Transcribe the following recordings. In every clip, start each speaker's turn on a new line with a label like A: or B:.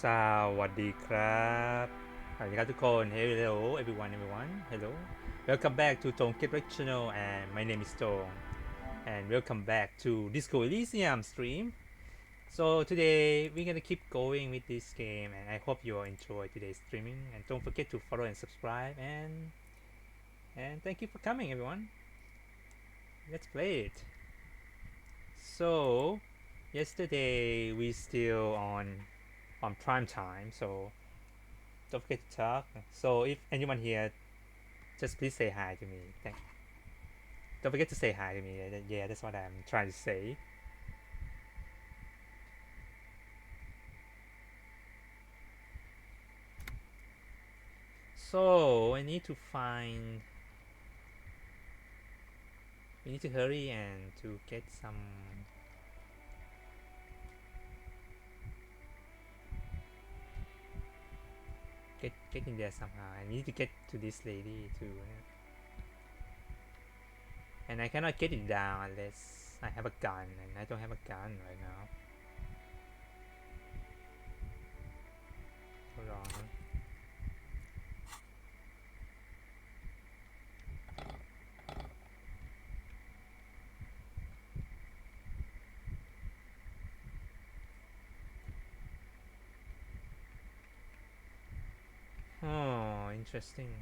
A: สวัสดีครับสวัสดีครับทุกคน Hello everyone Hello Welcome back to Tong Get Rich Channel and my name is Tong and welcome back to Disco Elysium stream. So today we're gonna keep going with this game and I hope you all enjoy today's streaming and don't forget to follow and subscribe and thank you for coming everyone. Let's play it. So yesterday we still on prime time, so don't forget to talk. So if anyone here, just please say hi to me. Don't forget to say hi to me. Yeah, that's what I'm trying to say. So I need to find. We need to hurry and to get some. Get in there somehow. I need to get to this lady too. And I cannot get it down unless I have a gun, and I don't have a gun right now. Hold on. Oh, interesting.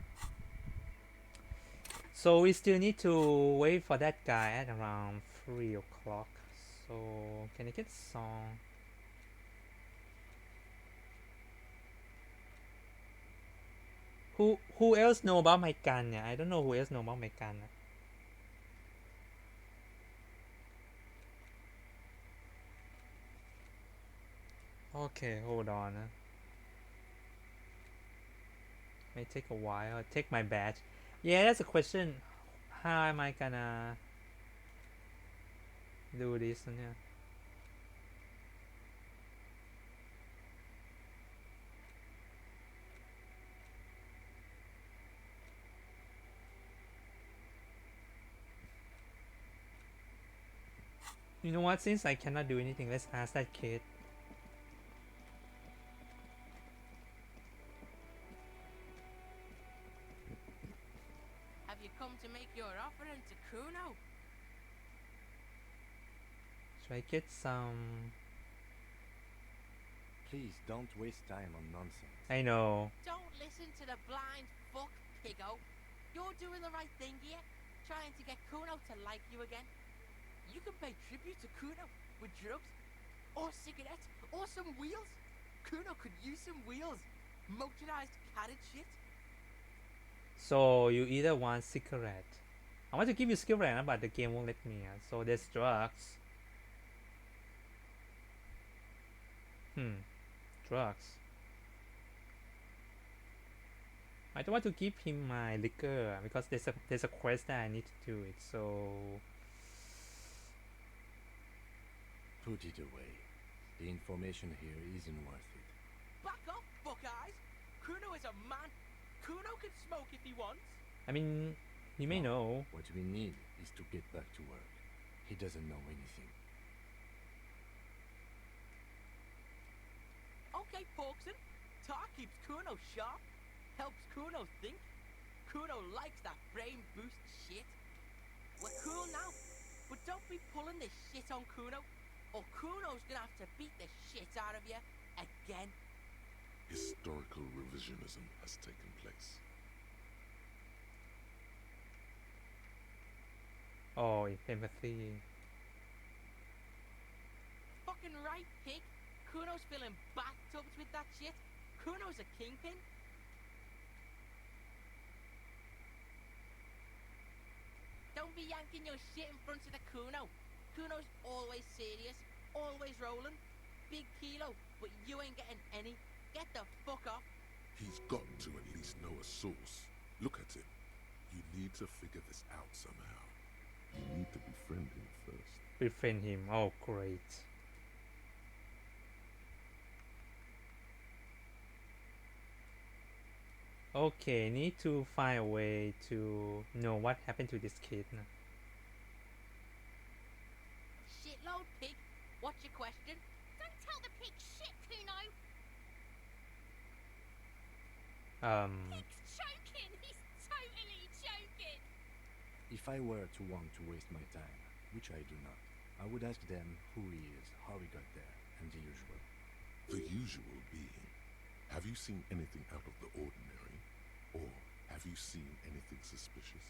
A: So we still need to wait for that guy at around 3 o'clock. So can I get song? Who else know about my gun? Yeah, I don't know who else know about my gun. Okay, hold on. May take a while. Take my badge. Yeah, that's a question. How am I gonna do this? Yeah. You know what? Since I cannot do anything, let's ask that kid.
B: Have you come to make your offering to Kuno?
A: Should I get some?
C: Please don't waste time on nonsense.
A: I know.
B: Don't listen to the blind fuck, Piggo. You're doing the right thing here, trying to get Kuno to like you again. You can pay tribute to Kuno with drugs, or cigarettes, or some wheels. Kuno could use some wheels. Motorized carriage shit.
A: So you either want cigarette. I want to give you cigarette, but the game won't let me. So there's drugs. Drugs. I don't want to give him my liquor because there's a quest that I need to do it. So
C: Put it away. The information here isn't worth it.
B: Back off, fuck eyes. Kuno is a man. Kuno can smoke if he wants.
A: I mean, he may know.
C: What we need is to get back to work. He doesn't know anything.
B: Okay, Porkson. Tar keeps Kuno sharp. Helps Kuno think. Kuno likes that brain boost shit. We're cool now, but don't be pulling this shit on Kuno, or Kuno's gonna have to beat the shit out of you again.
D: Historical revisionism has taken place.
A: Oh, empathy.
B: Fucking right, pig. Kuno's filling bathtubs with that shit. Kuno's a kingpin. Don't be yanking your shit in front of the Kuno. Kuno's always serious, always rolling. Big kilo, but you ain't getting any. Get the fuck off.
D: He's got to at least know a source. Look at him. You need to figure this out somehow. You need to befriend him first.
A: Befriend him. Oh, great. Okay, need to find a way to know what happened to this kid now.
B: Shitload, pig. What's your question?
E: Don't tell the pig shit, Kuno! He's choking. He's totally choking.
C: If I were to want to waste my time, which I do not, I would ask them who he is, how he got there, and the usual.
D: The usual being, have you seen anything out of the ordinary? Or have you seen anything suspicious?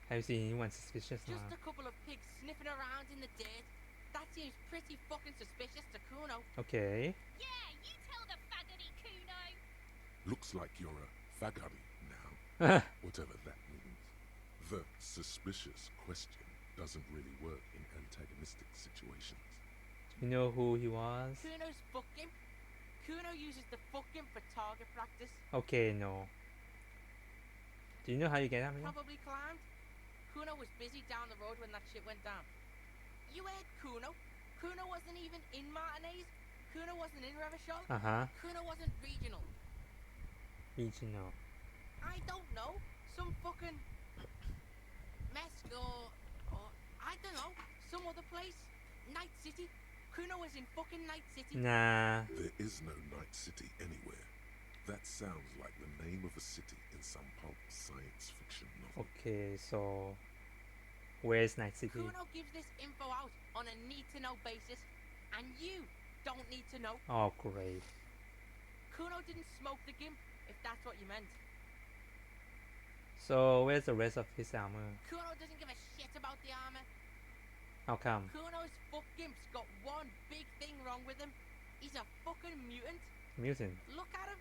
A: have you seen anyone suspicious
B: Just
A: มา
B: a couple of pigs sniffing around in the dirt. That seems pretty fucking suspicious to Kuno.
A: โอเค
E: Yeah, you tell the faggoty Kuno.
D: Looks like you're a fagari now, whatever that means. The suspicious question doesn't really work in antagonistic situations.
A: you know who he was
B: Kuno's fuck him. Kuno uses the fuck him for target practice.
A: okay no do you know how you get up here
B: Probably climbed. Kuno was busy down the road when that shit went down. You heard Kuno. Kuno wasn't even in Martinez. Kuno wasn't in Revachol. Kuno wasn't regional.
A: regional
B: I don't know. Some fucking Mesk or I don't know. Some other place. Night City. Kuno was in fucking Night City.
A: nah
D: There is no Night City anywhere. That sounds like the name of a city in some pulp science fiction novel.
A: okay so where's Night City
B: Kuno gives this info out on a need-to-know basis, and you don't need to know.
A: oh great
B: Kuno didn't smoke the gimp, if that's what you meant.
A: so where's the rest of his armor
B: Kuno doesn't give a shit about the armor.
A: how come
B: Kuno's fuck gimp's got one big thing wrong with him. He's a fucking mutant.
A: mutant
B: Look at him.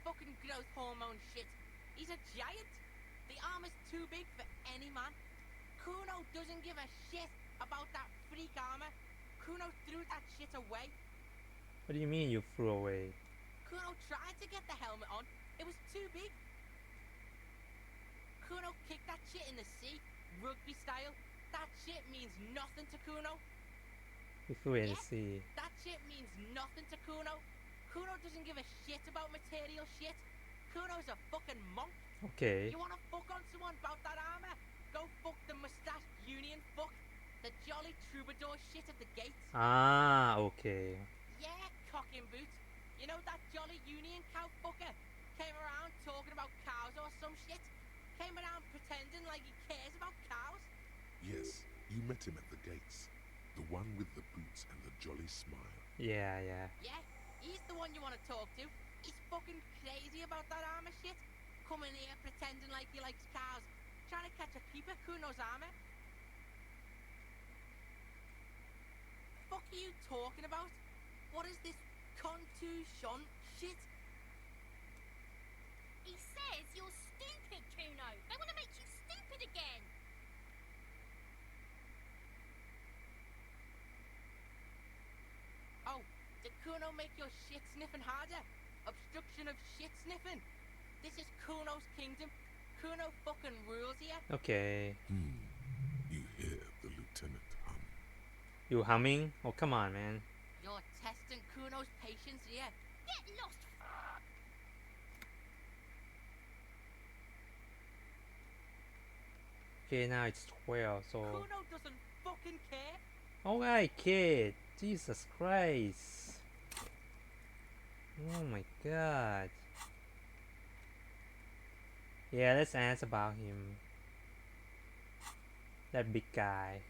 B: Fucking growth hormone shit. He's a giant. The armor's too big for any man. Kuno doesn't give a shit about that freak armor. Kuno threw that shit away.
A: what do you mean you threw away
B: Kuno tried to get the helmet on. It was too big. Kuno kicked that shit in the sea, rugby style. That shit means nothing to Kuno.
A: you threw it in the
B: Yeah.
A: sea
B: That shit means nothing to Kuno. Kuno doesn't give a shit about material shit. Kuno's a fucking monk.
A: okay
B: You wanna fuck on someone about that armor? Go fuck the mustache union fuck. The jolly troubadour shit at the gates.
A: ah okay
B: Yeah, cocking boots. You know that jolly union cow fucker? Came around talking about cows or some shit? Came around pretending like he cares about cows?
D: Yes, you met him at the gates. The one with the boots and the jolly smile.
A: yeah
B: Yeah, he's the one you wanna talk to. He's fucking crazy about that armor shit. Coming here pretending like he likes cows. Trying to catch a peep at Kuno's armor. Fuck are you talking about? What is this contusion shit?
E: He says you're stupid, Kuno. They want to make you stupid again.
B: Oh, did Kuno make your shit sniffing harder? Obstruction of shit sniffing? This is Kuno's kingdom. Kuno fucking rules here.
A: okay
D: You hear the lieutenant hum.
A: you humming oh come on man
B: You're testing Kuno's patience here.
E: Get lost.
A: okay now it's 12 so
B: Kuno doesn't fucking care.
A: alright kid Jesus Christ oh my god yeah let's ask about him that big guy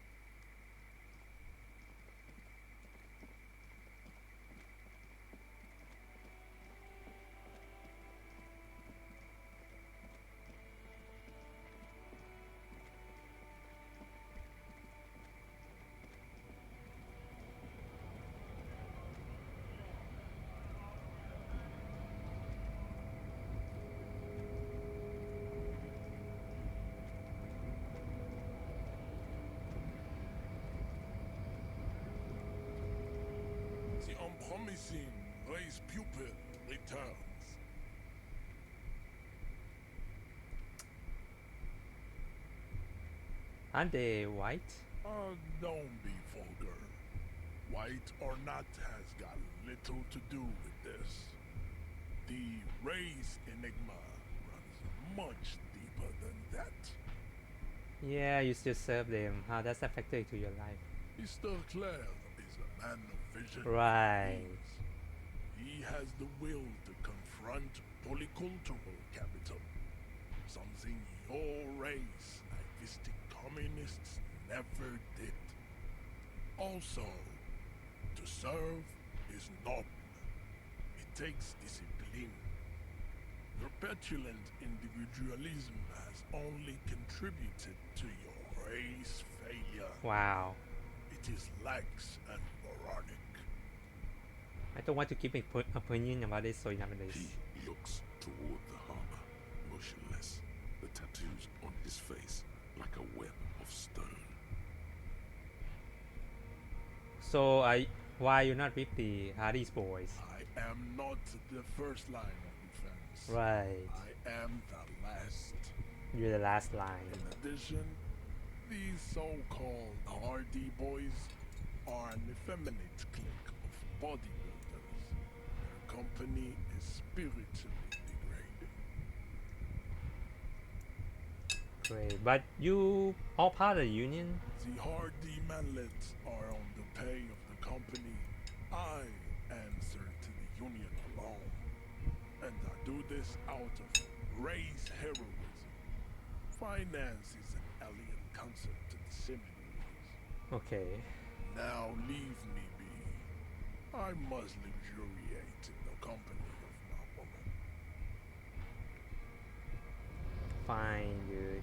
D: The unpromising race pupil returns.
A: aren't they white
F: Don't be vulgar. White or not has got little to do with this. The race enigma runs much deeper than that.
A: yeah you still serve them how does that factor into your life
F: Mr. Clare is a man of vision.
A: right
F: He has the will to confront polycultural capital. Something your race, activistic communists, never did. Also, to serve is noble. It takes discipline. Your petulant individualism has only contributed to your race failure.
A: Wow.
F: It is lax and moronic.
A: I don't want to give an opinion about this, so enough of this.
D: He looks toward the harbor, motionless, the tattoos on his face like a web of stone.
A: So why you not with the Hardy's boys?
F: I am not the first line of defense.
A: Right.
F: I am the last.
A: You're the last line.
F: In addition, these so-called Hardy boys are an effeminate clique of bodybuilders. Their company is spiritually degrading.
A: Great. But you all part of the union?
F: The Hardy manlets are on the pay of the company. I answer to the union alone. And I do this out of race heroism. Finance is an alien concept to the seminaries.
A: Okay.
F: Now leave me be. I must luxuriate in the company of my woman.
A: Fine, dude.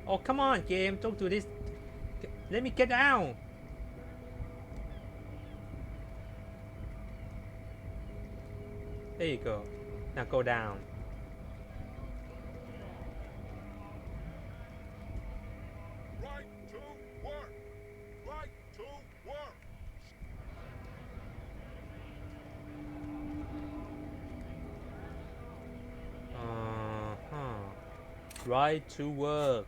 A: Oh, come on, game. Don't do this. Let me get down. There you go. Now go down.
D: Right to work! Right to work!
A: Right to work.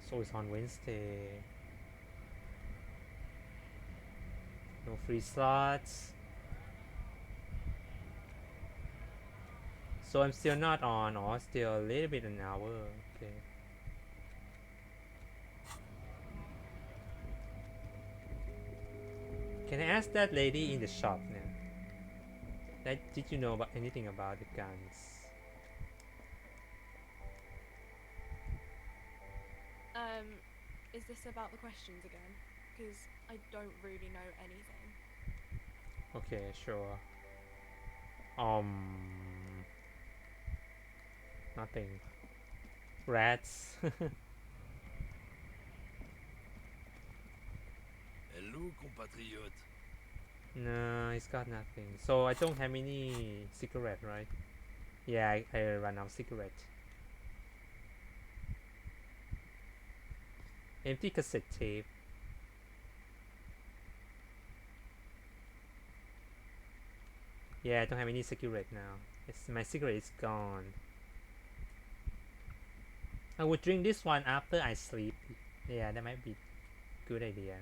A: So it's on Wednesday. No free slots. So I'm still not on, or still a little bit an hour. Okay. Can I ask that lady in the shop now? Did you know about anything about the guns?
G: Is this about the questions again? Because I don't really know anything.
A: Okay, sure. Nothing. Rats.
H: Hello, compatriote.
A: No, it's got nothing. So I don't have any cigarette, right? Yeah, I ran out of cigarette. Empty cassette tape. Yeah, I don't have any cigarette now. My cigarette is gone. I would drink this one after I sleep. Yeah, that might be good idea.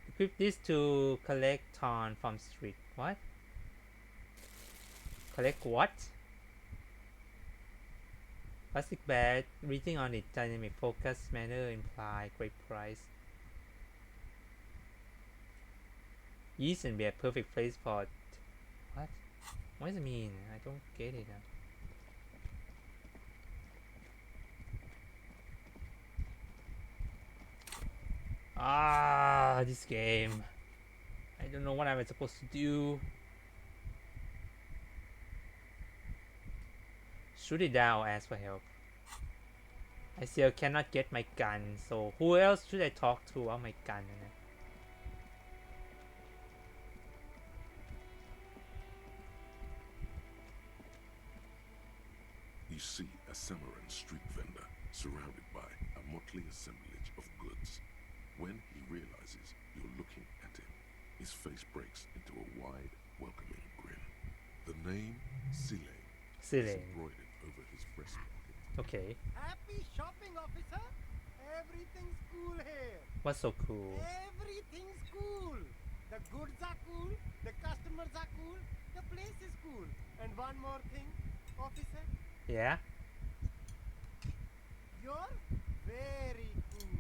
A: Equip this to collect ton from street. What? Collect what? Plastic bag. Reading on it. Dynamic focus manner imply great price. Yeast and beer. Perfect place for. What? What does it mean? I don't get it now. Ah, this game. I don't know what I'm supposed to do. Shoot it down or ask for help. I still cannot get my gun, so who else should I talk to about my gun?
D: You see a Samaran street vendor surrounded by a motley assemblage of goods. When he realizes you're looking at him, his face breaks into a wide, welcoming grin. The name Sile is embroidered over his breast pocket.
A: Okay.
I: Happy shopping, officer. Everything's cool here.
A: What's so cool?
I: Everything's cool. The goods are cool. The customers are cool. The place is cool. And one more thing, officer.
A: Yeah?
I: You're very cool.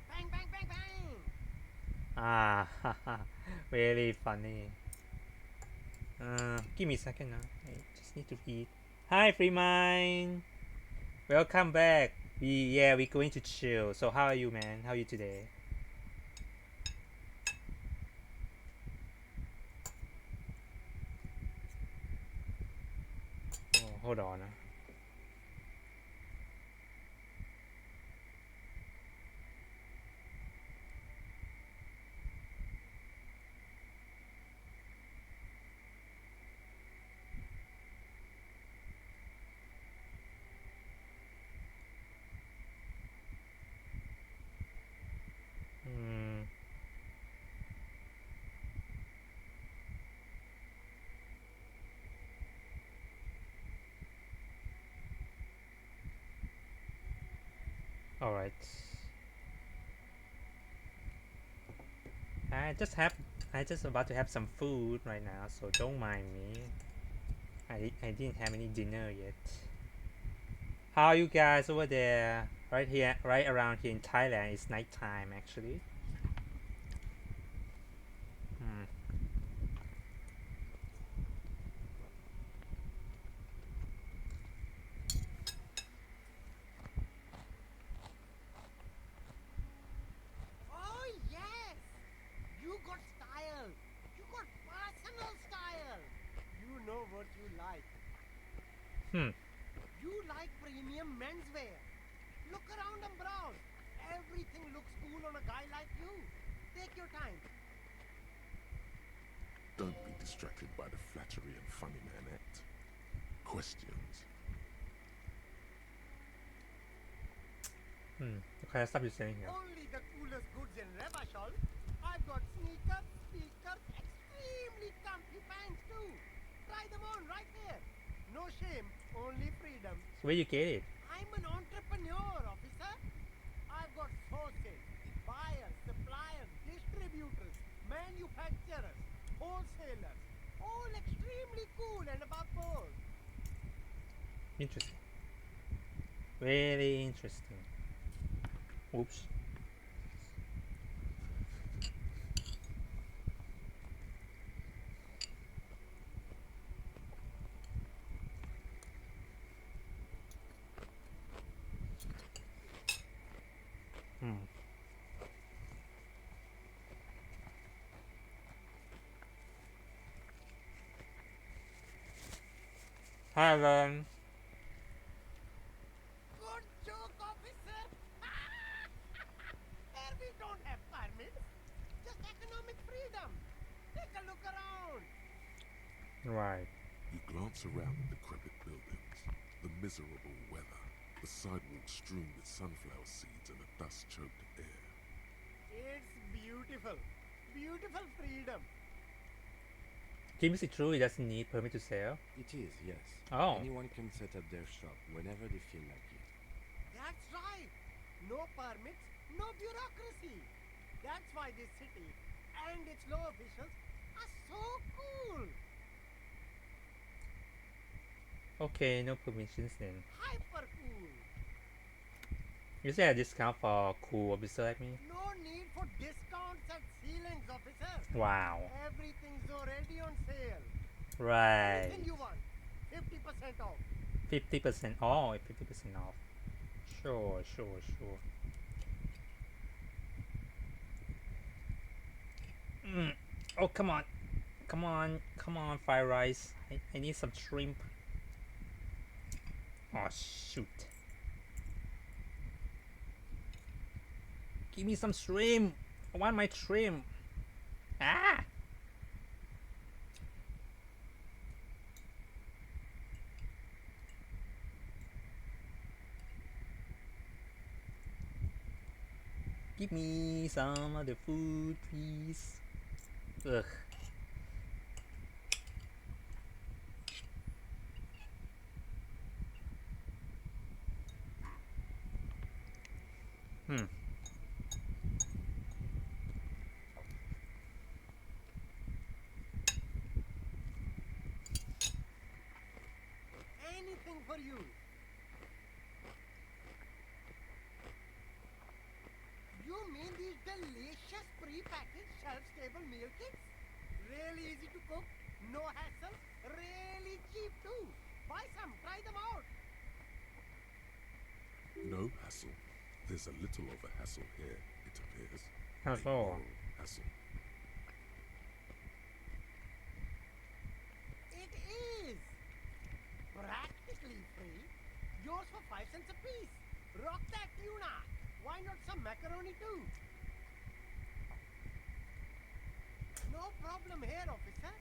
I: Bang, bang, bang, bang.
A: Ah, really funny. Give me a second now. I just need to eat. Hi, free mind. Welcome back. We're going to chill. So how are you, man? How are you today? Oh, hold on. All right. I just about to have some food right now, so don't mind me. I didn't have any dinner yet. How are you guys over there? Right here, right around here in Thailand, it's nighttime actually.
I: Oh, yes. You got style. You got personal style. You know what you like.
A: Hmm.
I: You like premium menswear. Look around and browse. Everything looks cool on a guy like you. Take your time.
D: Don't be distracted by the flattery and funny man act. Questions.
A: Okay, I'll stop you saying here.
I: Only the coolest goods in Revachol. I've got sneakers, speakers, extremely comfy pants too. Try them on right here. No shame, only freedom.
A: So where you get it?
I: I'm an entrepreneur, officer. I've got sources, buyers, suppliers, distributors, manufacturers, wholesalers, all extremely cool and above board.
A: Interesting. Very interesting. Oops. Hi, Alan.
I: Good joke, officer. Here we don't have permits, just economic freedom. Take a look around.
A: Right.
D: You glance around the decrepit buildings, the miserable weather, the sidewalks strewn with sunflower seeds and a dust-choked air.
I: It's beautiful. Beautiful freedom.
A: Kim, is it true it doesn't need permit to sell?
C: It is, yes.
A: Oh.
C: Anyone can set up their shop whenever they feel like it.
I: That's right. No permits, no bureaucracy. That's why this city and its law officials are so cool.
A: Okay, no permissions then.
I: Hyper cool.
A: Is there a discount for cool officer like me?
I: No need for discounts at ceilings, officer.
A: Wow.
I: Everything's already on sale.
A: Right.
I: Anything you want. 50% off.
A: 50% off. 50% off. Sure. Oh, come on, fried rice. I need some shrimp. Oh, shoot. Give me some shrimp. I want my shrimp. Ah! Give me some of the food, please. Ugh.
I: waiting for you. You mean these delicious pre-packaged shelf-stable meal kits? Really easy to cook, no hassle, really cheap too. Buy some, try them out.
D: No hassle. There's a little of a hassle here, it appears.
A: Hassle.
D: A moral hassle.
I: It is practically free. Yours for 5 cents a piece. Rock that tuna. Why not some macaroni too? No problem here, officer.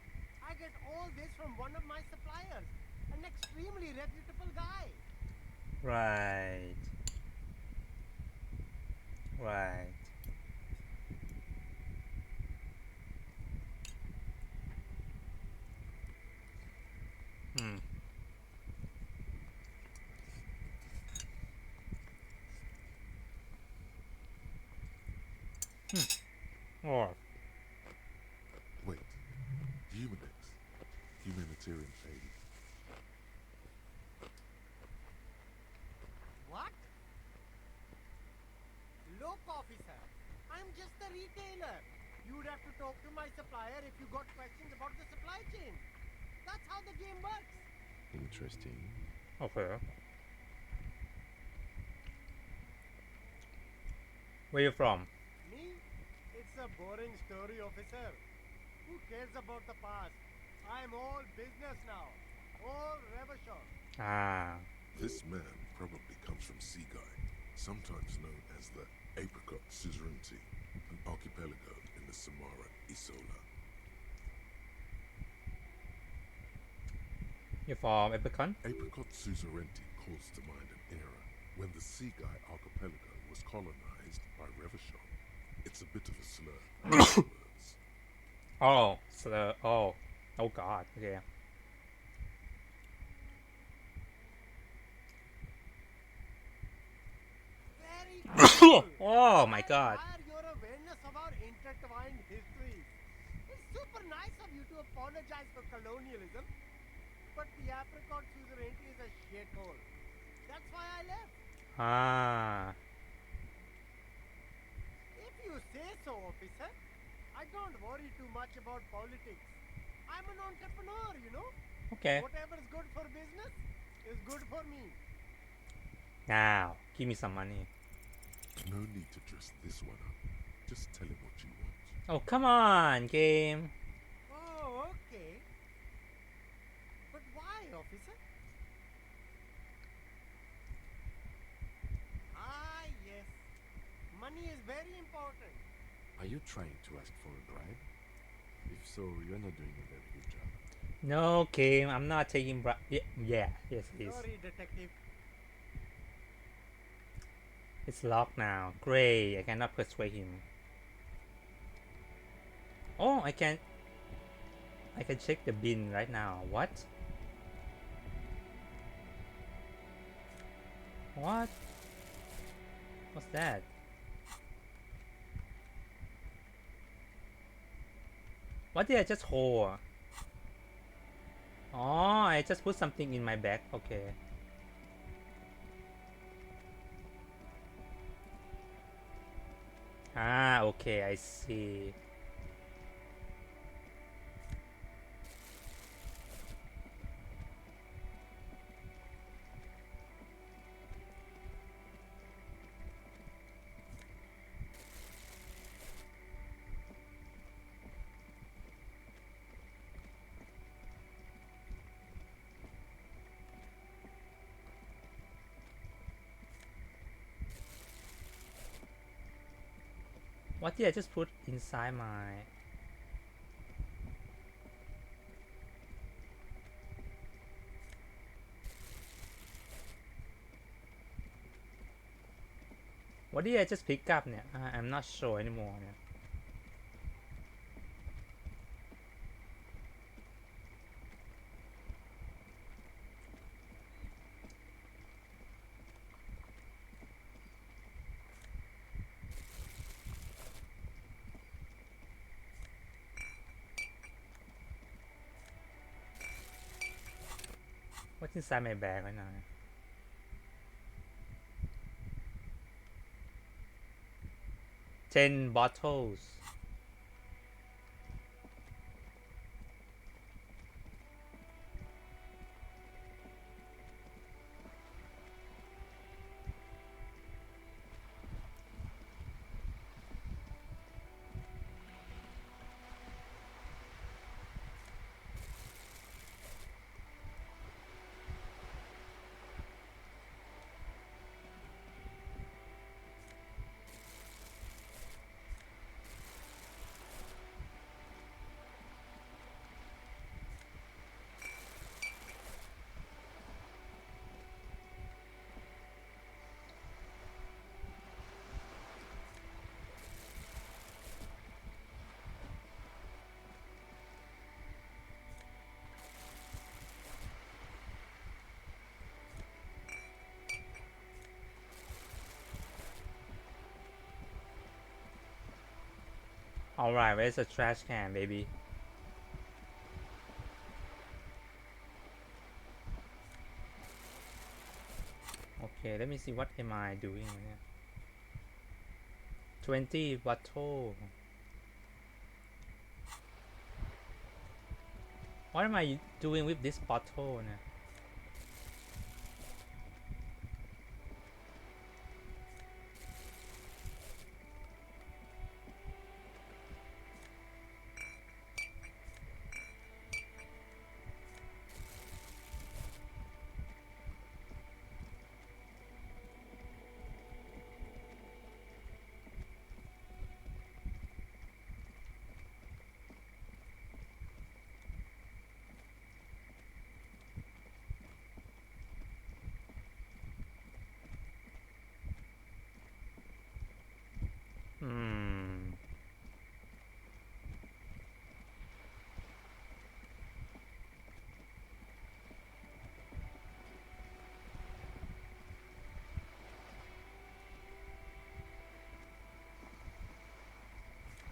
I: I get all this from one of my suppliers, an extremely reputable guy.
A: Right. Right. Hmm. Oh.
D: Wait. Humanex. Humanitarian aid.
I: What? Look, officer, I'm just a retailer. You'd have to talk to my supplier if you got questions about the supply chain. That's how the game works.
C: Interesting.
A: Okay. Where you from?
I: Me? It's a boring story, officer. Who cares about the past? I'm all business now. All revolution.
A: Ah.
D: This man probably comes from Seaguy, sometimes known as the Apricot Suzerainty, an archipelago in the Samara Isola.
A: You from Epicon?
D: Apricot Suzerainty calls to mind an era when the Seaguy archipelago was colonized by Revachon. It's a bit of a slur. Words.
A: Oh. So. Oh. Oh God. Okay.
I: Very cool.
A: Oh my
I: I
A: God.
I: admire your awareness of our intertwined histories. It's super nice of you to apologize for colonialism, but the apricot suzerainty is a shithole. That's why I left.
A: Ah.
I: If you say so, officer, I don't worry too much about politics. I'm an entrepreneur, you know.
A: Okay.
I: Whatever's good for business is good for me.
A: Now, give me some money.
D: No need to dress this one up. Just tell him what you want.
A: Oh, come on, game.
I: Oh, okay. But why, officer? Ah, yes. Money is very important.
C: Are you trying to ask for a bribe? If so, you're not doing a very good job.
A: No, game. I'm not taking yeah, yes, it is.
I: Sorry, detective.
A: It's locked now. Great. I cannot persuade him. Oh, I can check the bin right now. What? What? What's that? What did I just hold? Oh, I just put something in my bag. Okay. Ah, okay, I see. What did I just put inside my... What did I just pick up? I'm not sure anymore. What's inside my bag right now? Ten bottles. Alright, where's the trash can, baby? Okay, let me see what am I doing here. 20 bottle. What am I doing with this bottle?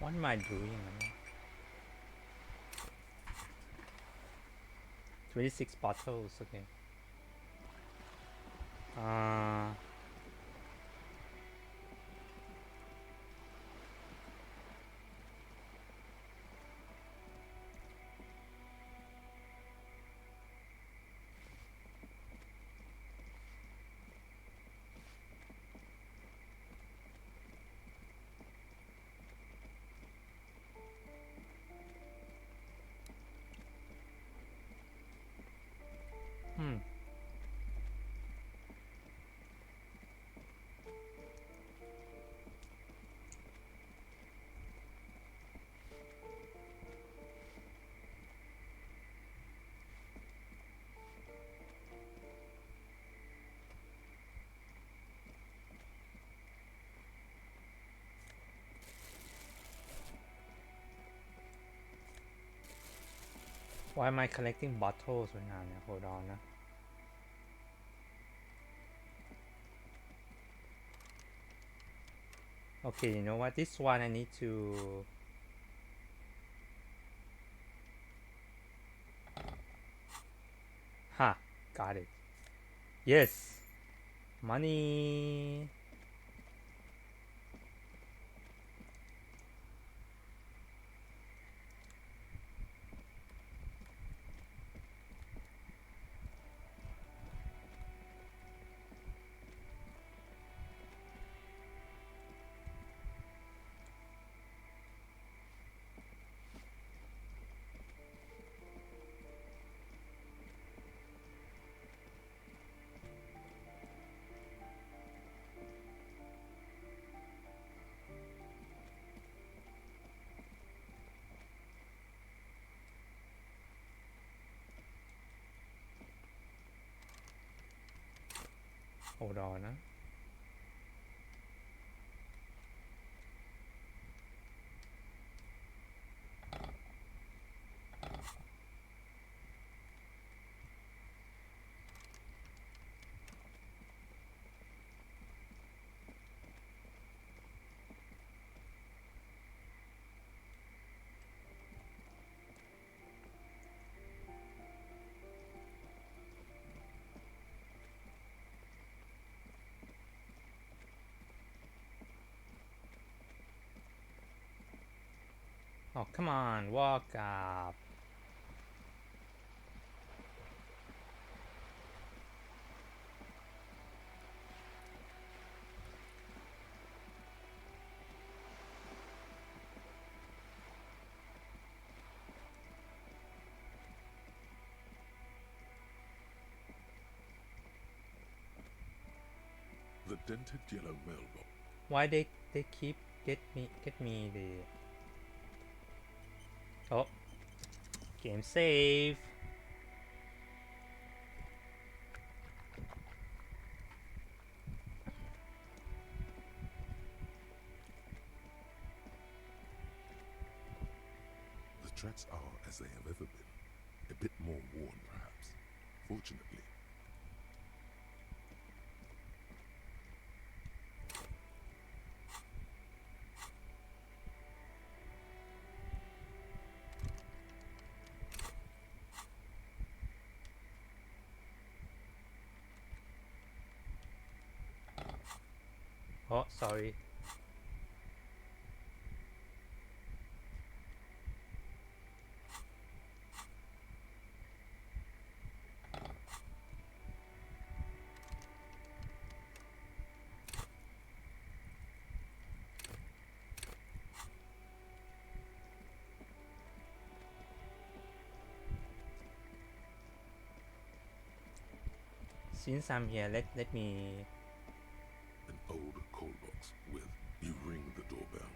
A: What am I doing? 26 bottles, okay. Why am I collecting bottles right now? Hold on. Okay, you know what? This one I need to... Ha! Got it. Yes! Money! Hold on. Oh, come on, walk up.
D: The dented yellow mailbox.
A: Why they keep get me the oh game save.
D: The tracks are as they have ever been, a bit more worn perhaps. Fortunately,
A: Oh, sorry. Since I'm here, let me.
D: an old call box with you ring the doorbell,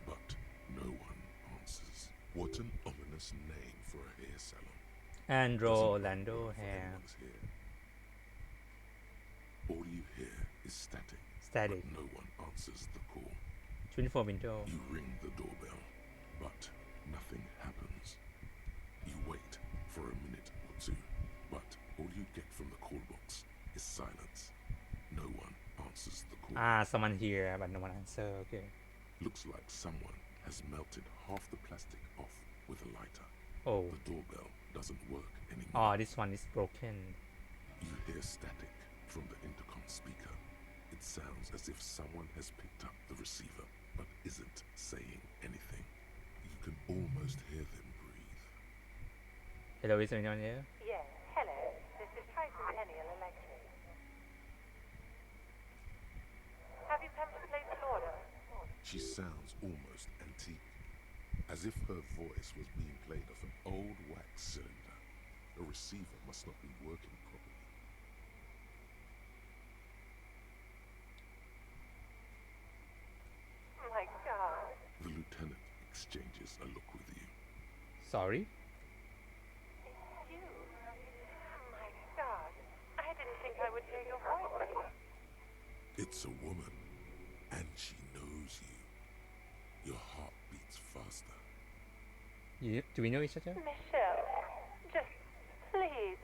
D: but no one answers. What an ominous name for a hair salon.
A: Andro
D: Doesn't bode
A: Orlando
D: well for
A: hair.
D: anyone's hair. All you hear is static,
A: Static.
D: but no one answers the call.
A: 24 window.
D: You ring the doorbell, but nothing happens. You wait for a minute or two, but all you get from the call box is silence. No one answers the call.
A: Ah, someone here, but no one answer. Okay.
D: Looks like someone has melted half the plastic off with a lighter.
A: Oh.
D: The doorbell doesn't work anymore.
A: Oh, this one is broken.
D: You hear static from the intercom speaker. It sounds as if someone has picked up the receiver but isn't saying anything. You can almost hear them breathe.
A: Hello, is anyone here?
J: Yes, hello. This is Triton Ennial Electric. Have you come to place an order?
D: She sounds almost antique, as if her voice was being played off an old wax cylinder. The receiver must not be working properly.
J: My God.
D: The lieutenant exchanges a look with you.
A: Sorry?
J: It's you. My God. I didn't think I would hear your voice.
D: It's a woman, and she knows you. Your heart beats faster.
A: Do we know each other?
J: Michelle, just please.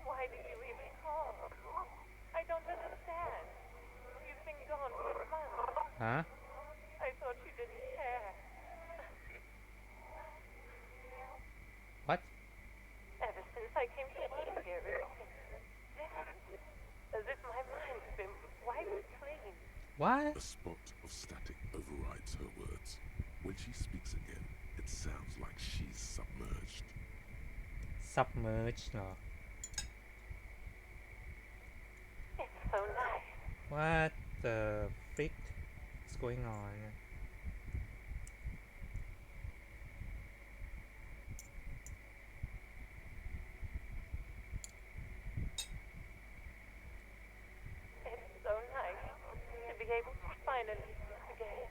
J: Why did you even call? I don't understand. You've been gone for months.
A: Huh?
J: I thought you didn't care.
A: What?
J: Ever since I came to work here, it's as if my mind's been wiped clean.
A: What?
D: A spot of static overrides her words. When she speaks again, it sounds like she's submerged.
A: Submerged เหรอ
J: It's so nice.
A: What the frick is going on?
J: It's so nice to be able to finally speak again.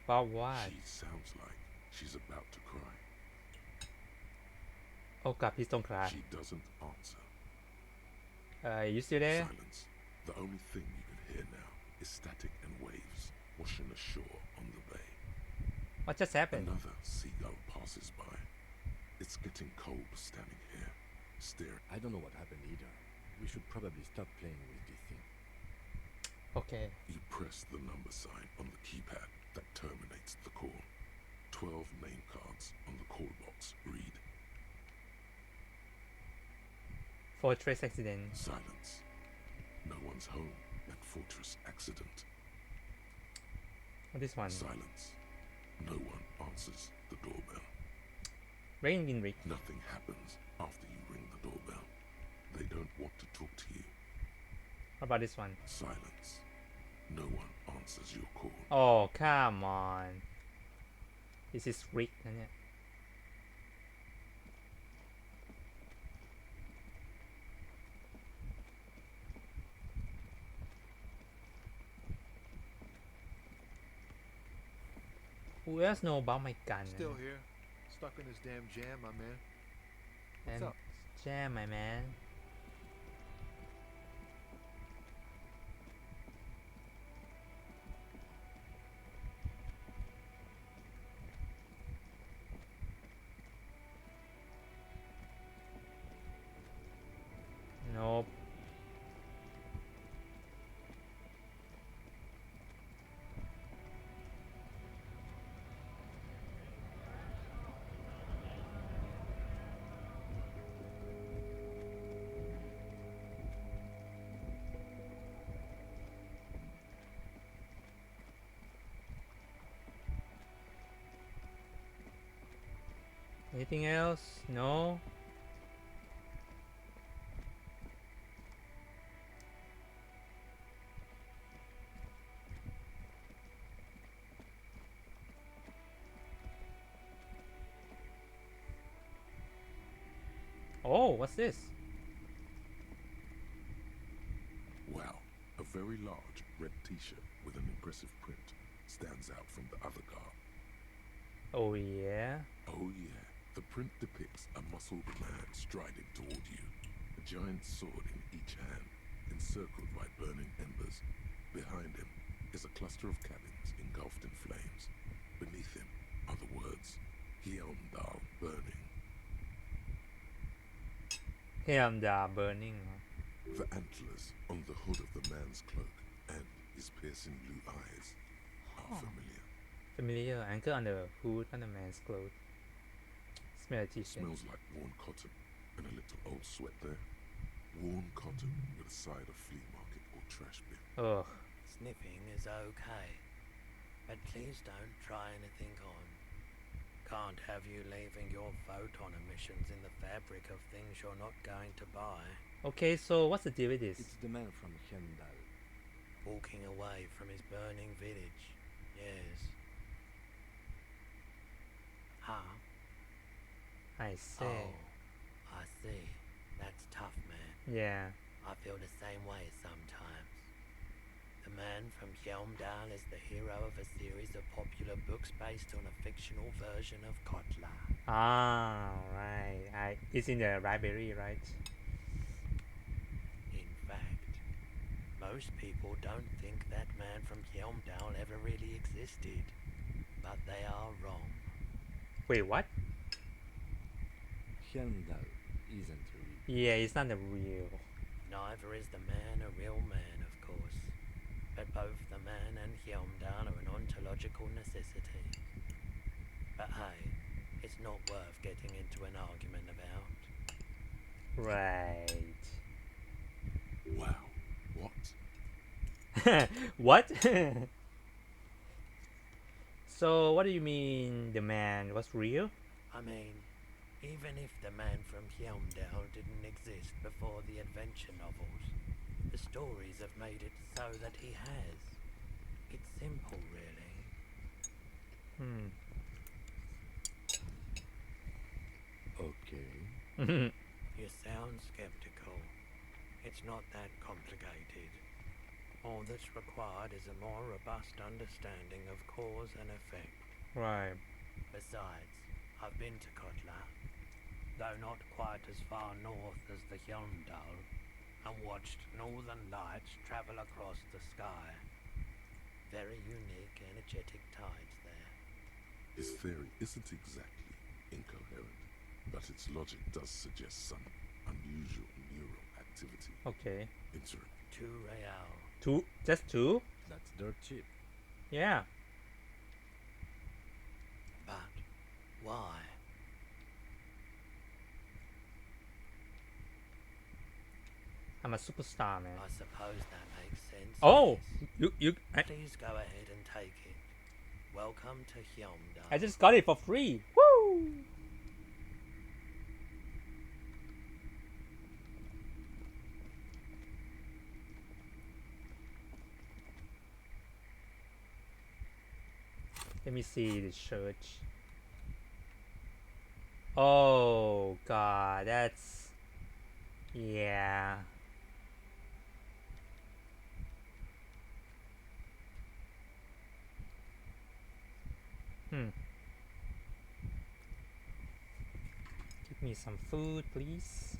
A: About what?
D: She sounds like she's about to cry.
A: Oh god, please don't cry.
D: She doesn't answer.
A: You still there?
D: Silence. The only thing you can hear now is static and waves washing ashore on the bay.
A: What just happened?
D: Another seagull passes by. It's getting cold standing here, staring.
C: I don't know what happened either. We should probably stop playing with this thing.
A: Okay.
D: You press the number sign on the keypad that terminates the call. 12 name cards on the call box read.
A: Fortress accident.
D: Silence. No one's home at Fortress accident.
A: What this one?
D: Silence. No one answers the doorbell.
A: Ring in Rick.
D: Nothing happens after you ring the doorbell. They don't want to talk to you.
A: What about this one?
D: Silence. No one answers your call.
A: Oh, come on. This is Rick นะเนี่ย Who else know about my gun?
K: Still here. Stuck in this damn jam, my man.
A: And
K: What's up?
A: jam, my man. Nope. Anything else? No? Oh, what's this?
D: Wow, a very large red t-shirt with an impressive print stands out from the other garb.
A: Oh yeah.
D: Oh yeah, the print depicts a muscled man striding toward you, a giant sword in each hand, encircled by burning embers. Behind him is a cluster of cabins engulfed in flames. Beneath him are the words, Heimdall burning.
A: Heimdall burning.
D: The antlers on the hood of the man's cloak and his piercing blue eyes are familiar.
A: Familiar anchor on the hood on the man's clothes. Smell t-shirt.
D: Smells like worn cotton and a little old sweat there. Worn cotton with a side of flea market or trash bin.
A: Ugh.
L: Sniffing is okay, but please don't try anything on. Can't have you leaving your photon emissions in the fabric of things you're not going to buy.
A: Okay, so what's the deal with this?
C: It's the man from Heimdall.
L: Walking away from his burning village, yes. Huh?
A: I see.
L: Oh, I see. That's tough, man.
A: Yeah.
L: I feel the same way sometimes. The man from Heimdall is the hero of a series of popular books based on a fictional version of Kotla.
A: Ah, right. It's in the library, right?
L: In fact, most people don't think that man from Heimdall ever really existed, but they are wrong.
A: Wait, what?
C: Heimdall isn't real.
A: Yeah, it's not the real.
L: Neither is the man a real man, of course, but both the man and Heimdall are an ontological necessity. But hey, it's not worth getting into an argument about.
A: Right.
D: Wow, what?
A: What? So, what do you mean the man was real?
L: I mean, even if the man from Heimdall didn't exist before the adventure novels, the stories have made it so that he has. It's simple, really.
C: Okay.
L: You sound skeptical. It's not that complicated. All that's required is a more robust understanding of cause and effect.
A: Right.
L: Besides, I've been to Kotla, though not quite as far north as the Heimdall, and watched northern lights travel across the sky. Very unique, energetic tides there.
D: His theory isn't exactly incoherent, but its logic does suggest some unusual neural activity.
A: Okay.
D: Interim.
L: 2 real.
A: Two? Just two?
C: That's dirt cheap.
A: Yeah.
L: But why?
A: I'm a superstar, man.
L: I suppose that makes sense.
A: Oh!
L: yes.
A: You
L: Please go ahead and take it. Welcome to Hyomda.
A: I just got it for free. Woo! Let me see the church. Oh god, that's... yeah. Give me some food, please.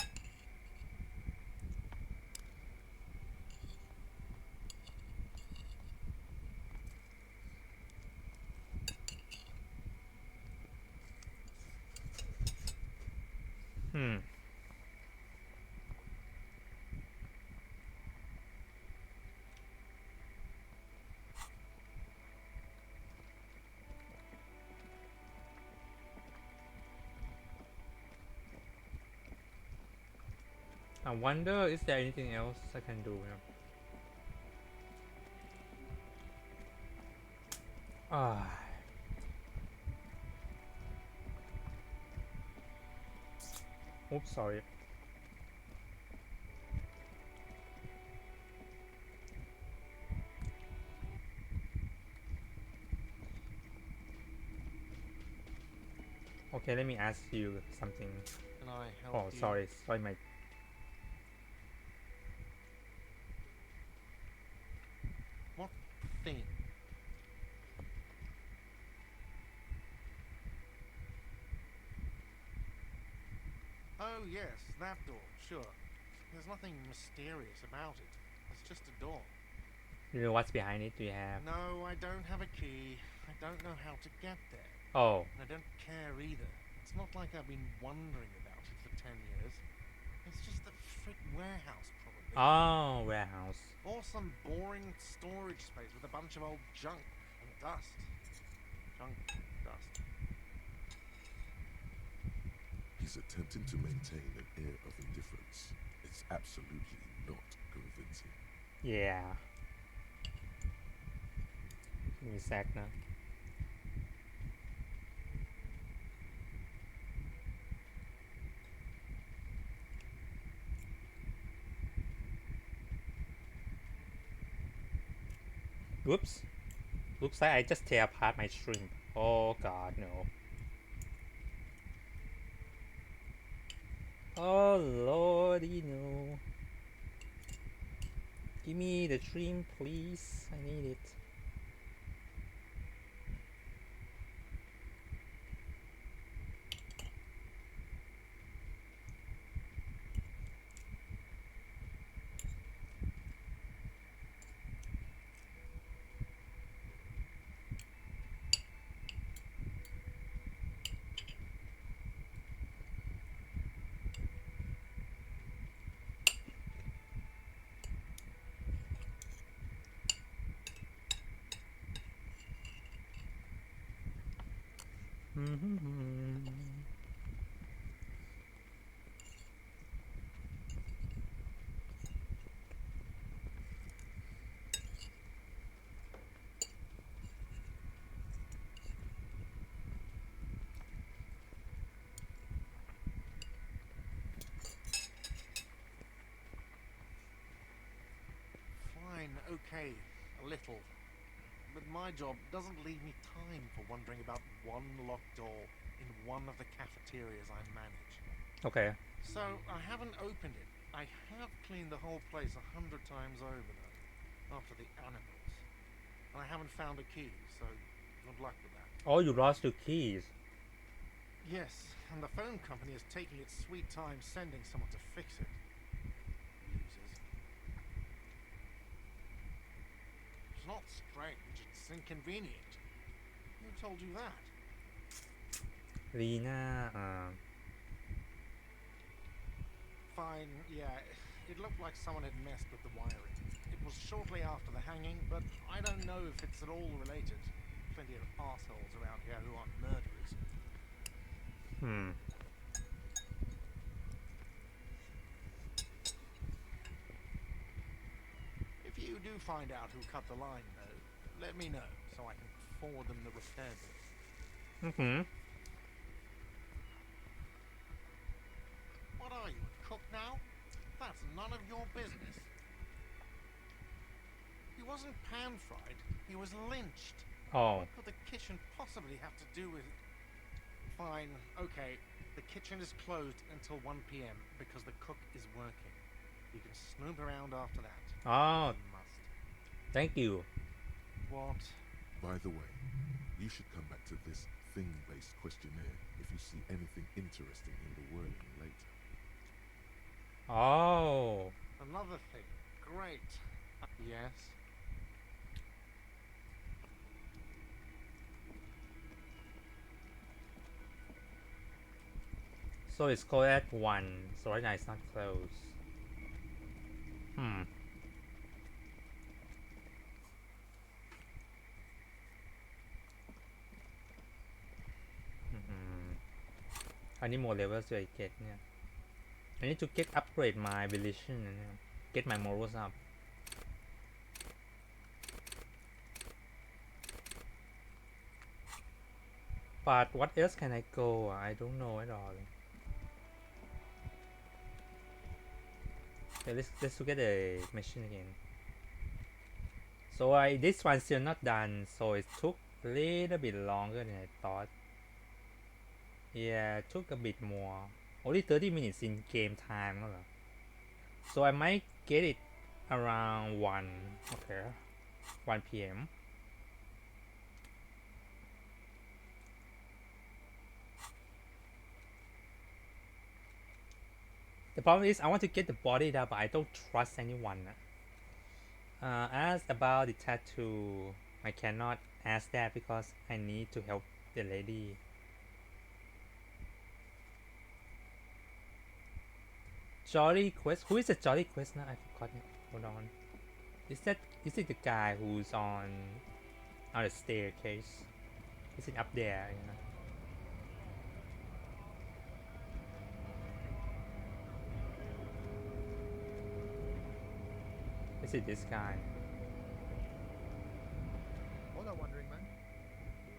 A: I wonder, is there anything else I can do here? Oops, sorry. Okay, let me ask you something.
K: Can I help
A: Oh,
K: you?
A: sorry, my...
K: What thing? Oh, yes, that door, sure. There's nothing mysterious about it. It's just a door.
A: You know what's behind it? Do you have...
K: No, I don't have a key. I don't know how to get there.
A: Oh.
K: And I don't care either. It's not like I've been wondering about it for 10 years. It's just a frick warehouse, probably.
A: Oh, warehouse.
K: Or some boring storage space with a bunch of old junk and dust. Junk, dust.
D: He's attempting to maintain an air of indifference. It's absolutely not convincing.
A: Yeah. Give me a sec now. Whoops. Looks like I just tear apart my shrimp. Oh god, no. Oh lordy, no. Give me the shrimp, please. I need it.
K: Fine, okay, a little. But my job doesn't leave me time for wondering about one locked door in one of the cafeterias I manage.
A: Okay.
K: So, I haven't opened it. I have cleaned the whole place 100 times over, though, after the animals. And I haven't found a key, so good luck with that.
A: Oh, you lost your keys.
K: Yes, and the phone company is taking its sweet time sending someone to fix it. Losers. It's not strange, it's inconvenient. Who told you that?
A: Lena,
K: Fine, yeah, it looked like someone had messed with the wiring. It was shortly after the hanging, but I don't know if it's at all related. Plenty of assholes around here who aren't murderers. If you do find out who cut the line, though, let me know so I can forward them the repair bill.
A: Mm-hmm.
K: What are you, a cook now? That's none of your business. He wasn't pan-fried, he was lynched.
A: Oh.
K: What could the kitchen possibly have to do with it? Fine, okay. The kitchen is closed until 1 p.m. because the cook is working. You can snoop around after that.
A: Oh,
K: You must.
A: thank you.
K: What?
D: By the way, you should come back to this thing-based questionnaire if you see anything interesting in the whirling later.
A: Oh.
K: Another thing. Great. Yes?
A: So it's closed at 1, so right now it's not closed. Hmm. How many more levels do I get? Yeah. I need to get upgrade my religion and get my morals up. But what else can I go? I don't know at all. Okay, let's look at the machine again. So this one's still not done, so it took a little bit longer than I thought. Yeah, it took a bit more. Only 30 minutes in game time. So I might get it around 1. Okay. 1 p.m. The problem is I want to get the body there, but I don't trust anyone. Ask about the tattoo. I cannot ask that because I need to help the lady. Jolly Quest? Who is the Jolly Quest now? I forgot it. Hold on. Is it the guy who's on the staircase? Is it up there? Is it this guy?
M: Hola, wandering man.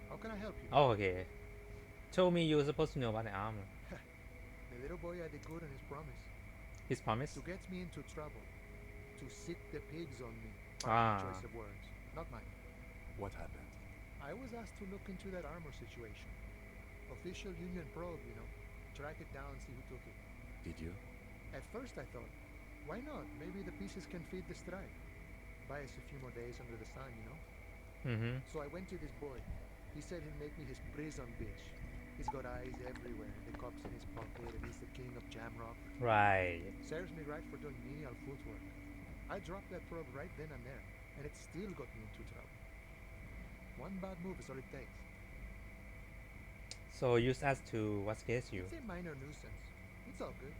M: How can I help you?
A: Oh, okay. Told me you were supposed to know about the armor.
M: The little boy had the good on his promise.
A: His promise?
M: To get me into trouble. To sit the pigs on me. Choice of words. Not mine.
C: What happened?
M: I was asked to look into that armor situation. Official union probe, you know. Track it down, see who took it.
C: Did you?
M: At first I thought, why not? Maybe the pieces can feed the strike. Buy us a few more days under the sun, you know?
A: Mm-hmm.
M: So I went to this boy. He said he'd make me his prison bitch. He's got eyes everywhere, the cops in his pocket, and he's the king of Jamrock.
A: Right.
M: Serves me right for doing menial footwork. I dropped that probe right then and there, and it still got me into trouble. One bad move is all it takes.
A: So use us to what scares you?
M: It's a minor nuisance. It's all good.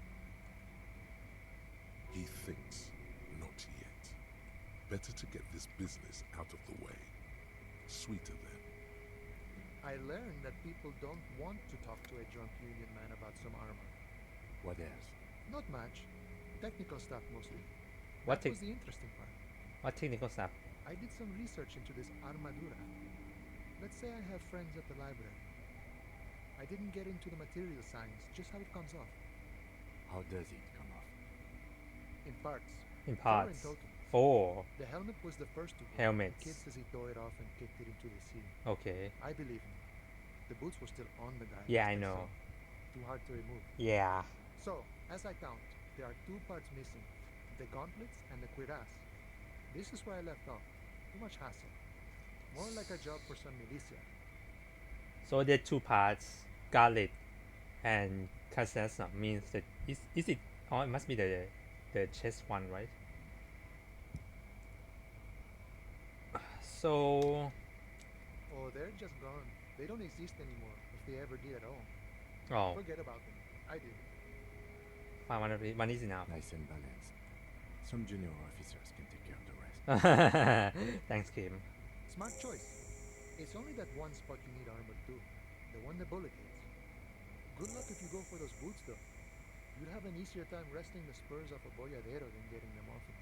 D: He thinks, not yet. Better to get this business out of the way. Sweeter then.
M: I learned that people don't want to talk to a drunk union man about some armor.
C: What else?
M: Not much. Technical stuff mostly.
A: What
M: was the interesting part.
A: What technical stuff?
M: I did some research into this armadura. Let's say I have friends at the library. I didn't get into the material science, just how it comes off.
C: How does it come off?
M: In parts.
A: In
M: 4
A: parts.
M: in total.
A: 4.
M: The helmet was the first to go.
A: Helmets.
M: The kid says he tore it off and kicked it into the sea.
A: Okay.
M: I believe him. The boots were still on the guy.
A: Yeah, I know.
M: Too hard to remove.
A: Yeah.
M: So, as I count, there are 2 parts missing. The gauntlets and the cuirass. This is where I left off. Too much hassle. More like a job for some militia.
A: So there are 2 parts. Gauntlet and Kasasa means that is it? Oh, it must be the chest one, right? So.
M: Oh, they're just gone. They don't exist anymore, if they ever did at all.
A: Oh.
M: Forget about them. I did.
A: Fine, one is enough.
C: Nice and balanced. Some junior officers can take care of the rest.
A: Thanks, Kim.
M: Smart choice. It's only that one spot you need armor too. The one the bullet hits. Good luck if you go for those boots though. You'd have an easier time wresting the spurs off a boyadero than getting them off him.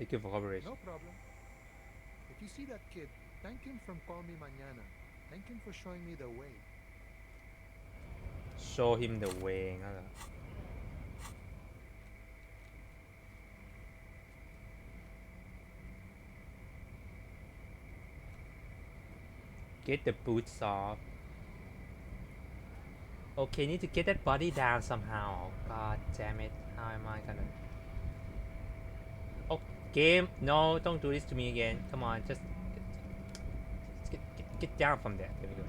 A: Thank you for cooperation.
M: No problem. If you see that kid, Thank him from Call Me Mañana. Thank him for showing me the way.
A: show him the way งั้นเหรอ get the boots off okay need to get that body down somehow god damn it how am I gonna oh game no don't do this to me again come on just get down from there there we go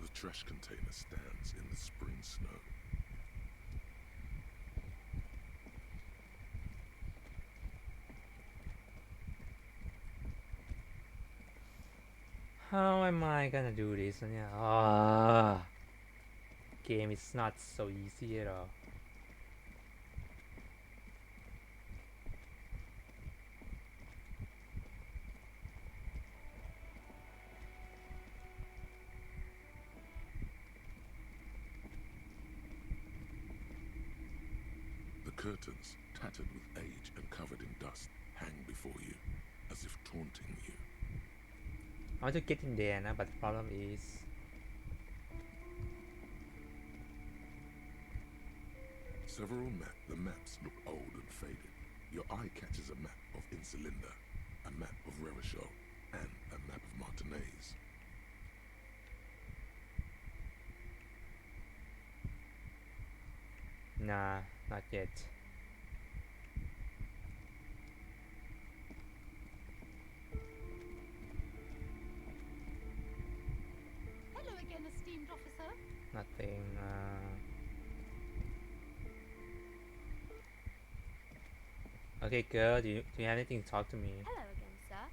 D: The trash container stands in the spring snow.
A: How am I gonna do this? Ah, game is not so easy at all.
D: The curtains, tattered with age and covered in dust, hang before you, as if taunting you.
A: I want to get in there now, but the problem is
D: The maps look old and faded. Your eye catches a map of Insulinda, a map of Revachol, and a map of Martinez.
A: nah, not yet.
E: Hello again, esteemed officer.
A: Nothing. Okay, girl, do you have anything to talk to me?
E: Hello again, sir.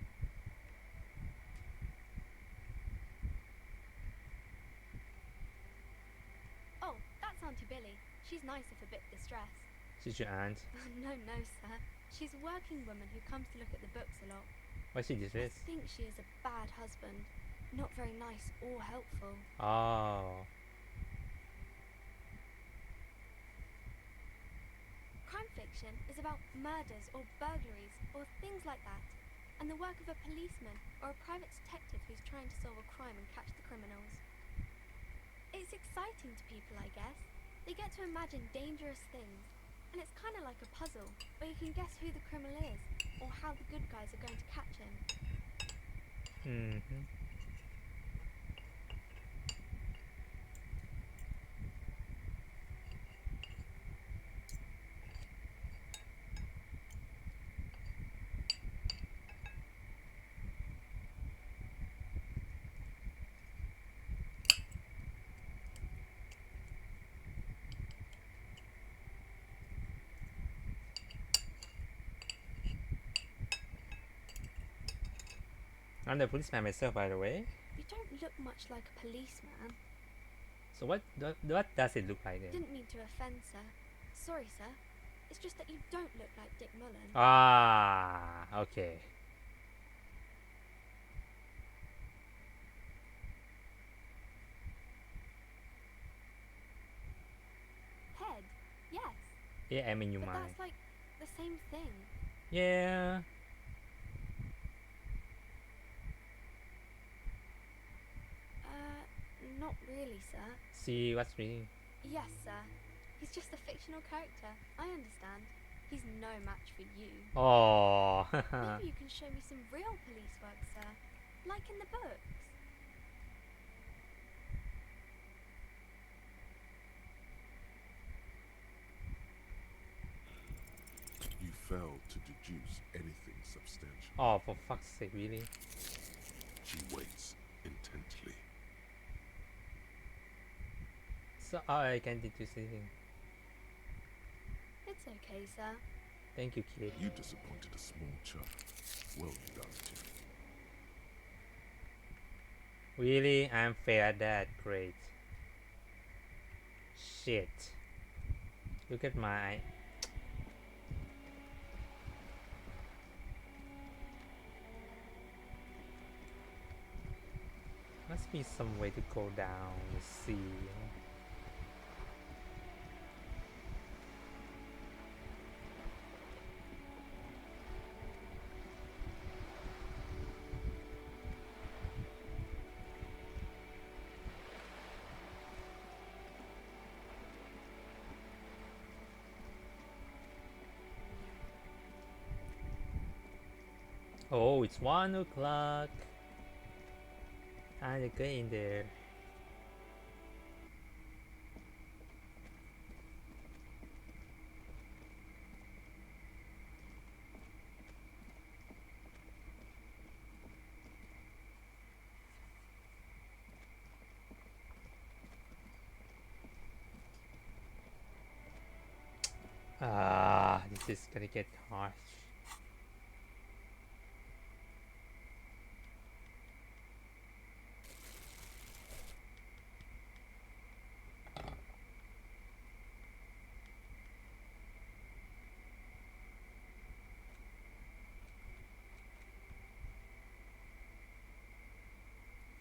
E: Oh, that's Auntie Billy. She's nice if a bit distressed.
A: She's your aunt.
E: No, sir. She's a working woman who comes to look at the books a lot.
A: Why she did
E: I
A: this?
E: think she is a bad husband. Not very nice or helpful.
A: Oh.
E: Crime fiction is about murders or burglaries or things like that, and the work of a policeman or a private detective who's trying to solve a crime and catch the criminals. It's exciting to people, I guess. They get to imagine dangerous things, and it's kind of like a puzzle, where you can guess who the criminal is, or how the good guys are going to catch him.
A: Mm-hmm. I'm the policeman myself, by the way.
E: You don't look much like a policeman.
A: So what does it look like then?
E: Didn't mean to offend, sir. Sorry, sir. It's just that you don't look like Dick Mullen.
A: Ah, okay.
E: Head, yes.
A: Yeah, I mean you
E: But
A: mind.
E: that's like the same thing.
A: Yeah.
E: Not really, sir.
A: See what's reading?
E: Yes, sir. He's just a fictional character. I understand. He's no match for you.
A: Oh.
E: Maybe you can show me some real police work, sir. Like in the books.
D: You failed to deduce anything substantial.
A: Oh, for fuck's sake, really?
D: She waits intently.
A: So I can't deduce anything.
E: It's okay, sir.
A: Thank you, kid.
D: You disappointed a small child. Well done, Jim.
A: Really? I'm fair at that. Great. shit. Look at my... Must be some way to go down the sea. Oh, it's 1 o'clock. I get in there. Ah, this is gonna get harsh.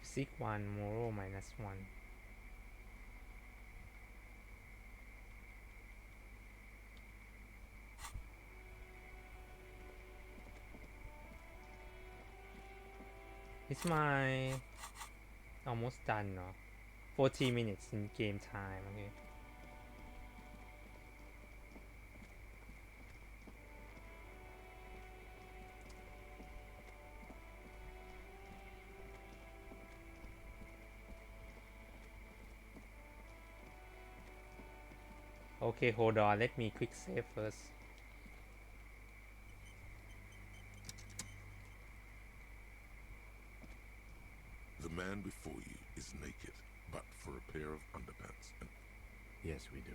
A: Seek 1, moral -1. It's my almost done now. 40 minutes in game time, okay. Okay, hold on, let me quick save first.
D: The man before you is naked, but for a pair of underpants and...
C: Yes, we do.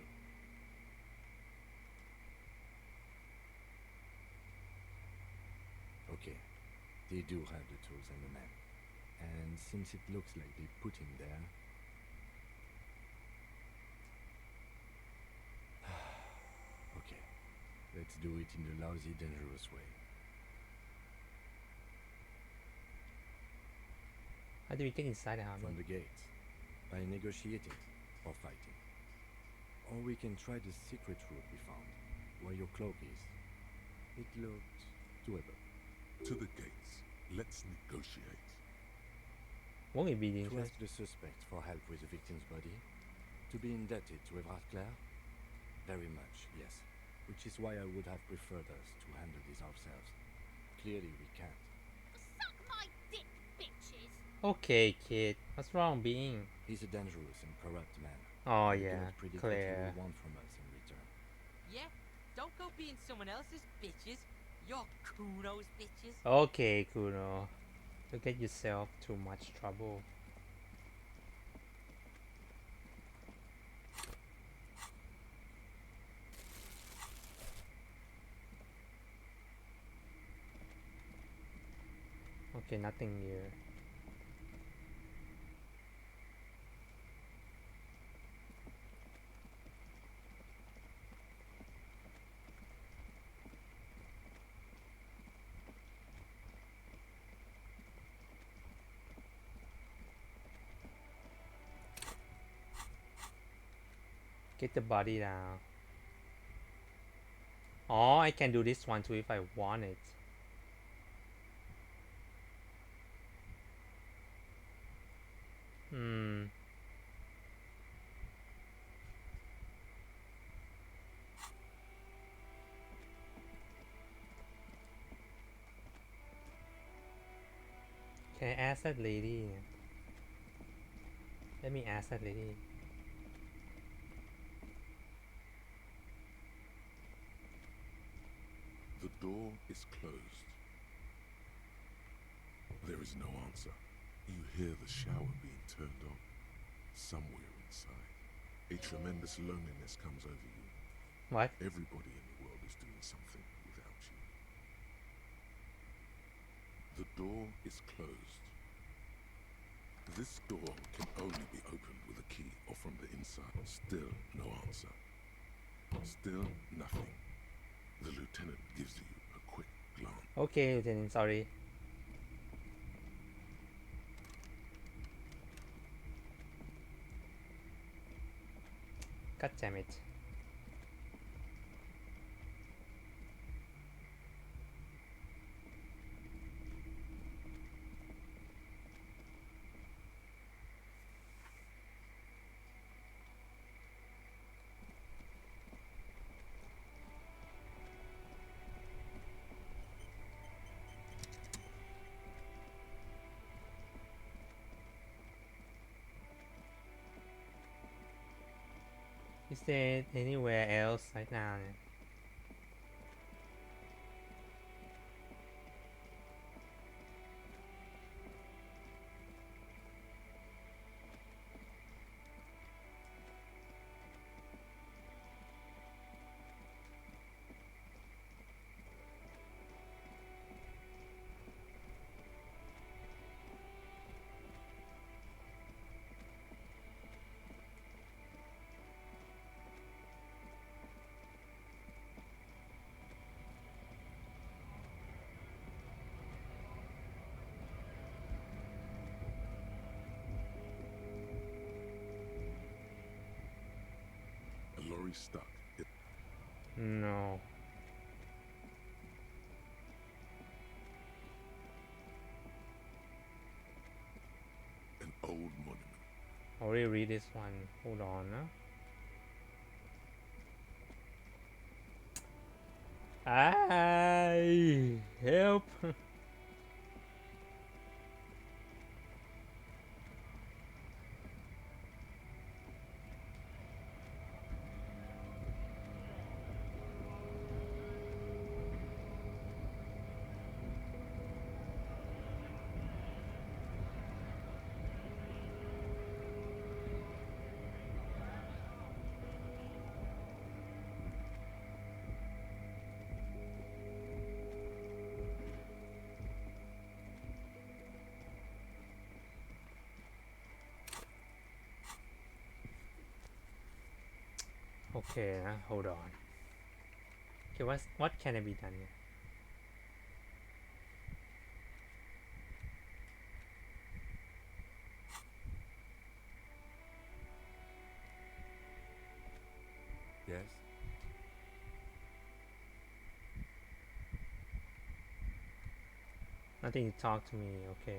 C: Okay, they do have the tools and the man. And since it looks like they put him there... Okay, let's do it in the lousy, dangerous way.
A: How do we get inside the army?
C: From the gates, by negotiating or fighting. Or we can try the secret route we found, where your cloak is. It looked doable.
D: To the gates. Let's negotiate.
A: Won't it be
C: To
A: dangerous?
C: ask the suspect for help with the victim's body. To be indebted to Everard Clare? Very much, yes. Which is why I would have preferred us to handle this ourselves. Clearly we can't.
N: Suck my dick, bitches!
A: Okay, kid. What's wrong, being?
C: He's a dangerous and corrupt man.
A: Oh,
C: I
A: yeah,
C: don't predict what he
A: Claire.
C: will want from us in return.
B: Yeah? Don't go being someone else's bitches. You're Kuno's bitches.
A: Okay, Kuno. You get yourself too much trouble. Okay, nothing here. Get the body down. Oh, I can do this one too if I want it. Hmm. Can I ask that lady? Let me ask that lady.
D: The door is closed. There is no answer. You hear the shower being turned on. Somewhere inside, a tremendous loneliness comes over you.
A: What?
D: Everybody in the world is doing something without you. The door is closed. This door can only be opened with a key or from the inside. Still no answer. Still nothing. The lieutenant gives you a quick glance.
A: Okay, Lieutenant, sorry. God damn it. Is there anywhere else right now?
D: A lorry stuck.
A: No.
D: An old monument.
A: Already read this one. Hold on. I help. Okay, hold on. Okay, what can be done here?
C: Yes?
A: Nothing to talk to me, okay.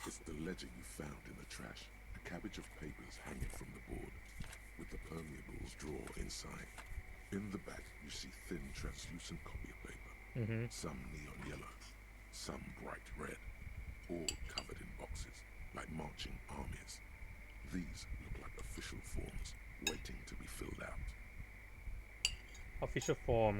D: It's the ledger you found in the trash. A cabbage of papers hanging from the board, with the permeables drawer inside. In the back, you see thin, translucent copy of paper. Some neon yellow, some bright red, all covered in boxes, like marching armies. These look like official forms, waiting to be filled out.
A: Official form.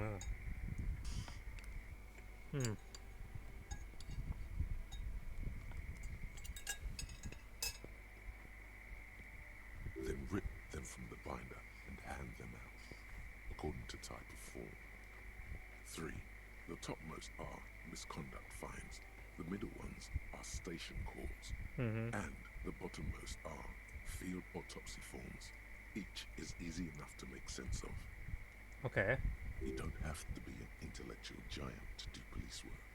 D: Then rip them from the binder and hand them out, according to type of form. 3. The topmost are misconduct fines. The middle ones are station calls. And the bottommost are field autopsy forms. Each is easy enough to make sense of.
A: Okay.
D: You don't have to be an intellectual giant to do police work.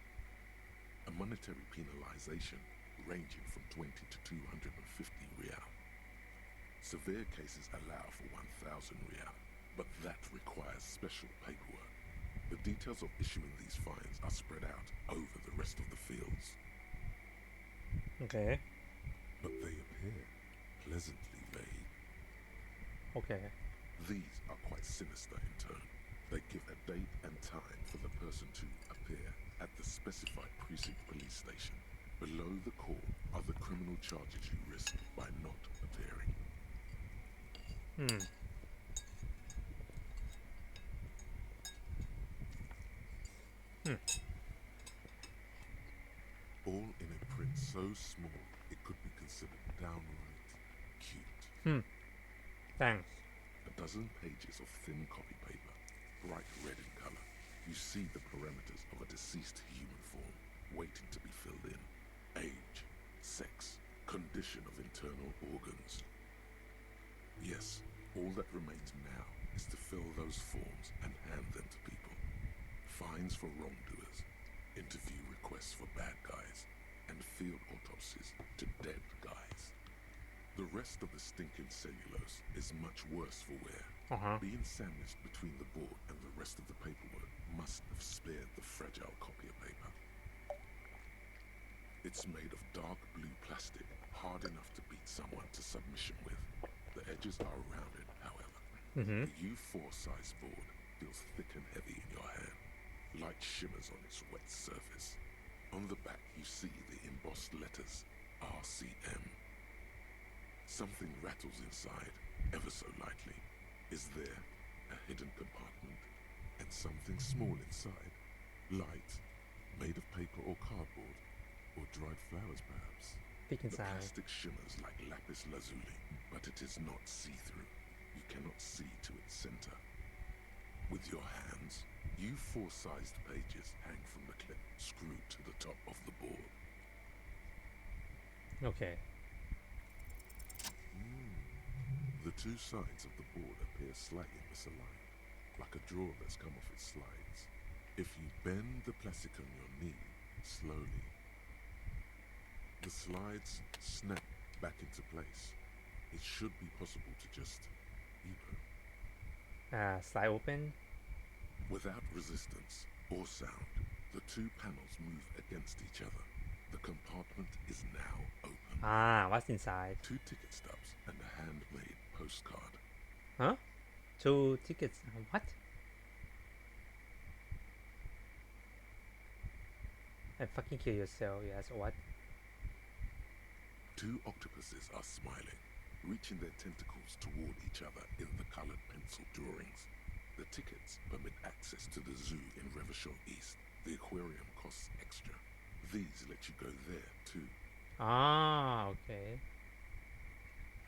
D: A monetary penalization ranging from 20 to 250 real. Severe cases allow for 1,000 real, but that requires special paperwork. The details of issuing these fines are spread out over the rest of the fields.
A: Okay.
D: But they appear pleasantly vague.
A: Okay.
D: These are quite sinister in tone. They give a date and time for the person to appear at the specified precinct police station. Below the call are the criminal charges you risk by not appearing. All in a print so small it could be considered downright cute.
A: Thanks.
D: A dozen pages of thin copy paper, bright red in color. You see the parameters of a deceased human form waiting to be filled in. Age, sex, condition of internal organs. Yes, all that remains now is to fill those forms and hand them to people. Fines for wrongdoers, interview requests for bad guys, and field autopsies to dead guys. The rest of the stinking cellulose is much worse for wear. Being sandwiched between the board and the rest of the paperwork must have spared the fragile copier paper. It's made of dark blue plastic, hard enough to beat someone to submission with. The edges are rounded, however. The U4 size board feels thick and heavy in your hand. Light shimmers on its wet surface. On the back you see the embossed letters, RCM. Something rattles inside, ever so lightly. Is there a hidden compartment? And something small inside? Light, made of paper or cardboard? Or dried flowers, perhaps?
A: Peek
D: The
A: inside.
D: plastic shimmers like lapis lazuli, but it is not see-through. You cannot see to its center. With your hands, you four-sized pages hang from the clip screwed to the top of the board.
A: Okay.
D: The two sides of the board appear slightly misaligned, like a drawer that's come off its slides. If you bend the plastic on your knee slowly, the slides snap back into place. It should be possible to just,
A: Slide open.
D: without resistance or sound, the two panels move against each other. The compartment is now open.
A: What's inside?
D: 2 ticket stubs and a handmade postcard.
A: Huh? 2 tickets. What? And fucking kill yourself, yes, what?
D: 2 octopuses are smiling, reaching their tentacles toward each other in the colored pencil drawings. The tickets permit access to the zoo in Revershore East. The aquarium costs extra. These let you go there too.
A: Okay.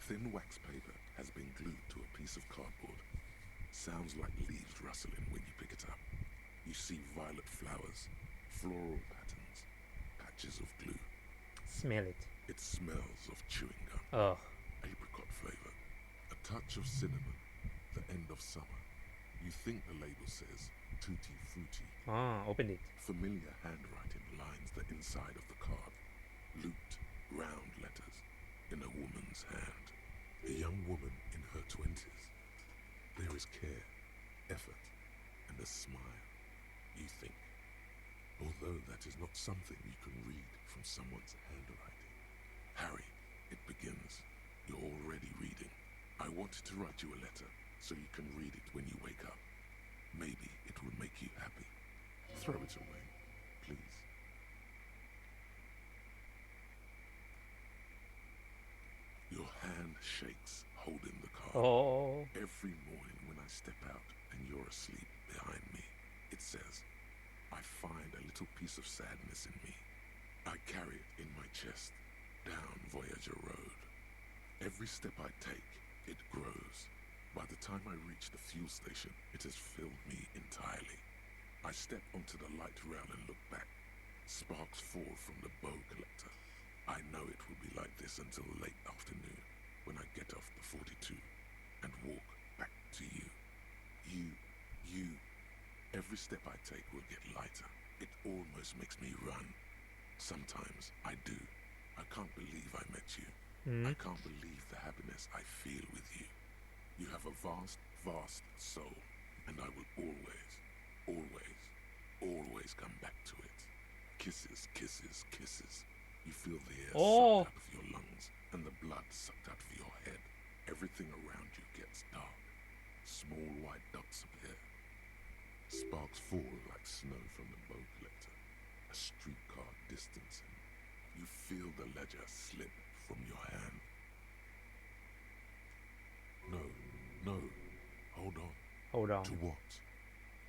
D: Thin wax paper has been glued to a piece of cardboard. Sounds like leaves rustling when you pick it up. You see violet flowers, floral patterns, patches of glue.
A: Smell it.
D: It smells of chewing gum.
A: Ugh.
D: Apricot flavor. A touch of cinnamon. The end of summer. You think the label says tutti frutti.
A: Open it.
D: Familiar handwriting lines the inside of the card. Looped, round letters in a woman's hand. A young woman in her 20s. There is care, effort, and a smile, you think. Although that is not something you can read from someone's handwriting. Harry, it begins. You're already reading. I wanted to write you a letter so you can read it when you wake up. Maybe it will make you happy. Throw it away, please. Your hand shakes, holding the card.
A: Oh.
D: Every morning when I step out and you're asleep behind me, it says, I find a little piece of sadness in me. I carry it in my chest, down Voyager Road. Every step I take, it grows. By the time I reach the fuel station, it has filled me entirely. I step onto the light rail and look back. Sparks fall from the bow collector. I know it will be like this until late afternoon, when I get off the 42 and walk back to you. You. Every step I take will get lighter. It almost makes me run. Sometimes I do. I can't believe I met you. I can't believe the happiness I feel with you. You have a vast, vast soul, and I will always, always, always come back to it. Kisses, kisses, kisses. You feel the air sucked out of your lungs and the blood sucked out of your head. Everything around you gets dark. Small white dots appear. Sparks fall like snow from the bow collector. A streetcar distancing. You feel the ledger slip from your hand. No. Hold on.
A: Hold on.
D: To what?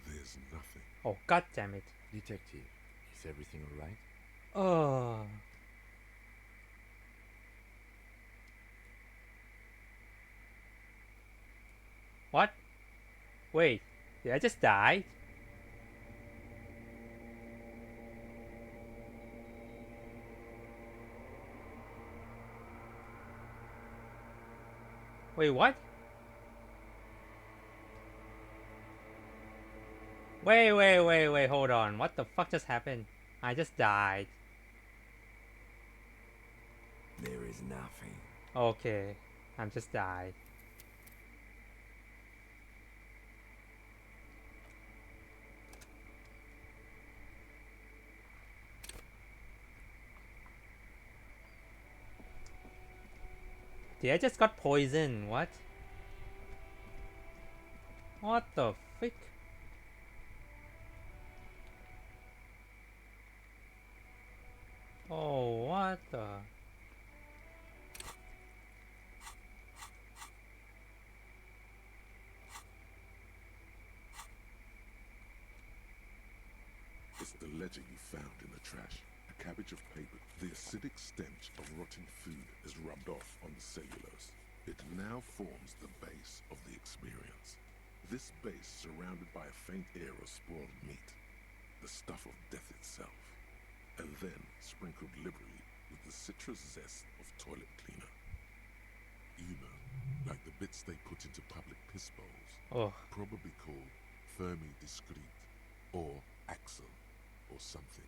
D: There's nothing.
A: Oh, god damn it.
C: Detective, is everything alright?
A: Oh. What? Wait, did I just die? Wait, what? Wait, hold on. What the fuck just happened? I just died.
C: There is nothing.
A: Okay, I'm just died. Did I just got poisoned? What? What the frick? Oh, what the?
D: It's the ledger you found in the trash. A cabbage of paper. The acidic stench of rotting food is rubbed off on the cellulose. It now forms the base of the experience. This base surrounded by a faint air of spoiled meat, the stuff of death itself, and then sprinkled liberally with the citrus zest of toilet cleaner. You know, like the bits they put into public piss bowls, probably called Fermi Discrete or Axel or something.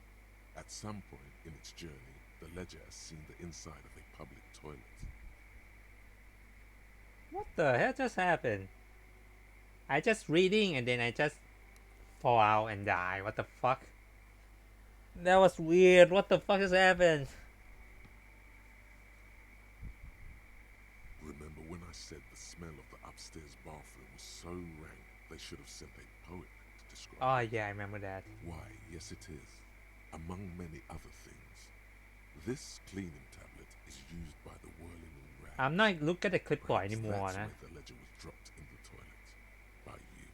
D: At some point in its journey, the ledger has seen the inside of a public toilet.
A: What the hell just happened? I just reading and then I just fall out and die. What the fuck? That was weird. What the fuck just happened?
D: Remember when I said the smell of the upstairs bathroom was so rank they should have sent a poet to describe
A: Oh
D: it?
A: yeah, I remember that.
D: Why, yes it is. Among many other things, this cleaning tablet is used by the whirling rags.
A: I'm not look at the clipboard
D: Perhaps
A: anymore.
D: that's
A: Nah.
D: why the ledger was dropped in the toilet by you.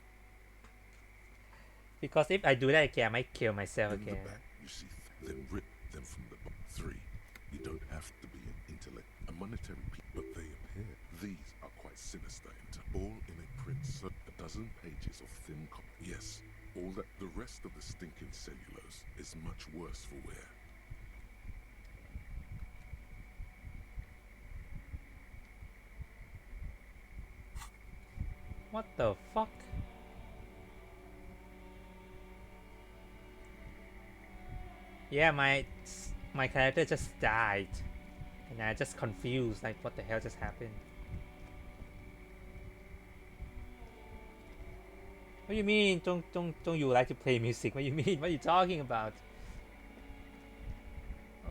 A: Because if I do that again, I might kill myself
D: In
A: again.
D: the back, you see, then rip them from the back. 3. You don't have to be an intellect, a monetary but they appear. These are quite sinister, all in a print, so a dozen pages of thin copy. Yes, all that the rest of the stinking cellulose is much worse for wear.
A: What the fuck? Yeah, my character just died, and I just confused. Like, what the hell just happened? What do you mean? Don't you like to play music? What do you mean? What are you talking about?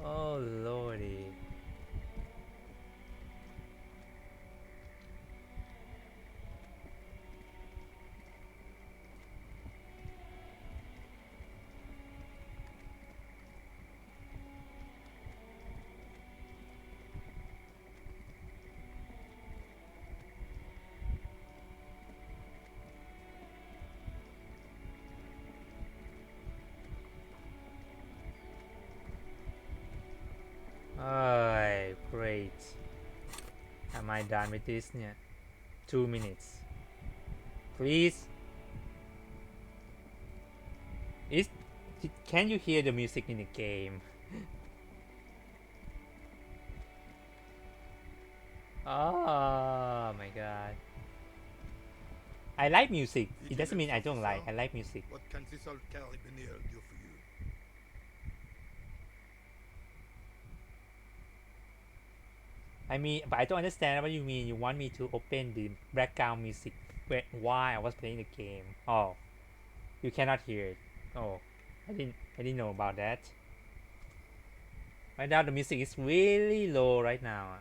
A: Oh lordy. Alright, great. Am I done with this? Yeah. 2 minutes. Please. Can you hear the music in the game? Oh my god. I like music. It doesn't mean I don't like. I like music.
F: What can this old carabinier do for you?
A: I mean, but I don't understand what you mean. You want me to open the background music while I was playing the game. Oh, you cannot hear it. Oh, I didn't know about that. Right now the music is really low right now.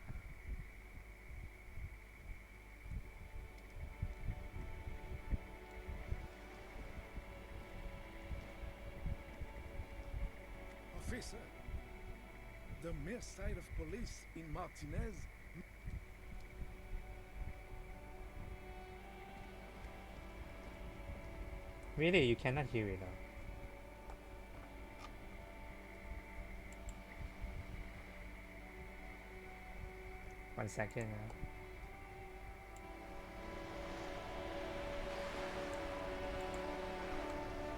F: Officer, The mere sight of police in Martinez.
A: Really, you cannot hear it though. One second.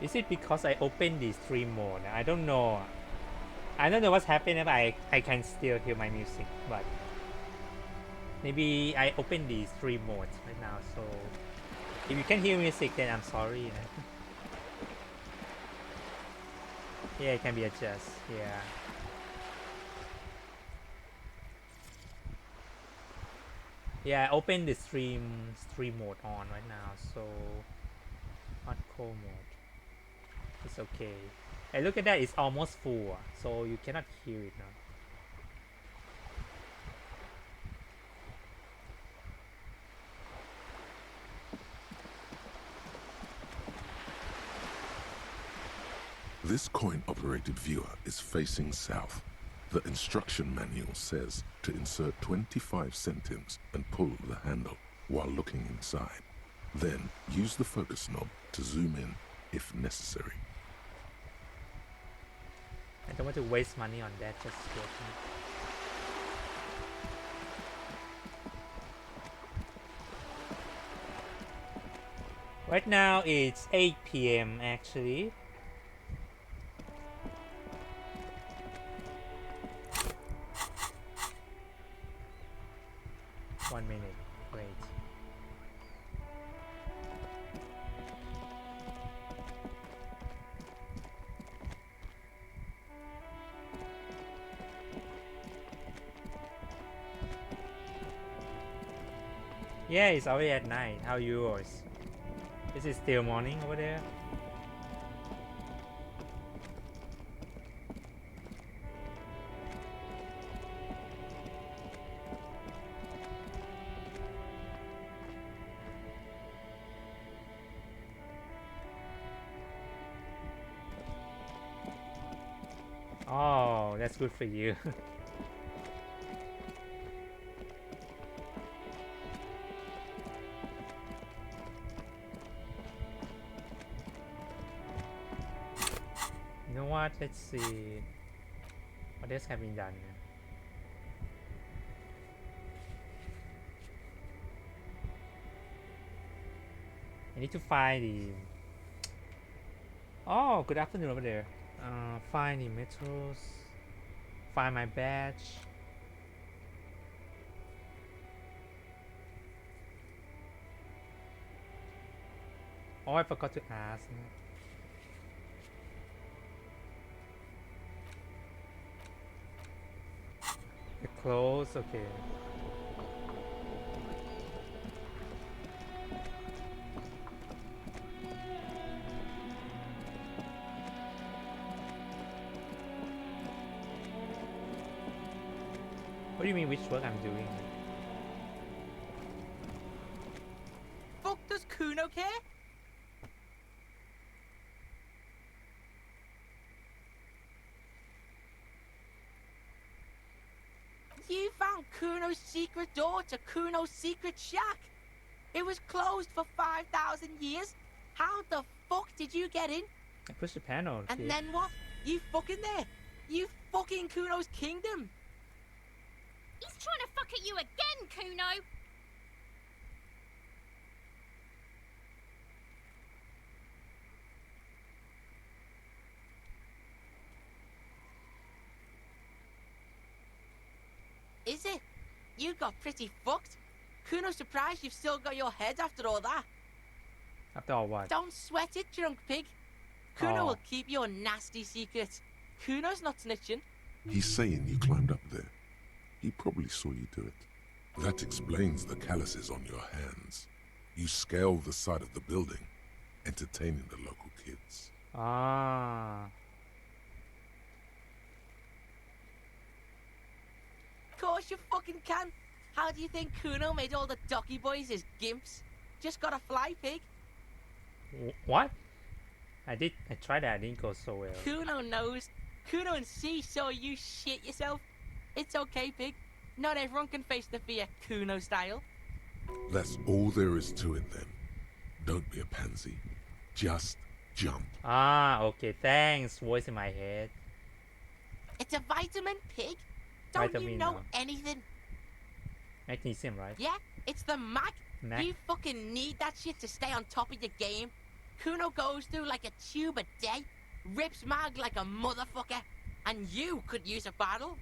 A: Is it because I opened the stream mode? I don't know. I don't know what's happening, but I can still hear my music, but maybe I opened the stream mode right now, so if you can hear music, then I'm sorry. Yeah, it can be adjusted. Yeah. Yeah, I opened the stream mode on right now, so hardcore mode. It's okay. And look at that, it's almost full, so you cannot hear it now.
D: This coin-operated viewer is facing south. The instruction manual says to insert 25 centimes and pull the handle while looking inside. Then use the focus knob to zoom in if necessary.
A: I don't want to waste money on that, just joking. Right now it's 8 p.m. actually. One minute, wait. Yeah, it's already at night. How yours? Is it still morning over there? Oh, that's good for you. You know what? Let's see. What else have been done? I need to find the. Oh, good afternoon over there. Find the metros. Find my badge. Oh, I forgot to ask. The clothes, okay. What do you mean which work I'm doing?
B: Fuck does Kuno care? You found Kuno's secret door to Kuno's secret shack. It was closed for 5,000 years. How the fuck did you get in?
A: I pushed the panel.
B: And then what? You fucking there? You fucking Kuno's kingdom?
N: He's trying to fuck at you again, Kuno!
B: Is it? You got pretty fucked. Kuno's surprised you've still got your head after all that.
A: After all what?
B: Don't sweat it, drunk pig. Kuno
A: Oh.
B: will keep your nasty secret. Kuno's not snitching.
D: He's saying you climbed up there. He probably saw you do it. That explains the calluses on your hands. You scaled the side of the building, entertaining the local kids.
A: Ah.
B: Course you fucking can. How do you think Kuno made all the docky boys his gimps? Just got a fly pig.
A: What? I tried that, it didn't go so well.
B: Kuno knows. Kuno and C saw you shit yourself. It's okay, Pig. Not everyone can face the fear Kuno style.
D: That's all there is to it then. Don't be a pansy. Just jump.
A: Ah, okay, thanks. Voice in my head.
B: It's a vitamin, Pig. Don't you
A: Vitamin,
B: know
A: no.
B: anything?
A: Magnesium, right?
B: Yeah, it's the mag.
A: Mag.
B: You fucking need that shit to stay on top of your game. Kuno goes through like a tube a day, rips mag like a motherfucker, and you could use a battle.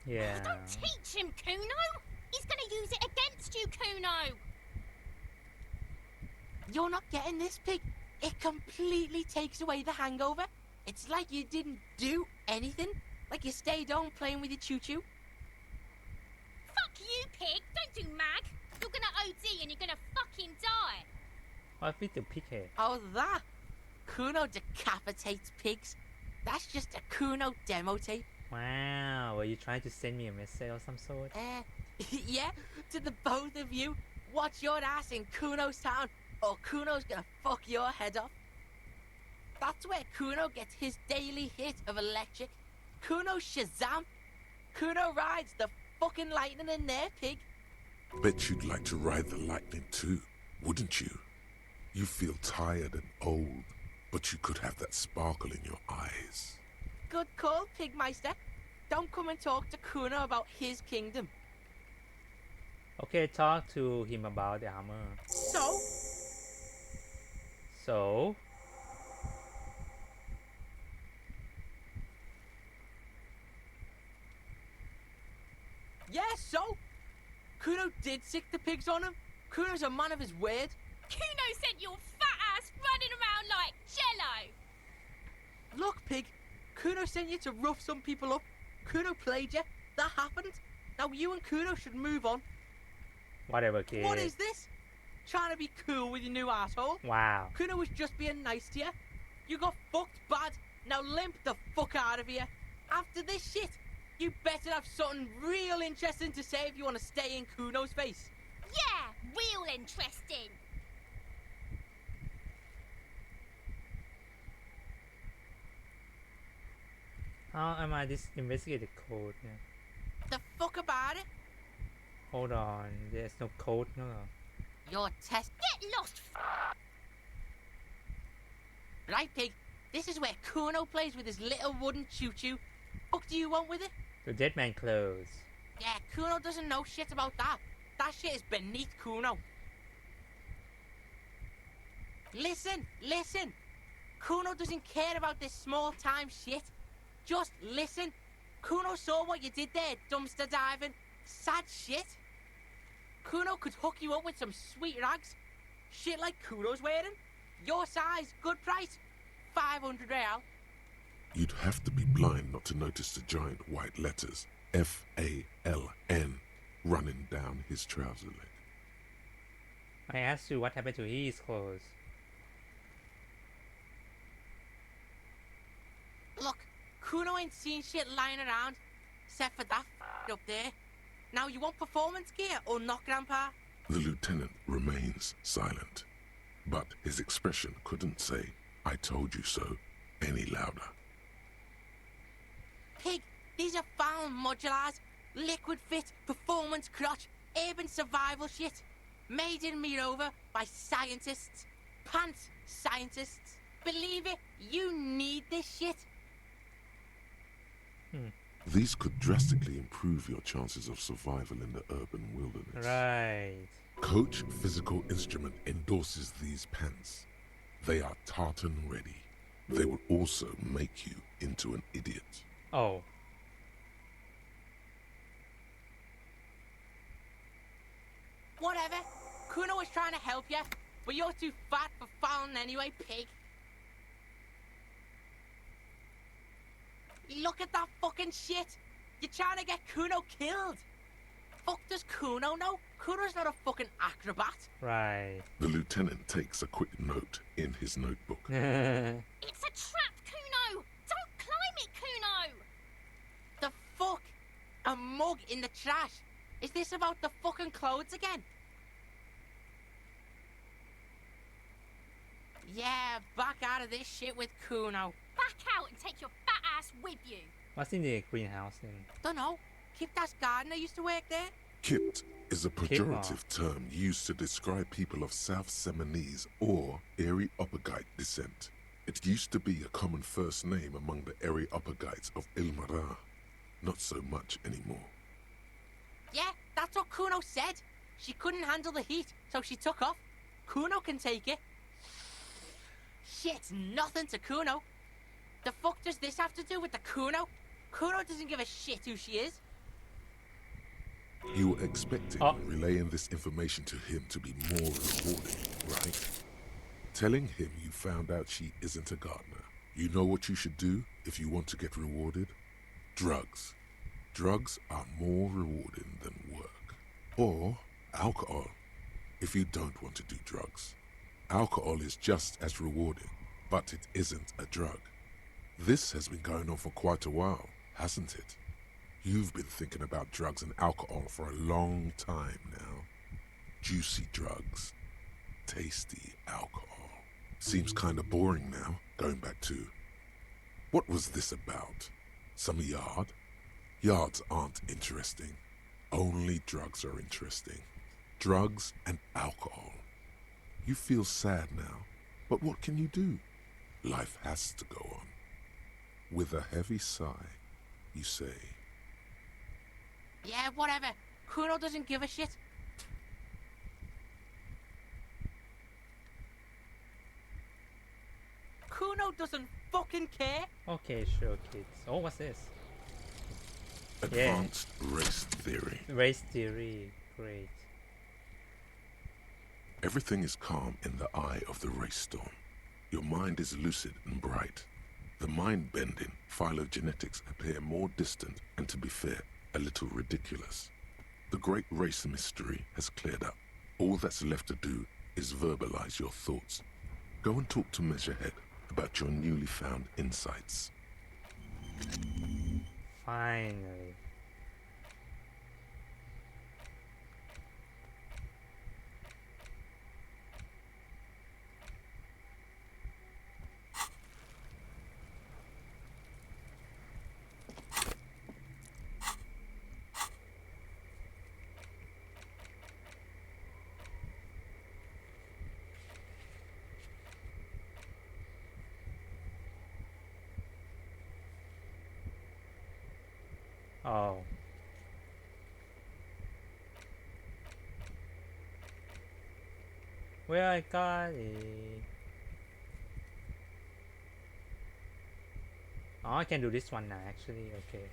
A: Yeah.
N: Don't teach him, Kuno! He's gonna use it against you, Kuno!
B: You're not getting this, Pig. It completely takes away the hangover. It's like you didn't do anything. Like you stayed home playing with your choo-choo.
N: Fuck you, Pig! Don't do mag! You're gonna OD and you're gonna fucking die!
A: What with the pig head?
B: Oh, that? Kuno decapitates pigs. That's just a Kuno demo tape.
A: Wow, were you trying to send me a message or some sort?
B: Yeah, to the both of you. Watch your ass in Kuno's town, or Kuno's gonna fuck your head off. That's where Kuno gets his daily hit of electric. Kuno Shazam. Kuno rides the fucking lightning in there, Pig.
D: Bet you'd like to ride the lightning too, wouldn't you? You feel tired and old, but you could have that sparkle in your eyes.
B: Good call, Pigmeister. Don't come and talk to Kuno about his kingdom.
A: Okay, talk to him about the armor. So?
B: Yeah, so? Kuno did sick the pigs on him. Kuno's a man of his word.
N: Kuno sent your fat ass running around like jello!
B: Look, Pig. Kuno sent you to rough some people up. Kuno played you. That happened. Now you and Kuno should move on.
A: Whatever, kid.
B: What is this? Trying to be cool with your new asshole?
A: Wow.
B: Kuno was just being nice to you. You got fucked bad. Now limp the fuck out of here. After this shit, you better have something real interesting to say if you want to stay in Kuno's face.
N: Yeah, real interesting!
A: How am I this investigate the code? Yeah.
B: The fuck about it?
A: Hold on, there's no code, no.
B: Your test.
N: Get lost!
B: Right, Pig. This is where Kuno plays with his little wooden choo-choo. What do you want with it?
A: The dead man clothes.
B: Yeah, Kuno doesn't know shit about that. That shit is beneath Kuno. Listen, listen. Kuno doesn't care about this small-time shit. Just listen. Kuno saw what you did there, dumpster diving. Sad shit. Kuno could hook you up with some sweet rags. Shit like Kuno's wearing. Your size, good price. 500 real.
D: You'd have to be blind not to notice the giant white letters F-A-L-N running down his trouser leg.
A: I asked you what happened to his clothes.
B: Look, Kuno ain't seen shit lying around, except for that up there. Now, you want performance gear or not, Grandpa?
D: The lieutenant remains silent, but his expression couldn't say, "I told you so," any louder.
B: Pig, these are found modulars. Liquid fit, performance crotch, urban survival shit. Made in Mirova by scientists. Pants scientists. Believe it, you need this shit.
D: These could drastically improve your chances of survival in the urban wilderness.
A: Right.
D: Coach Physical Instrument endorses these pants. They are tartan ready. They will also make you into an idiot.
A: Oh.
B: Whatever. Kuno was trying to help you, but you're too fat for fouling anyway, Pig. Look at that fucking shit. You're trying to get Kuno killed. Fuck does Kuno know? Kuno's not a fucking acrobat.
A: Right.
D: The lieutenant takes a quick note in his notebook.
N: It's a trap, Kuno! Don't climb it, Kuno!
B: The fuck? A mug in the trash? Is this about the fucking clothes again? Yeah, back out of this shit with Kuno.
N: Back out and take your fat ass with you.
A: What's in the greenhouse then?
B: Dunno. Kipta's gardener used to work there.
D: Kipt is a pejorative term used to describe people of South Seminese or Areopagite descent. It used to be a common first name among the Areopagites of Ilmara. Not so much anymore.
B: Yeah, that's what Kuno said. She couldn't handle the heat, so she took off. Kuno can take it. Shit's nothing to Kuno. The fuck does this have to do with the Kuno? Kuno doesn't give a shit who she is.
D: You were expecting relaying this information to him to be more rewarding, right? Telling him you found out she isn't a gardener. You know what you should do if you want to get rewarded? Drugs. Drugs are more rewarding than work. Or alcohol, if you don't want to do drugs. Alcohol is just as rewarding, but it isn't a drug. This has been going on for quite a while, hasn't it? You've been thinking about drugs and alcohol for a long time now. Juicy drugs. Tasty alcohol. Seems kinda boring now, going back to... What was this about? Some yard? Yards aren't interesting. Only drugs are interesting. Drugs and alcohol. You feel sad now, but what can you do? Life has to go on. With a heavy sigh, you say...
B: Yeah, whatever. Kuno doesn't give a shit. Kuno doesn't fucking care.
A: Okay, sure, kids. Oh, what's this?
D: Advanced race theory.
A: Race theory. Great.
D: Everything is calm in the eye of the race storm. Your mind is lucid and bright. The mind-bending phylogenetics appear more distant and, to be fair, a little ridiculous. The great race mystery has cleared up. All that's left to do is verbalize your thoughts. Go and talk to Measurehead about your newly found insights.
A: Finally. Oh. Where I got it. Oh, I can do this one now actually, okay.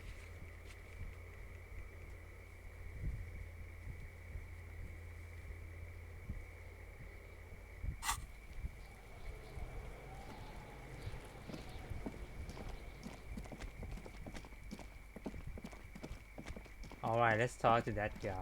A: Alright, let's talk to that guy.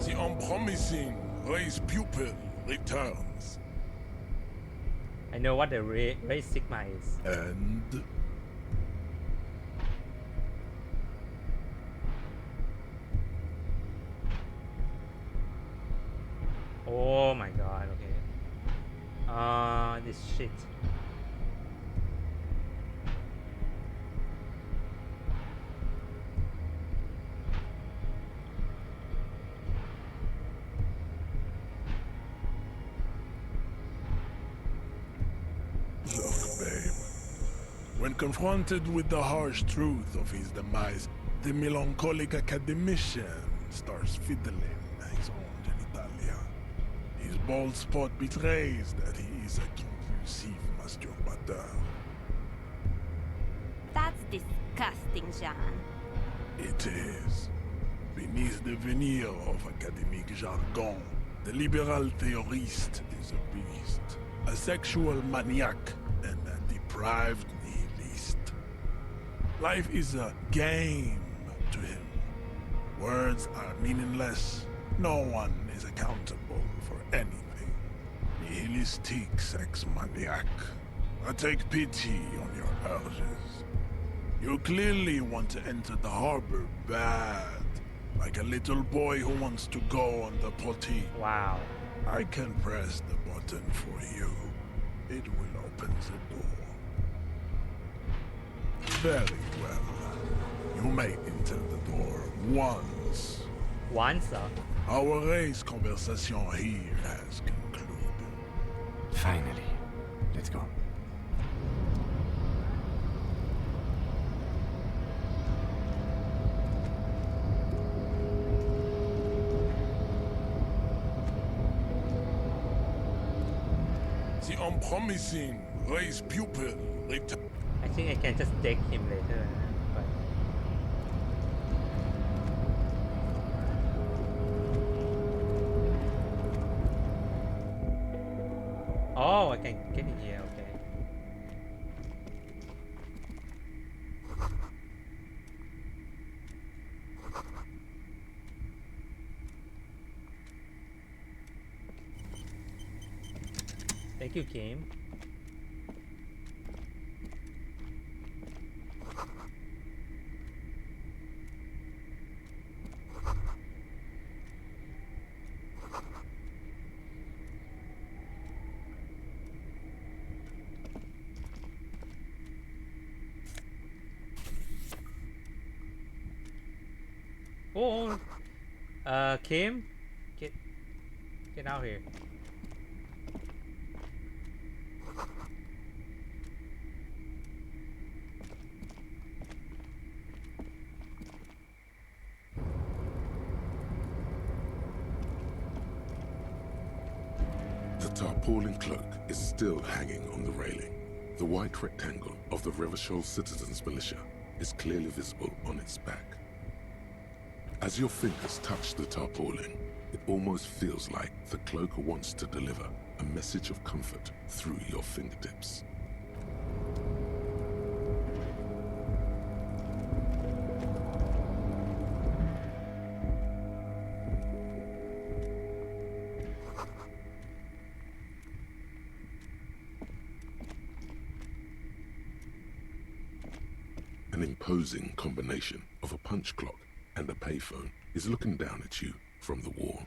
F: The unpromising race pupil returns.
A: I know what the race sigma is.
F: And
A: Oh my god, okay. This shit.
F: look, babe. When confronted with the harsh truth of his demise, the melancholic academician starts fiddling his own genitalia. His bald spot betrays that he is a compulsive masturbateur.
O: That's disgusting, Jean.
F: It is. Beneath the veneer of academic jargon, the liberal theorist is a beast, a sexual maniac, and a deprived nihilist. Life is a game to him. Words are meaningless. No one is accountable for anything. Nihilistic sex maniac. I take pity on your urges. You clearly want to enter the harbor bad. Like a little boy who wants to go on the potty.
A: Wow.
F: I can press the button for you. It will open the door. Very well. You may enter the door once.
A: Once?
F: Our race conversation here has concluded.
C: Finally. Let's go.
F: The unpromising race pupil return.
A: I think I can just take him later. But... Oh, I can get in here, okay. Thank you, Kim. Oh, Kim, get out here.
D: The tarpaulin cloak is still hanging on the railing. The white rectangle of the Revachol Citizens Militia is clearly visible on its back. As your fingers touch the tarpaulin, it almost feels like the cloak wants to deliver a message of comfort through your fingertips. An imposing combination of a punch clock and a payphone is looking down at you from the wall.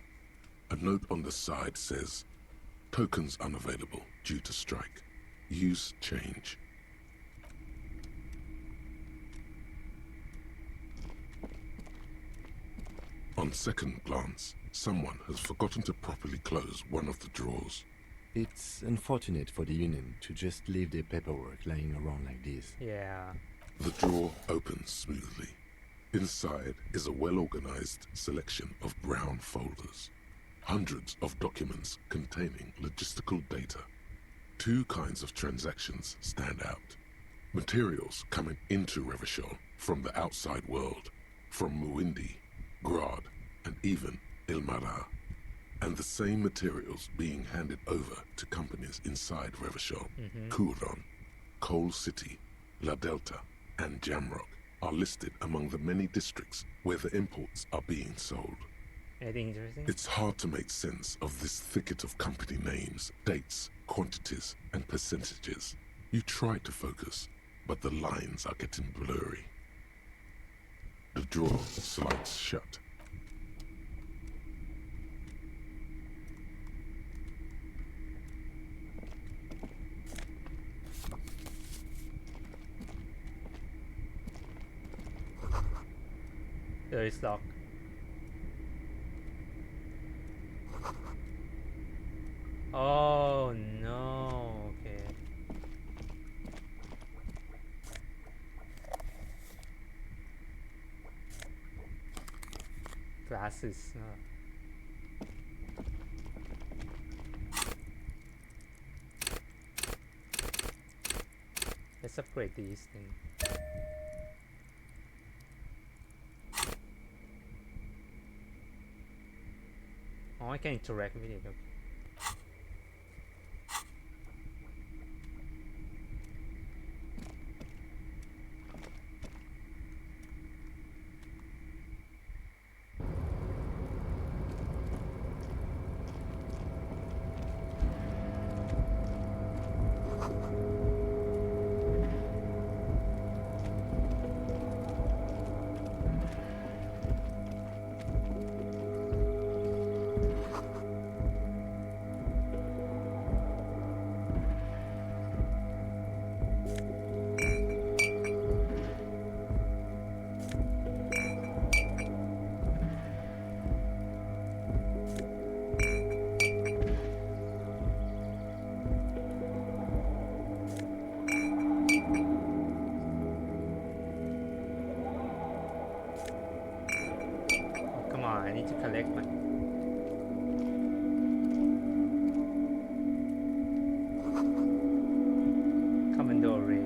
D: A note on the side says, "Tokens unavailable due to strike. Use change." On second glance, someone has forgotten to properly close one of the drawers.
C: It's unfortunate for the Union to just leave their paperwork lying around like this.
A: Yeah.
D: The drawer opens smoothly. Inside is a well-organized selection of brown folders. Hundreds of documents containing logistical data. Two kinds of transactions stand out. Materials coming into Revachol from the outside world, from Muindi, Grad, and even Ilmara. And the same materials being handed over to companies inside Revachol. Kuron, Coal City, La Delta, and Jamrock are listed among the many districts where the imports are being sold.
A: Anything interesting?
D: It's hard to make sense of this thicket of company names, dates, quantities, and percentages. You try to focus, but the lines are getting blurry. The drawer slides shut.
A: There is lock. Oh no, okay. Glasses. Let's upgrade these things. Oh, I can interact with it. Okay. I need to collect my commando raid.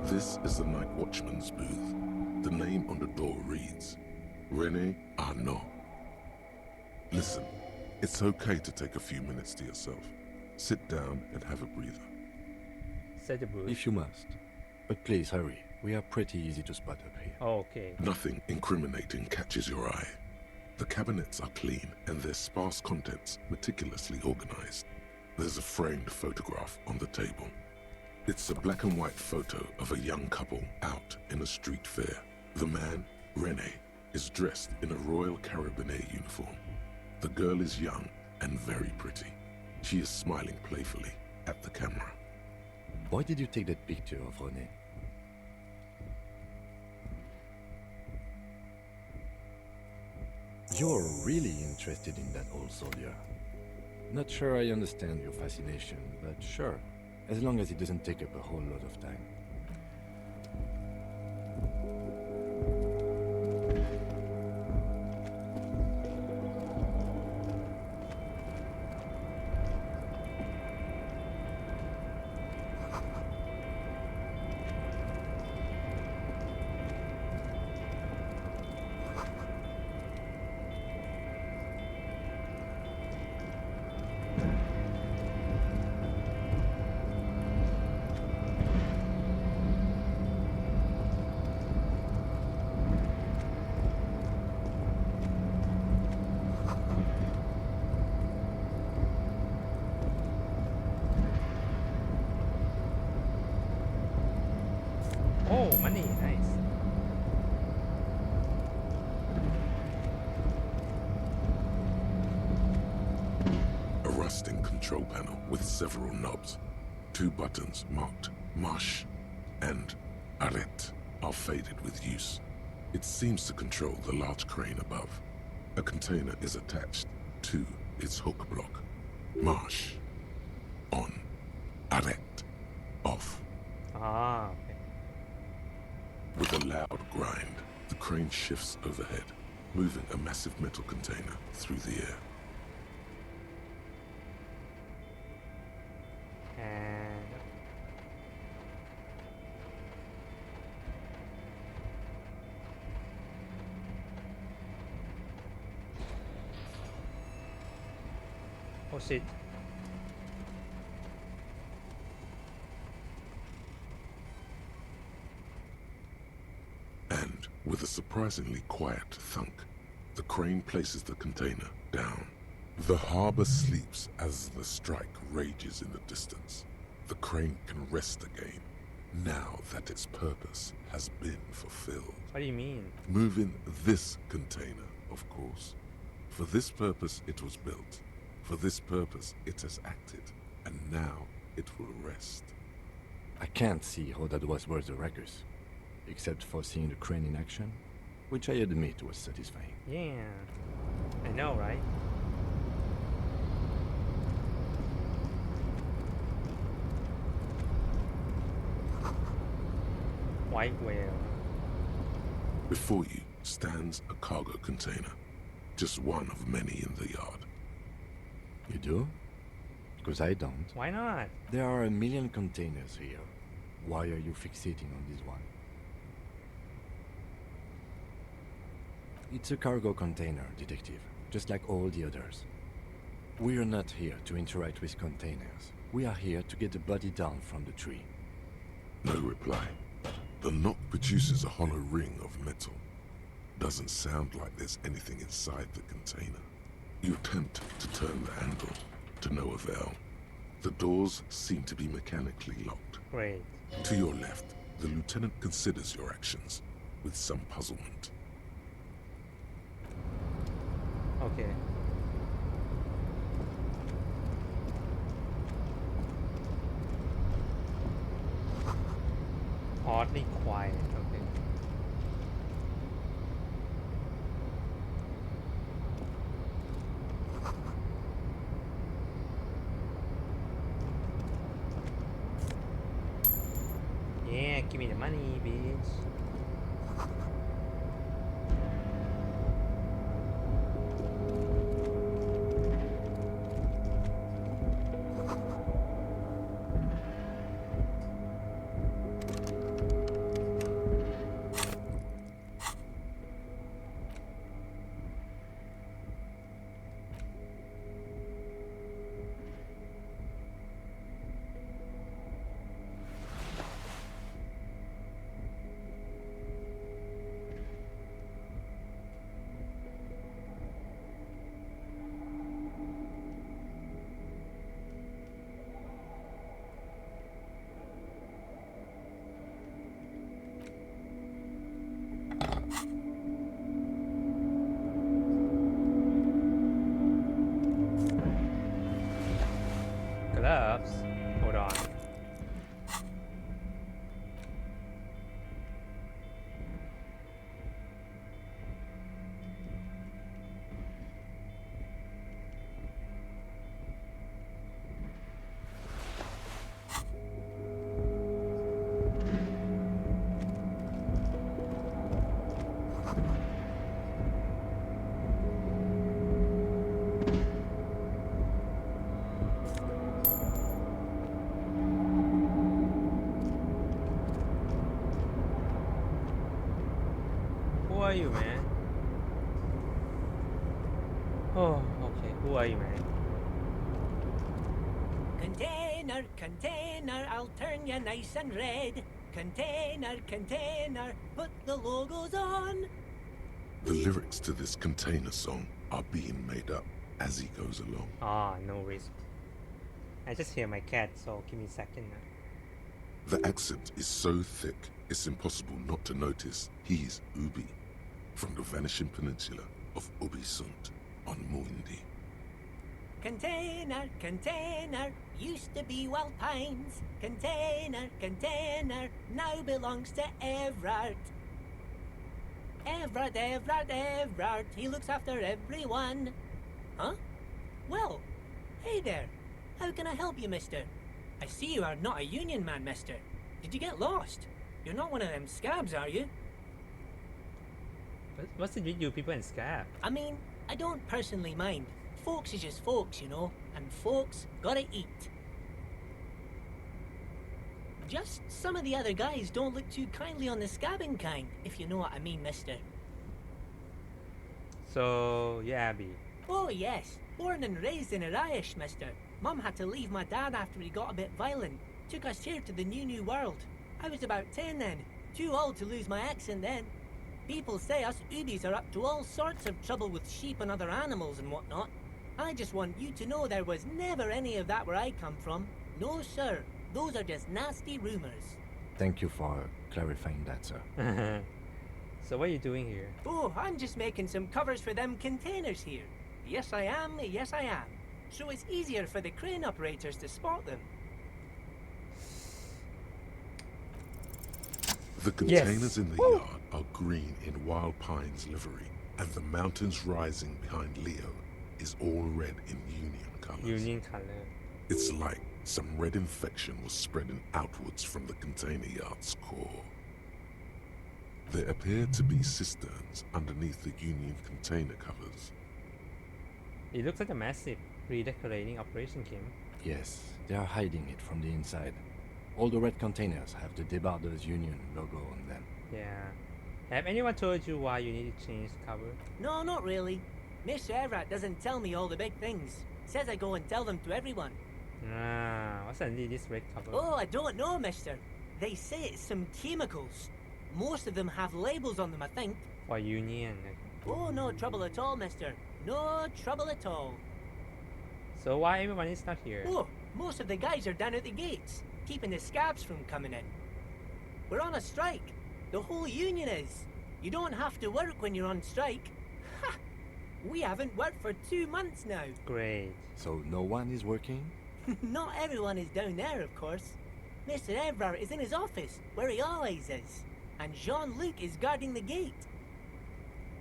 D: This is the night watchman's booth. The name on the door reads, Rene Arnaud. Listen, it's okay to take a few minutes to yourself. Sit down and have a breather.
A: Set the booth.
C: If you must. But please hurry. We are pretty easy to spot up here.
A: Okay.
D: Nothing incriminating catches your eye. The cabinets are clean and their sparse contents meticulously organized. There's a framed photograph on the table. It's a black and white photo of a young couple out in a street fair. The man, Rene, is dressed in a Royal Carabinier uniform. The girl is young and very pretty. She is smiling playfully at the camera.
C: Why did you take that picture of Rene? You're really interested in that old soldier. Not sure I understand your fascination, but sure. As long as it doesn't take up a whole lot of time.
A: Oh, money, nice.
D: A rusting control panel with several knobs. 2 buttons marked Marche and Arrête are faded with use. It seems to control the large crane above. A container is attached to its hook block. Marche. On. Arrête. Off.
A: Ah, okay.
D: With a loud grind, the crane shifts overhead, moving a massive metal container through the air.
A: And oh shit.
D: And, with a surprisingly quiet thunk, the crane places the container down. The harbor sleeps as the strike rages in the distance. The crane can rest again, now that its purpose has been fulfilled.
A: What do you mean?
D: Moving this container, of course. For this purpose it was built. For this purpose it has acted. And now it will rest.
C: I can't see how that was worth the ruckus. Except for seeing the crane in action, which I admit was satisfying.
A: Yeah. I know, right? White whale.
D: Before you stands a cargo container. Just one of many in the yard.
C: You do? Because I don't.
A: Why not?
C: There are a million containers here. Why are you fixating on this one? It's a cargo container, detective, just like all the others. We're not here to interact with containers. We are here to get the body down from the tree.
D: No reply. The knock produces a hollow ring of metal. Doesn't sound like there's anything inside the container. You attempt to turn the handle, to no avail. The doors seem to be mechanically locked.
A: Great.
D: To your left, the lieutenant considers your actions with some puzzlement.
A: โอเคoddly quiet โอเค Yeah, give me the money, bitch. Gloves? Hold on. Who are you, man? Oh, okay. Who are you, man?
L: Container, container, I'll turn you nice and red. Container, container, put the logos on.
D: The lyrics to this container song are being made up as he goes along.
A: Ah, no worries. I just hear my cat, so give me a second.
D: The accent is so thick, it's impossible not to notice he's Ubi, from the vanishing peninsula of Ubisunt on Muindi.
L: Container, container, used to be Wild Pines. Container, container, now belongs to Everard. Everard, Everard, Everard, he looks after everyone. Huh? Well, hey there. How can I help you, mister? I see you are not a union man, mister. Did you get lost? You're not one of them scabs, are you?
A: What's it with you people in Scab?
L: I mean, I don't personally mind. Folks is just folks, you know, and folks gotta eat. Just some of the other guys don't look too kindly on the scabbing kind, if you know what I mean, mister.
A: So, yeah, Abby.
L: Oh, yes. Born and raised in Irish, mister. Mum had to leave my dad after he got a bit violent. Took us here to the new world. I was about 10 then. Too old to lose my accent then. People say us Ubis are up to all sorts of trouble with sheep and other animals and whatnot. I just want you to know there was never any of that where I come from. No, sir. Those are just nasty rumors.
C: Thank you for clarifying that, sir.
A: So what are you doing here?
L: Oh, I'm just making some covers for them containers here. Yes, I am. Yes, I am. So it's easier for the crane operators to spot them.
D: The containers in the yard are green in Wild Pine's livery, and the mountains rising behind Leo is all red in Union colours.
A: Union color.
D: It's like some red infection was spreading outwards from the container yard's core. There appear to be cisterns underneath the Union container covers.
A: It looks like a massive redecorating operation, Kim.
C: Yes, they are hiding it from the inside. All the red containers have the Debarders Union logo on them.
A: Yeah. Have anyone told you why you need to change the cover?
L: No, not really. Mr. Everett doesn't tell me all the big things. Says I go and tell them to everyone.
A: Ah, what's under this red cover?
L: Oh, I don't know, mister. They say it's some chemicals. Most of them have labels on them, I think.
A: For Union.
L: Oh, no trouble at all, mister. No trouble at all.
A: So why everyone is not here?
L: Oh, most of the guys are down at the gates, keeping the scabs from coming in. We're on a strike. The whole union is. You don't have to work when you're on strike. Ha!
P: We haven't worked for 2 months now.
A: Great.
C: So no one is working?
P: Not everyone is down there, of course. Mr. Everard is in his office, where he always is. And Jean-Luc is guarding the gate.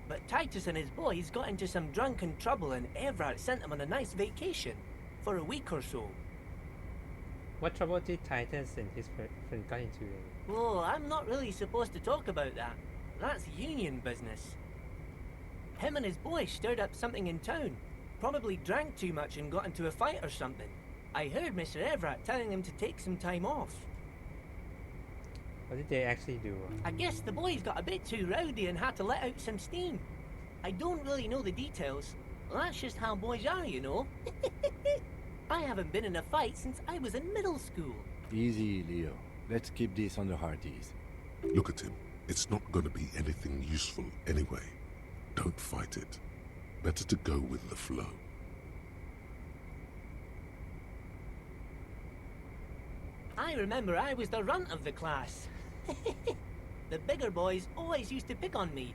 P: But Titus and his boys got into some drunken trouble and Everard sent them on a nice vacation. For a week or so.
A: What trouble did Titus and his friend got into?
P: Oh, I'm not really supposed to talk about that. That's union business. Him and his boys stirred up something in town. Probably drank too much and got into a fight or something. I heard Mr. Everett telling him to take some time off.
A: What did they actually do?
P: I guess the boys got a bit too rowdy and had to let out some steam. I don't really know the details. That's just how boys are, you know. I haven't been in a fight since I was in middle school.
C: Easy, Leo. Let's keep this under hard ease.
D: Look at him. It's not going to be anything useful anyway. Don't fight it. Better to go with the flow.
P: I remember I was the runt of the class. The bigger boys always used to pick on me.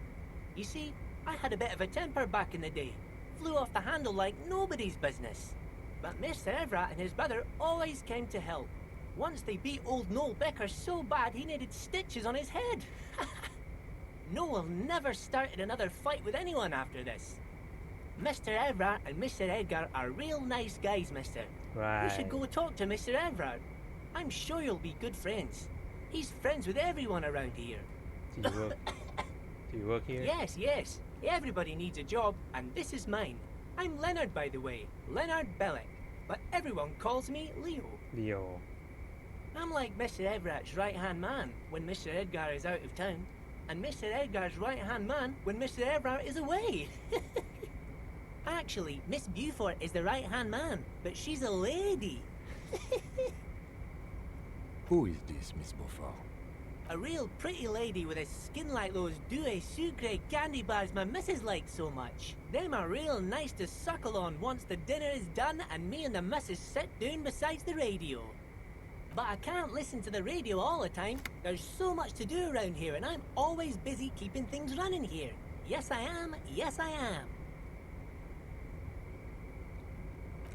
P: You see, I had a bit of a temper back in the day. Flew off the handle like nobody's business. But Mr. Everett and his brother always came to help. Once they beat old Noel Becker so bad he needed stitches on his head. Noel never started another fight with anyone after this. Mr. Everett and Mr. Edgar are real nice guys, mister.
A: Right.
P: You should go talk to Mr. Everett. I'm sure you'll be good friends. He's friends with everyone around here.
A: Do you work here?
P: Yes, yes. Everybody needs a job, and this is mine. I'm Leonard, by the way. Leonard Bellick. But everyone calls me Leo.
A: Leo.
P: I'm like Mr. Everett's right-hand man when Mr. Edgar is out of town, and Mr. Edgar's right-hand man when Mr. Everett is away. Actually, Miss Beaufort is the right-hand man, but she's a lady.
C: Who is this, Miss Beaufort?
P: A real pretty lady with a skin like those Douai Sucre candy bars my missus likes so much. Them are real nice to suckle on once the dinner is done and me and the missus sit down beside the radio. But I can't listen to the radio all the time. There's so much to do around here and I'm always busy keeping things running here. Yes I am, yes I am.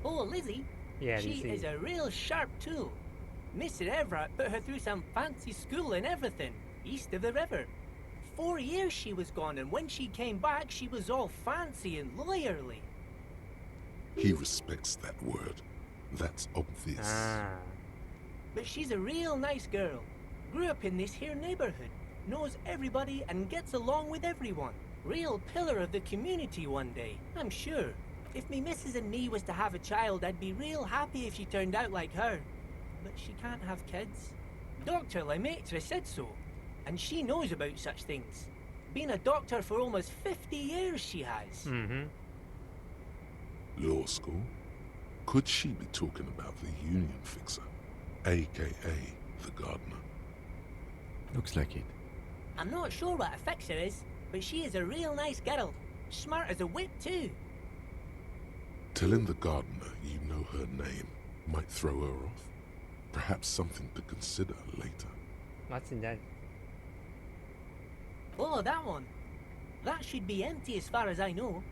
P: Oh, Lizzie.
A: Yeah,
P: she
A: Lizzie.
P: is a real sharp tool. Mr. Everett put her through some fancy school and everything, east of the river. 4 years she was gone, and when she came back, she was all fancy and lawyerly.
D: He respects that word. That's obvious.
P: But she's a real nice girl. Grew up in this here neighborhood, knows everybody and gets along with everyone. Real pillar of the community one day, I'm sure. If me missus and me was to have a child, I'd be real happy if she turned out like her. But she can't have kids. Dr. Lemaitre said so, and she knows about such things. Been a doctor for almost 50 years, she has.
D: Law school? Could she be talking about the union fixer, a.k.a. the gardener?
C: Looks like it.
P: I'm not sure what a fixer is, but she is a real nice girl. Smart as a whip, too.
D: Telling the gardener you know her name might throw her off. Perhaps something to consider later.
A: What's in that?
P: Oh, that one. That should be empty as far as I know.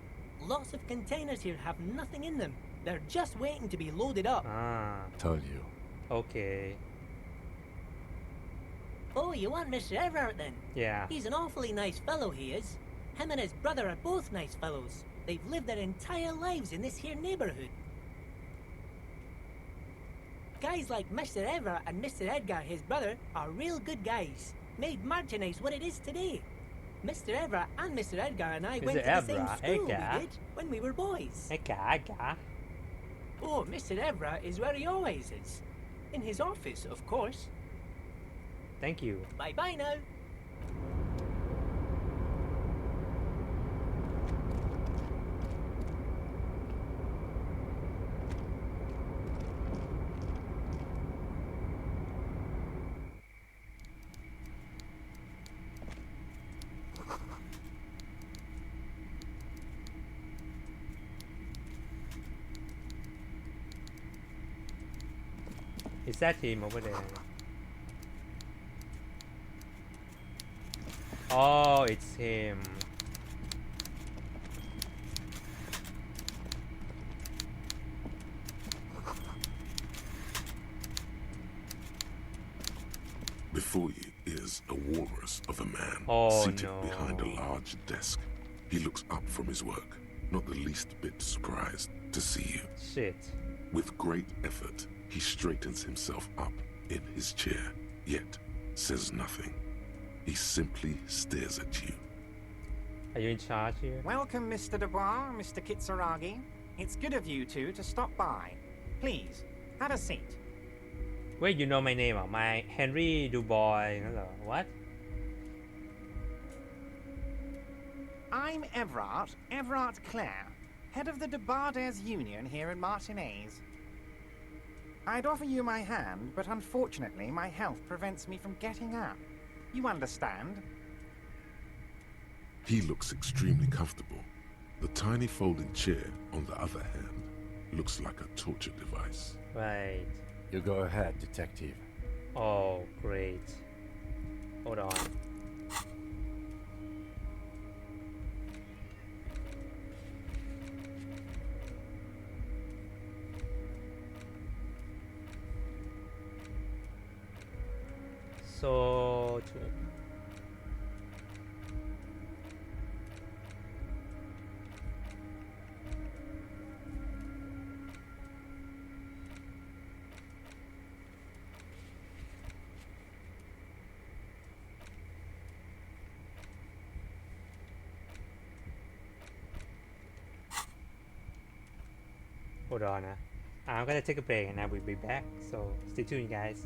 P: Lots of containers here have nothing in them. They're just waiting to be loaded up.
C: Told you.
A: Okay.
P: Oh, you want Mr. Everett then?
A: Yeah.
P: He's an awfully nice fellow, he is. Him and his brother are both nice fellows. They've lived their entire lives in this here neighborhood. Guys like Mr. Everett and Mr. Edgar, his brother, are real good guys. Made Martinez what it is today. Mr. Everett and Mr. Edgar and I went to the same school, we did, when we were boys. Oh, Mr. Everett is where he always is. In his office, of course.
A: Thank you.
P: Bye-bye now.
A: Is that him over there? Oh, it's him.
D: Before you is a walrus of a man
A: Oh,
D: seated
A: no.
D: behind a large desk. He looks up from his work, not the least bit surprised to see you.
A: Shit.
D: With great effort, he straightens himself up in his chair, yet says nothing. He simply stares at you.
A: Are you in charge here?
Q: Welcome, Mr. Dubois, Mr. Kitsuragi. It's good of you two to stop by. Please, have a seat.
A: Wait, you know my name อ่ะ My Henry Dubois นั่นเหรอ What?
Q: I'm Everard Clare, head of the Debarders Union here in Martinez. I'd offer you my hand, but unfortunately my health prevents me from getting up. You understand?
D: He looks extremely comfortable. The tiny folding chair, on the other hand, looks like a torture device.
A: Right.
C: You go ahead, detective.
A: Oh, great. Hold on. So, hold on. I'm gonna take a break and I will be back. So stay tuned, guys.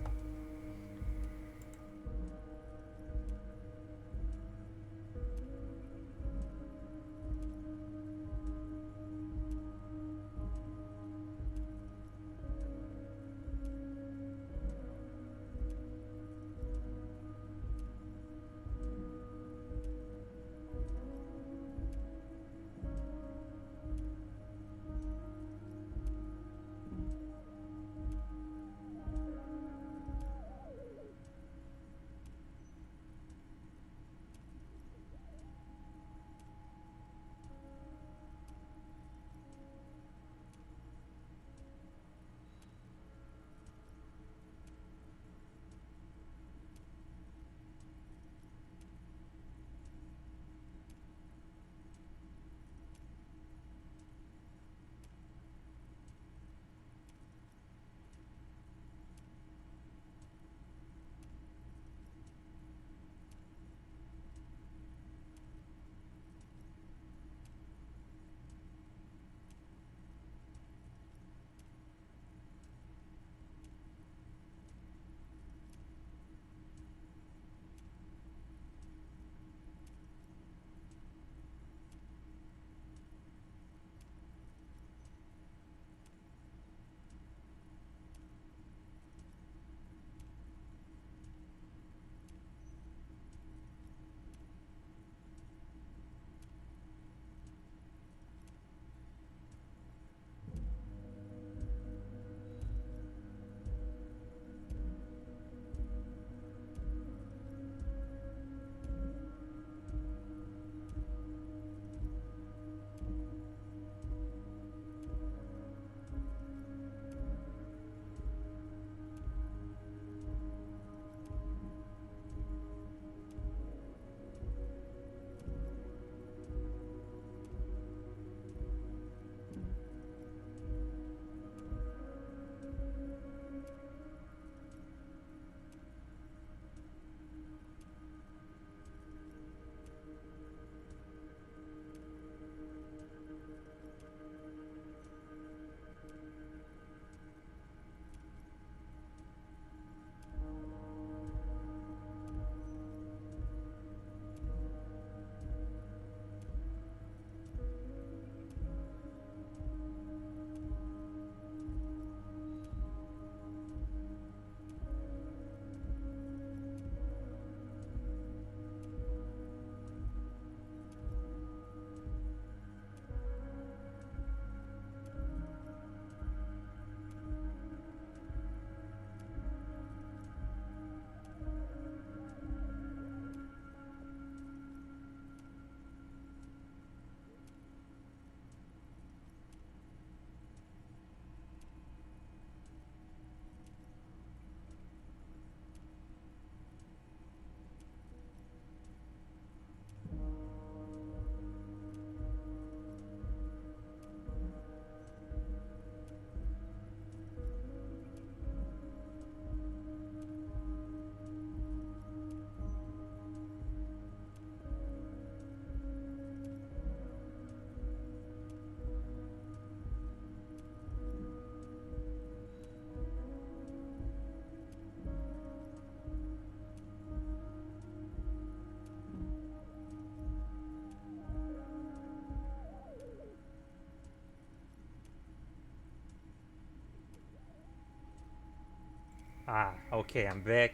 A: Okay, I'm back.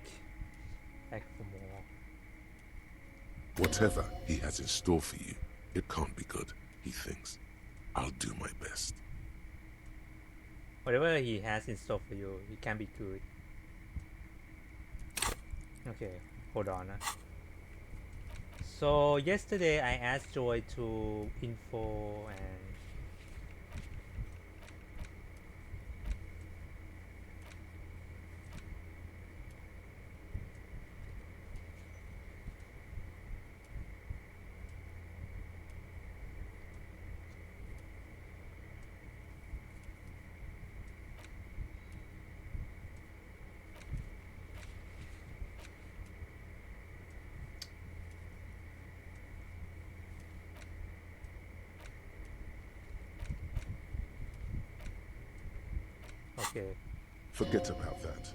A: Back for more.
D: Whatever he has in store for you, it can't be good, he thinks. I'll do my best.
A: Whatever he has in store for you, it can be good. Okay, hold on. So yesterday I asked Joy to info and okay.
D: Forget about that.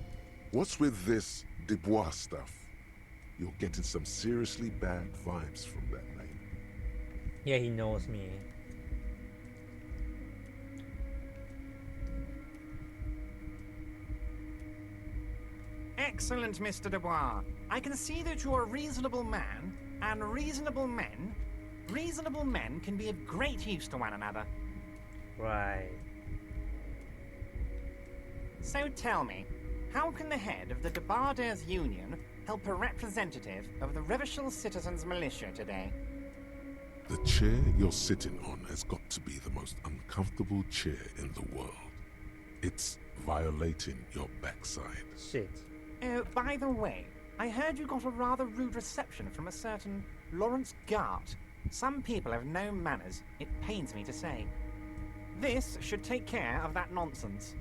D: What's with this Dubois stuff? You're getting some seriously bad vibes from that name.
A: Yeah, he knows me.
Q: Excellent, Mr. Dubois. I can see that you're a reasonable man, and reasonable men can be of great use to one another.
A: Right.
Q: So tell me, how can the head of the Debarders Union help a representative of the Revachol Citizens Militia today?
D: The chair you're sitting on has got to be the most uncomfortable chair in the world. It's violating your backside.
A: Shit.
Q: Oh, by the way, I heard you got a rather rude reception from a certain Lawrence Gart. Some people have no manners, it pains me to say. This should take care of that nonsense.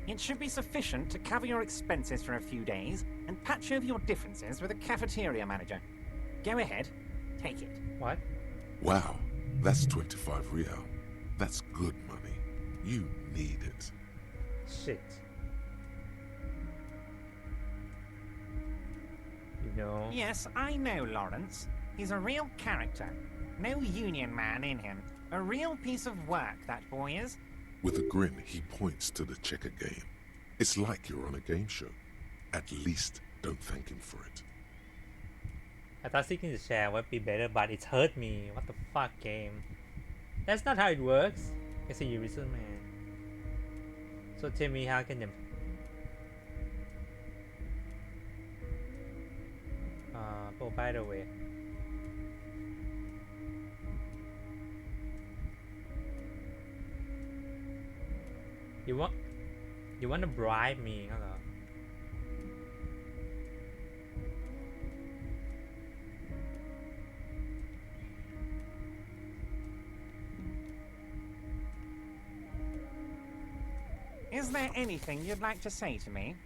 Q: It should be sufficient to cover your expenses for a few days and patch over your differences with a cafeteria manager. Go ahead, take it.
A: What?
D: Wow, that's 25 real. That's good money. You need it.
A: Shit. You know?
Q: Yes, I know Lawrence. He's a real character. No union man in him. A real piece of work, that boy is.
D: With a grin, he points to the checker game. It's like you're on a game show. At least don't thank him for it.
A: I thought sitting in the chair would be better, but it hurt me. What the fuck, game? That's not how it works. It's a Elysium, man. So tell me, how can them? Oh, by the way. You want to bribe me, huh?
Q: Is there anything you'd like to say to me?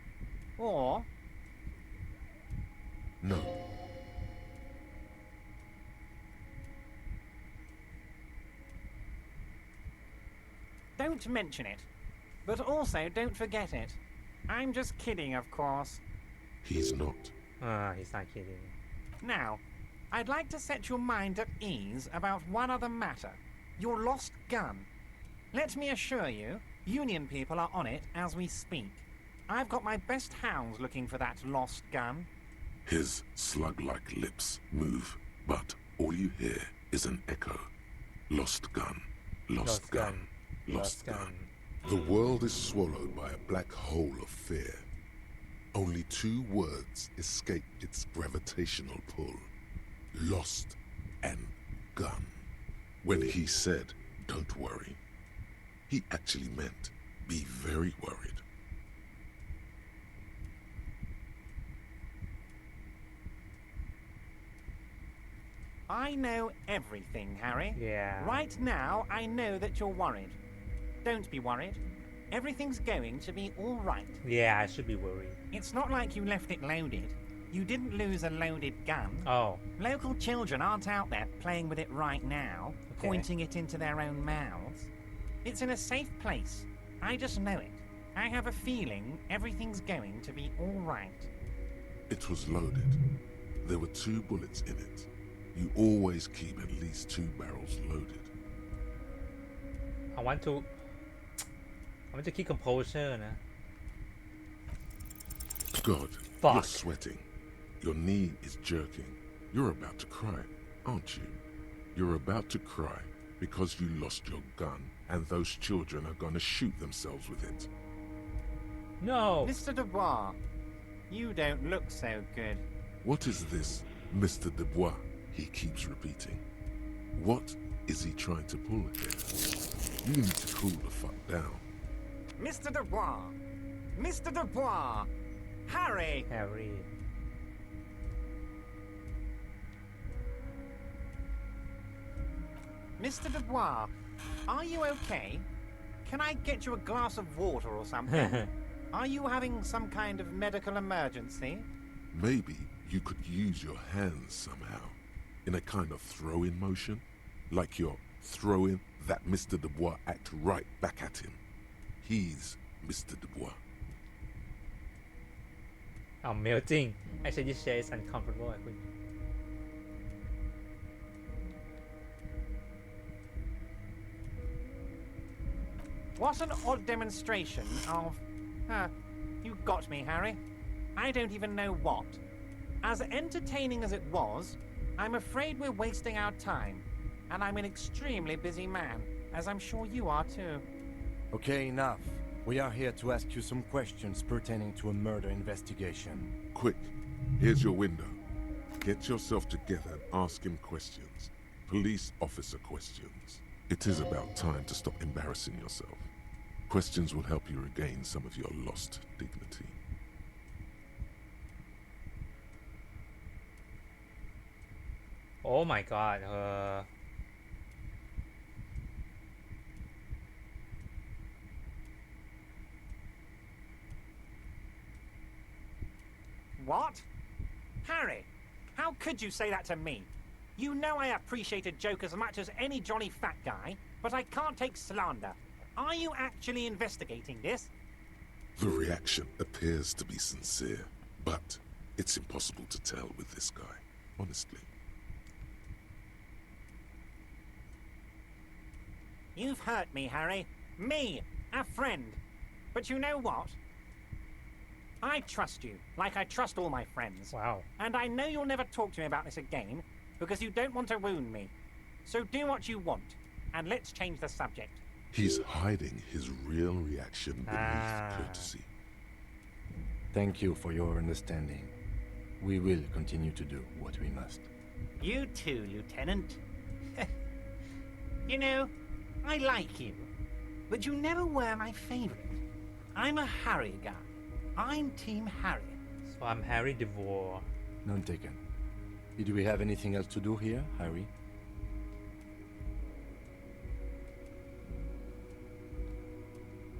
Q: Or...
D: No.
Q: Don't mention it. But also don't forget it. I'm just kidding, of course.
D: He's not.
A: He's not kidding.
Q: Now, I'd like to set your mind at ease about one other matter. Your lost gun. Let me assure you, Union people are on it as we speak. I've got my best hounds looking for that lost gun.
D: His slug-like lips move, but all you hear is an echo. Lost gun, lost gun, lost gun. The world is swallowed by a black hole of fear. Only two words escape its gravitational pull. Lost and gun. When he said, "Don't worry," he actually meant, be very worried.
Q: I know everything, Harry.
A: Yeah.
Q: Right now, I know that you're worried. Don't be worried. Everything's going to be all right.
A: Yeah, I should be worried.
Q: It's not like you left it loaded. You didn't lose a loaded gun.
A: Oh.
Q: Local children aren't out there playing with it right now, pointing it into their own mouths. It's in a safe place. I just know it. I have a feeling everything's going to be all right.
D: It was loaded. There were 2 bullets in it. You always keep at least 2 barrels loaded.
A: I want to... มันจะคิด composure นะ
D: God,
A: Fuck.
D: you're sweating. Your knee is jerking. You're about to cry, aren't you? You're about to cry because you lost your gun and those children are gonna shoot themselves with it.
A: No.
Q: Mr. Dubois, you don't look so good.
D: What is this, Mr. Dubois? He keeps repeating. What is he trying to pull here? You need to cool the fuck down.
Q: Mr. Dubois! Mr. Dubois! Harry!
A: Harry.
Q: Mr. Dubois, are you okay? Can I get you a glass of water or something? Are you having some kind of medical emergency?
D: Maybe you could use your hands somehow, in a kind of throw-in motion, like you're throwing that Mr. Dubois act right back at him. He's Mr. Dubois.
A: I'm melting. Actually, this chair is uncomfortable. I think.
Q: What an odd demonstration of... you got me, Harry. I don't even know what. As entertaining as it was, I'm afraid we're wasting our time. And I'm an extremely busy man, as I'm sure you are too.
C: Okay, enough. We are here to ask you some questions pertaining to a murder investigation.
D: Quick, here's your window. Get yourself together and ask him questions. Police officer questions. It is about time to stop embarrassing yourself. Questions will help you regain some of your lost dignity.
A: Oh my god.
Q: What? Harry, how could you say that to me? You know I appreciate a joke as much as any jolly fat guy, but I can't take slander. Are you actually investigating this?
D: The reaction appears to be sincere, but it's impossible to tell with this guy, honestly.
Q: You've hurt me, Harry. Me, a friend. But you know what? I trust you, like I trust all my friends.
A: Wow.
Q: And I know you'll never talk to me about this again, because you don't want to wound me. So do what you want, and let's change the subject.
D: He's hiding his real reaction beneath courtesy.
C: Thank you for your understanding. We will continue to do what we must.
Q: You too, Lieutenant. You know, I like you, but you never were my favorite. I'm a Harry guy. I'm Team Harry.
A: So I'm Harry DeVore.
C: None taken. Did we have anything else to do here, Harry?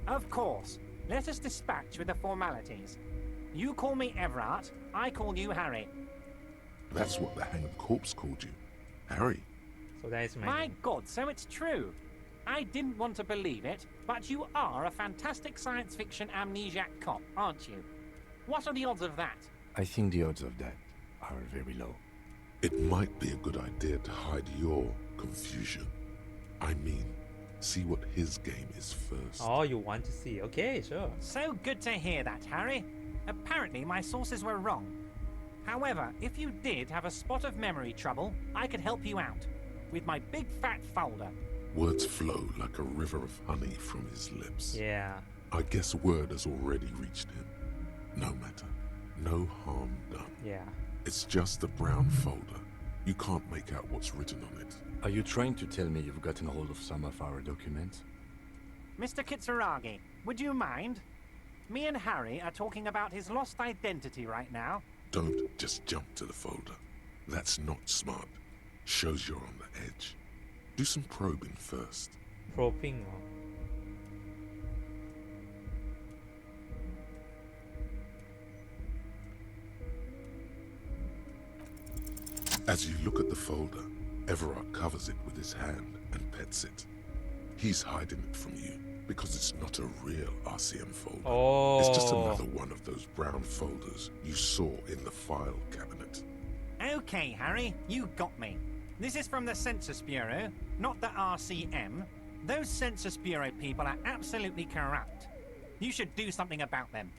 Q: Of course. Let us dispatch with the formalities. You call me Everard, I call you Harry.
D: That's what the hanged corpse called you. Harry.
A: So that is
Q: My God, so it's true. I didn't want to believe it, but you are a fantastic science fiction amnesiac cop, aren't you? What are the odds of that?
C: I think the odds of that are very low.
D: It might be a good idea to hide your confusion. I mean, see what his game is first.
A: Oh, you want to see? Okay, sure.
Q: So good to hear that, Harry. Apparently my sources were wrong. However, if you did have a spot of memory trouble, I could help you out. With my big fat folder.
D: Words flow like a river of honey from his lips.
A: Yeah.
D: I guess word has already reached him. No matter. No harm done.
A: Yeah.
D: It's just a brown folder. You can't make out what's written on it.
C: Are you trying to tell me you've gotten hold of some of our documents?
Q: Mr. Kitsuragi, would you mind? Me and Harry are talking about his lost identity right now.
D: Don't just jump to the folder. That's not smart. Shows you're on the edge. Do some probing first.
A: Probing.
D: As you look at the folder, Everard covers it with his hand and pets it. He's hiding it from you because it's not a real RCM folder.
A: Oh.
D: It's just another one of those brown folders you saw in the file cabinet.
Q: Okay, Harry, you got me. This is from the Census Bureau, not the RCM. Those Census Bureau people are absolutely corrupt. You should do something about them.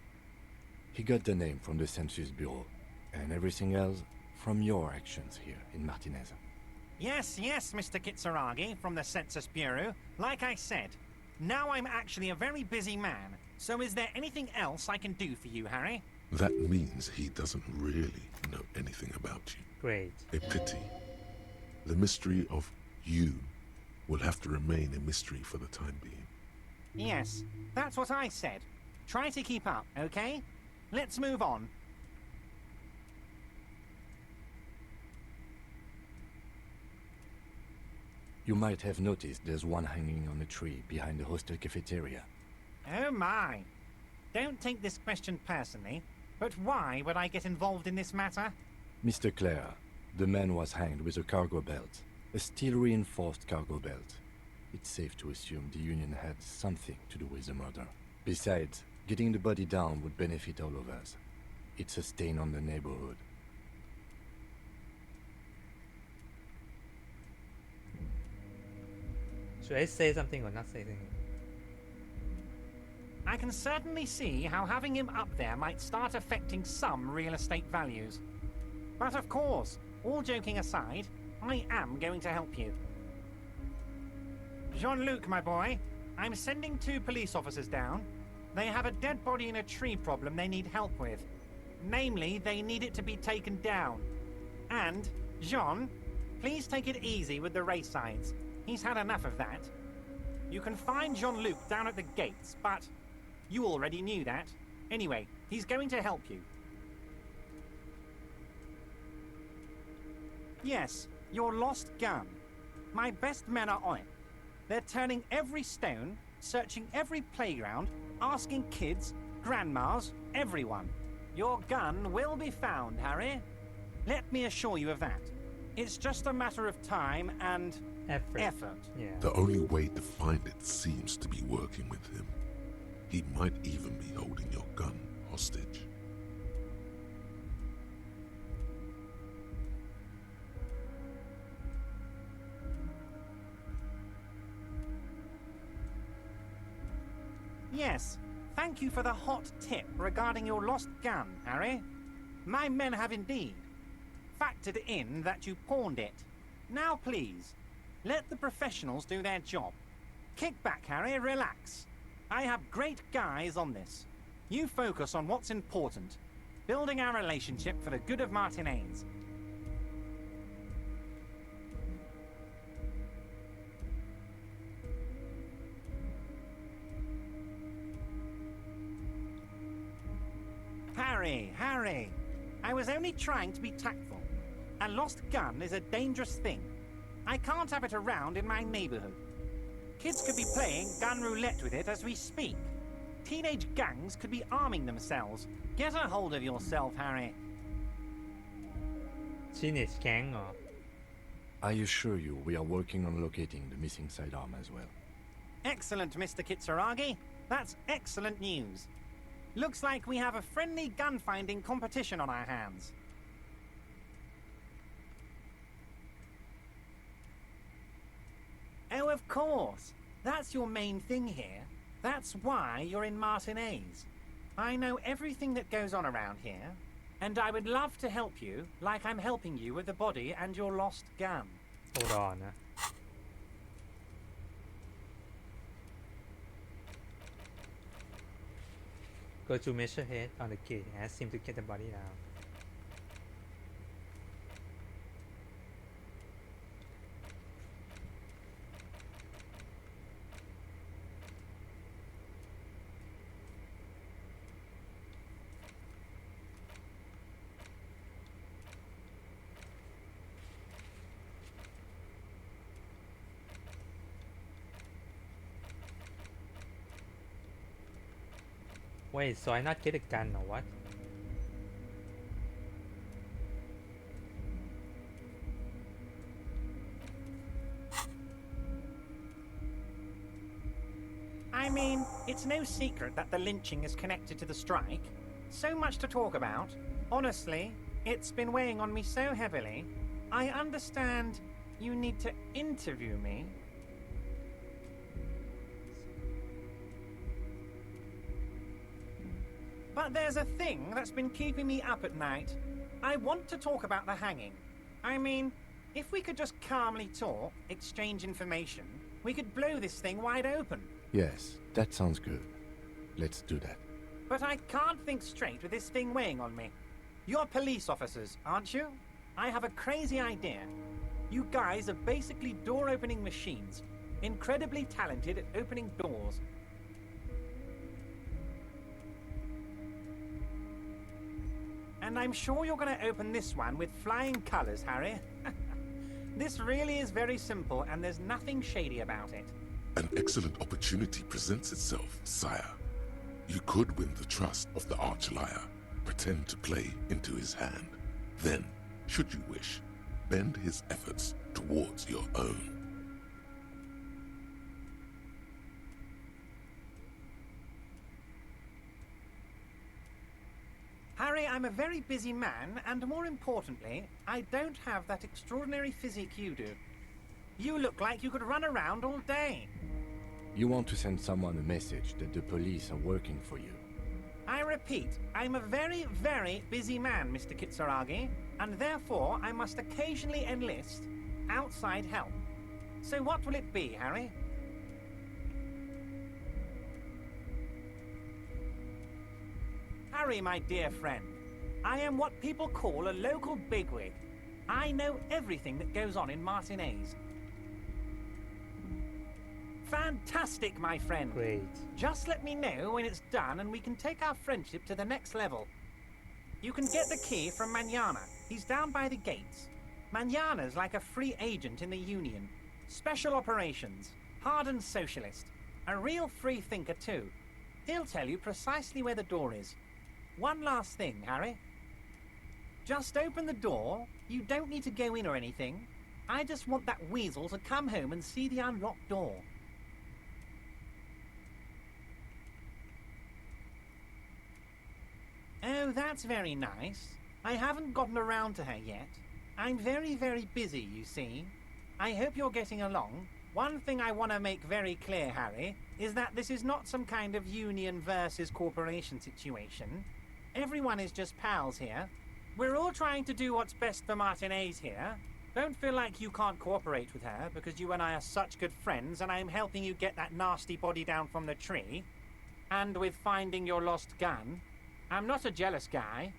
C: He got the name from the Census Bureau, and everything else from your actions here in Martinez.
Q: Yes, Mr. Kitsuragi from the Census Bureau. Like I said, now I'm actually a very busy man, so is there anything else I can do for you, Harry?
D: That means he doesn't really know anything about you.
A: Great.
D: A pity. The mystery of you will have to remain a mystery for the time being.
Q: Yes, that's what I said. Try to keep up, okay? Let's move on.
C: You might have noticed there's one hanging on a tree behind the hostel cafeteria.
Q: Oh my. Don't take this question personally, but why would I get involved in this matter?
C: Mr. Clare, the man was hanged with a cargo belt, a steel-reinforced cargo belt. It's safe to assume the Union had something to do with the murder. Besides, getting the body down would benefit all of us. It's a stain on the neighborhood.
A: Should I say something or not say anything?
Q: I can certainly see how having him up there might start affecting some real estate values. But of course, all joking aside, I am going to help you. Jean-Luc, my boy, I'm sending 2 police officers down. They have a dead body in a tree problem they need help with. Namely, they need it to be taken down. And, Jean, please take it easy with the race signs. He's had enough of that. You can find Jean-Luc down at the gates, but you already knew that. Anyway, he's going to help you. Yes, your lost gun. My best men are on it. They're turning every stone, searching every playground, asking kids, grandmas, everyone. Your gun will be found, Harry. Let me assure you of that. It's just a matter of time and effort.
A: Yeah.
D: The only way to find it seems to be working with him. He might even be holding your gun hostage.
Q: Yes, thank you for the hot tip regarding your lost gun, Harry. My men have indeed factored in that you pawned it. Now please, let the professionals do their job. Kick back, Harry, relax. I have great guys on this. You focus on what's important, building our relationship for the good of Martinez. Harry, I was only trying to be tactful. A lost gun is a dangerous thing. I can't have it around in my neighborhood. Kids could be playing gun roulette with it as we speak. Teenage gangs could be arming themselves. Get a hold of yourself, Harry.
A: Teenage gang or?
C: I assure you we are working on locating the missing sidearm as well.
Q: Excellent, Mr. Kitsuragi. That's excellent news. Looks like we have a friendly gun-finding competition on our hands. Oh, of course. That's your main thing here. That's why you're in Martinez. I know everything that goes on around here, and I would love to help you like I'm helping you with the body and your lost gun.
A: Hold on. Go to measure head on the gate. Ask him to get the body down. Wait, so I not get a gun or what?
Q: I mean, it's no secret that the lynching is connected to the strike. So much to talk about. Honestly, it's been weighing on me so heavily. I understand you need to interview me. But there's a thing that's been keeping me up at night. I want to talk about the hanging. I mean, if we could just calmly talk, exchange information, we could blow this thing wide open.
C: Yes, that sounds good. Let's do that.
Q: But I can't think straight with this thing weighing on me. You're police officers, aren't you? I have a crazy idea. You guys are basically door-opening machines, incredibly talented at opening doors. And I'm sure you're going to open this one with flying colours, Harry. This really is very simple, and there's nothing shady about it.
D: An excellent opportunity presents itself, sire. You could win the trust of the arch-liar, pretend to play into his hand. Then, should you wish, bend his efforts towards your own.
Q: Harry, I'm a very busy man, and more importantly, I don't have that extraordinary physique you do. You look like you could run around all day.
C: You want to send someone a message that the police are working for you.
Q: I repeat, I'm a very, very busy man, Mr. Kitsuragi, and therefore I must occasionally enlist outside help. So what will it be, Harry? Harry, my dear friend, I am what people call a local bigwig. I know everything that goes on in Martinez. Fantastic, my friend.
A: Great.
Q: Just let me know when it's done and we can take our friendship to the next level. You can get the key from Manana. He's down by the gates. Manana's like a free agent in the Union. Special operations. Hardened socialist. A real free thinker, too. He'll tell you precisely where the door is. One last thing, Harry. Just open the door. You don't need to go in or anything. I just want that weasel to come home and see the unlocked door. Oh, that's very nice. I haven't gotten around to her yet. I'm very, very busy, you see. I hope you're getting along. One thing I want to make very clear, Harry, is that this is not some kind of union versus corporation situation. Everyone is just pals here. We're all trying to do what's best for Martinez here. Don't feel like you can't cooperate with her, because you and I are such good friends, and I'm helping you get that nasty body down from the tree. And with finding your lost gun. I'm not a jealous guy.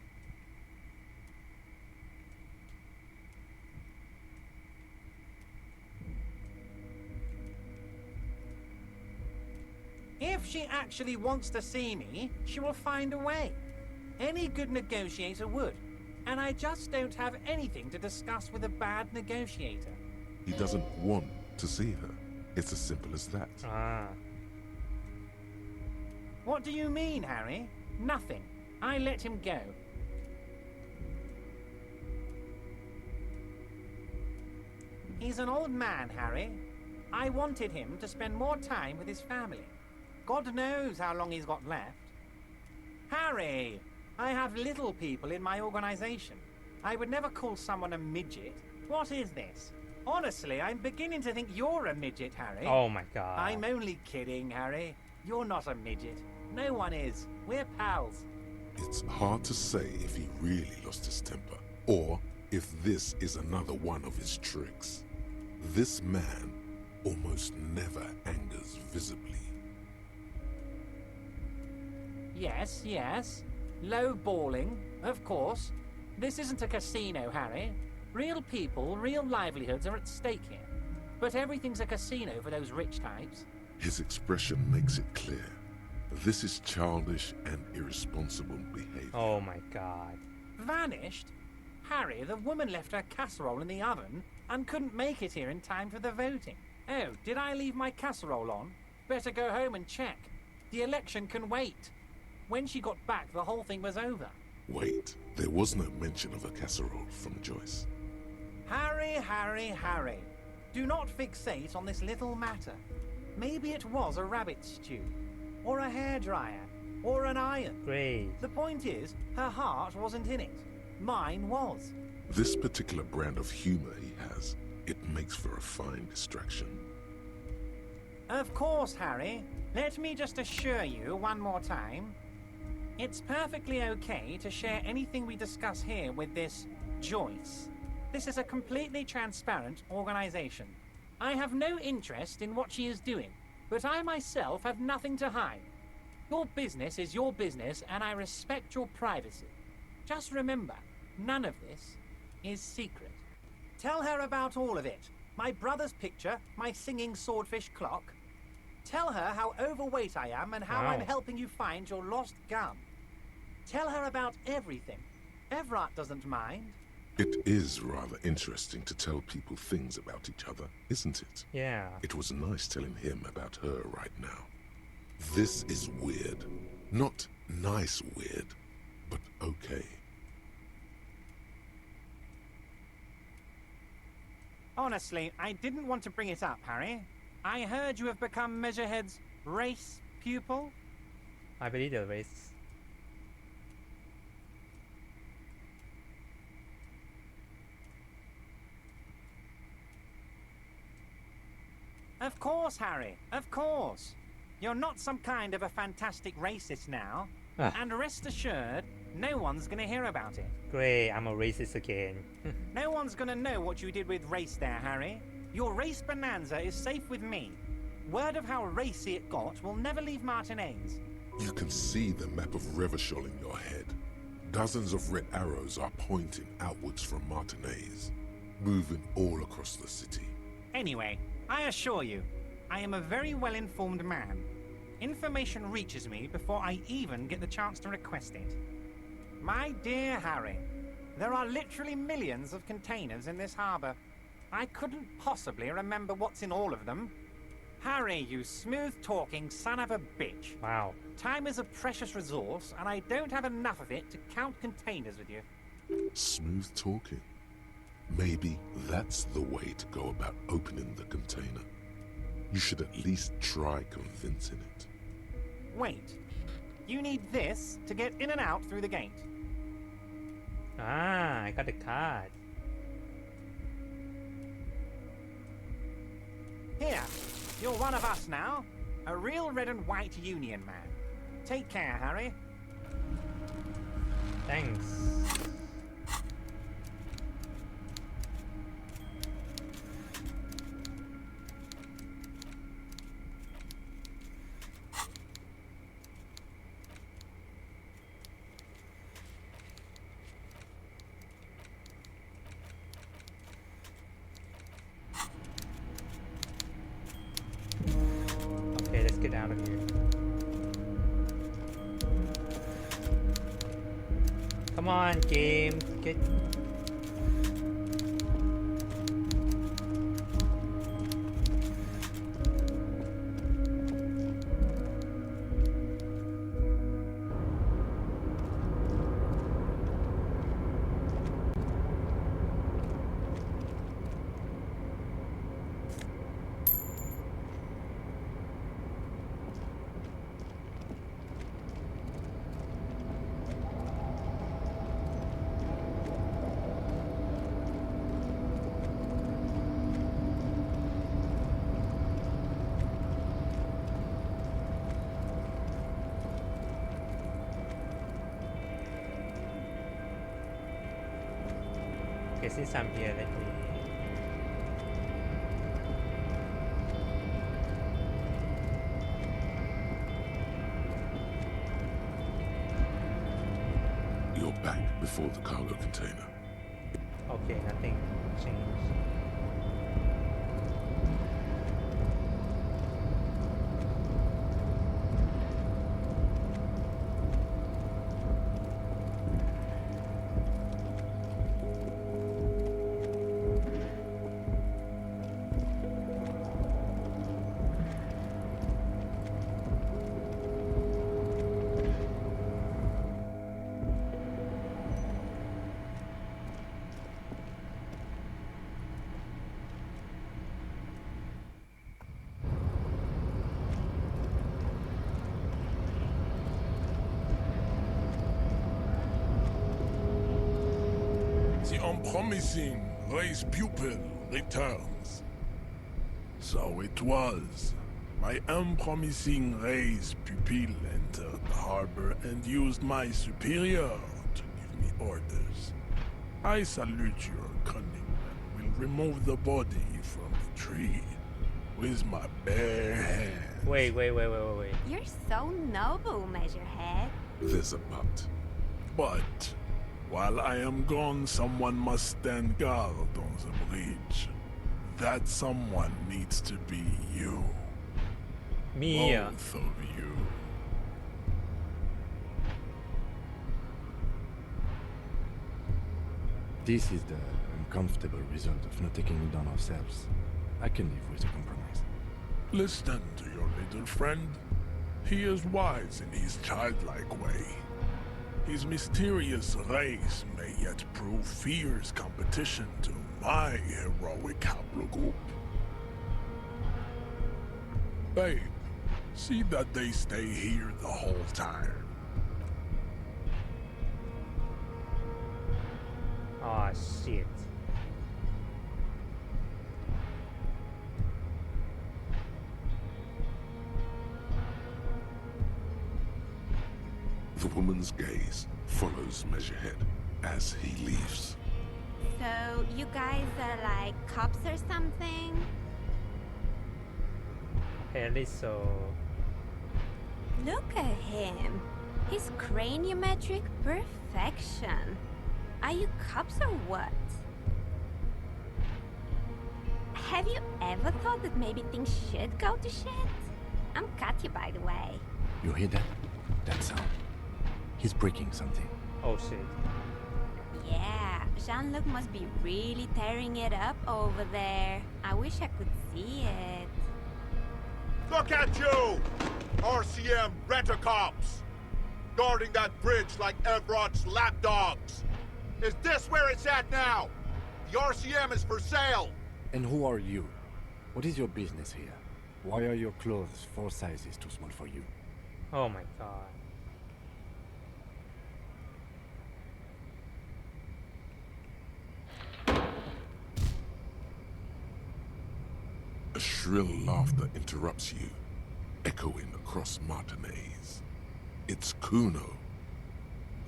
Q: If she actually wants to see me, she will find a way. Any good negotiator would. And I just don't have anything to discuss with a bad negotiator.
D: He doesn't want to see her. It's as simple as that.
A: Ah.
Q: What do you mean, Harry? Nothing. I let him go. He's an old man, Harry. I wanted him to spend more time with his family. God knows how long he's got left. Harry, I have little people in my organization. I would never call someone a midget. What is this? Honestly, I'm beginning to think you're a midget, Harry.
A: Oh my god.
Q: I'm only kidding, Harry. You're not a midget. No one is. We're pals.
D: It's hard to say if he really lost his temper, or if this is another one of his tricks. This man almost never angers visibly.
Q: Yes, yes. Low balling, of course. This isn't a casino, Harry. Real people, real livelihoods are at stake here. But everything's a casino for those rich types.
D: His expression makes it clear. This is childish and irresponsible behavior.
A: Oh my god.
Q: Vanished? Harry, the woman left her casserole in the oven and couldn't make it here in time for the voting. Oh, did I leave my casserole on? Better go home and check. The election can wait. When she got back, the whole thing was over.
D: Wait, there was no mention of a casserole from Joyce.
Q: Harry, Harry, Harry. Do not fixate on this little matter. Maybe it was a rabbit stew, or a hairdryer, or an iron.
A: Great.
Q: The point is, her heart wasn't in it. Mine was.
D: This particular brand of humor he has, it makes for a fine distraction.
Q: Of course, Harry. Let me just assure you one more time. It's perfectly okay to share anything we discuss here with this Joyce. This is a completely transparent organization. I have no interest in what she is doing, but I myself have nothing to hide. Your business is your business, and I respect your privacy. Just remember, none of this is secret. Tell her about all of it. My brother's picture, my singing swordfish clock. Tell her how overweight I am and how I'm helping you find your lost gun. Tell her about everything. Everard doesn't mind.
D: It is rather interesting to tell people things about each other, isn't it?
A: Yeah.
D: It was nice telling him about her right now. This is weird. Not nice weird, but okay.
Q: Honestly, I didn't want to bring it up, Harry. I heard you have become Measurehead's race pupil.
A: I believe the race.
Q: Of course, Harry. Of course. You're not some kind of a fantastic racist now. And rest assured, no one's gonna hear about it.
A: Great, I'm a racist again.
Q: No one's gonna know what you did with race there, Harry. Your race bonanza is safe with me. Word of how racy it got will never leave Martinez.
D: You can see the map of Revachol in your head. Dozens of red arrows are pointing outwards from Martinez, moving all across the city.
Q: Anyway, I assure you, I am a very well-informed man. Information reaches me before I even get the chance to request it. My dear Harry, there are literally millions of containers in this harbor. I couldn't possibly remember what's in all of them. Harry, you smooth-talking son of a bitch.
A: Wow.
Q: Time is a precious resource, and I don't have enough of it to count containers with you.
D: Smooth talking. Maybe that's the way to go about opening the container. You should at least try convincing it.
Q: Wait. You need this to get in and out through the gate.
A: Ah, I got the card.
Q: Here, you're one of us now. A real red and white union man. Take care, Harry.
A: Thanks. Okay, let's get out of here. Come on, game. Get. Okay, since I'm here, let me.
D: You're back before the cargo container.
A: Okay, nothing changed.
F: The unpromising race pupil returns. So it was. My unpromising race pupil entered the harbor and used my superior to give me orders. I salute your cunning and will remove the body from the tree with my bare hands.
A: Wait.
O: You're so noble, Measurehead.
D: There's a but.
F: But while I am gone, someone must stand guard on the bridge. That someone needs to be you.
A: Me.
F: Both of you.
C: This is the uncomfortable result of not taking it down ourselves. I can live with a compromise.
F: Listen to your little friend. He is wise in his childlike way. His mysterious race may yet prove fierce competition to my heroic haplogroup. Babe, see that they stay here the whole time.
A: Ah, shit.
D: The woman's gaze follows Measurehead as he leaves.
O: So, you guys are like cops or something?
A: Apparently so.
O: Look at him. His craniometric perfection. Are you cops or what? Have you ever thought that maybe things should go to shit? I'm Katya, by the way.
C: You hear that? That sound? He's breaking something.
A: Oh shit.
O: Yeah, Jean-Luc must be really tearing it up over there. I wish I could see it.
R: Look at you! RCM rent-a-cops! Guarding that bridge like Everott's lapdogs! Is this where it's at now? The RCM is for sale!
C: And who are you? What is your business here? Why are your clothes 4 sizes too small for you?
A: Oh my god.
D: A shrill laughter interrupts you, echoing across Martinez. It's Kuno.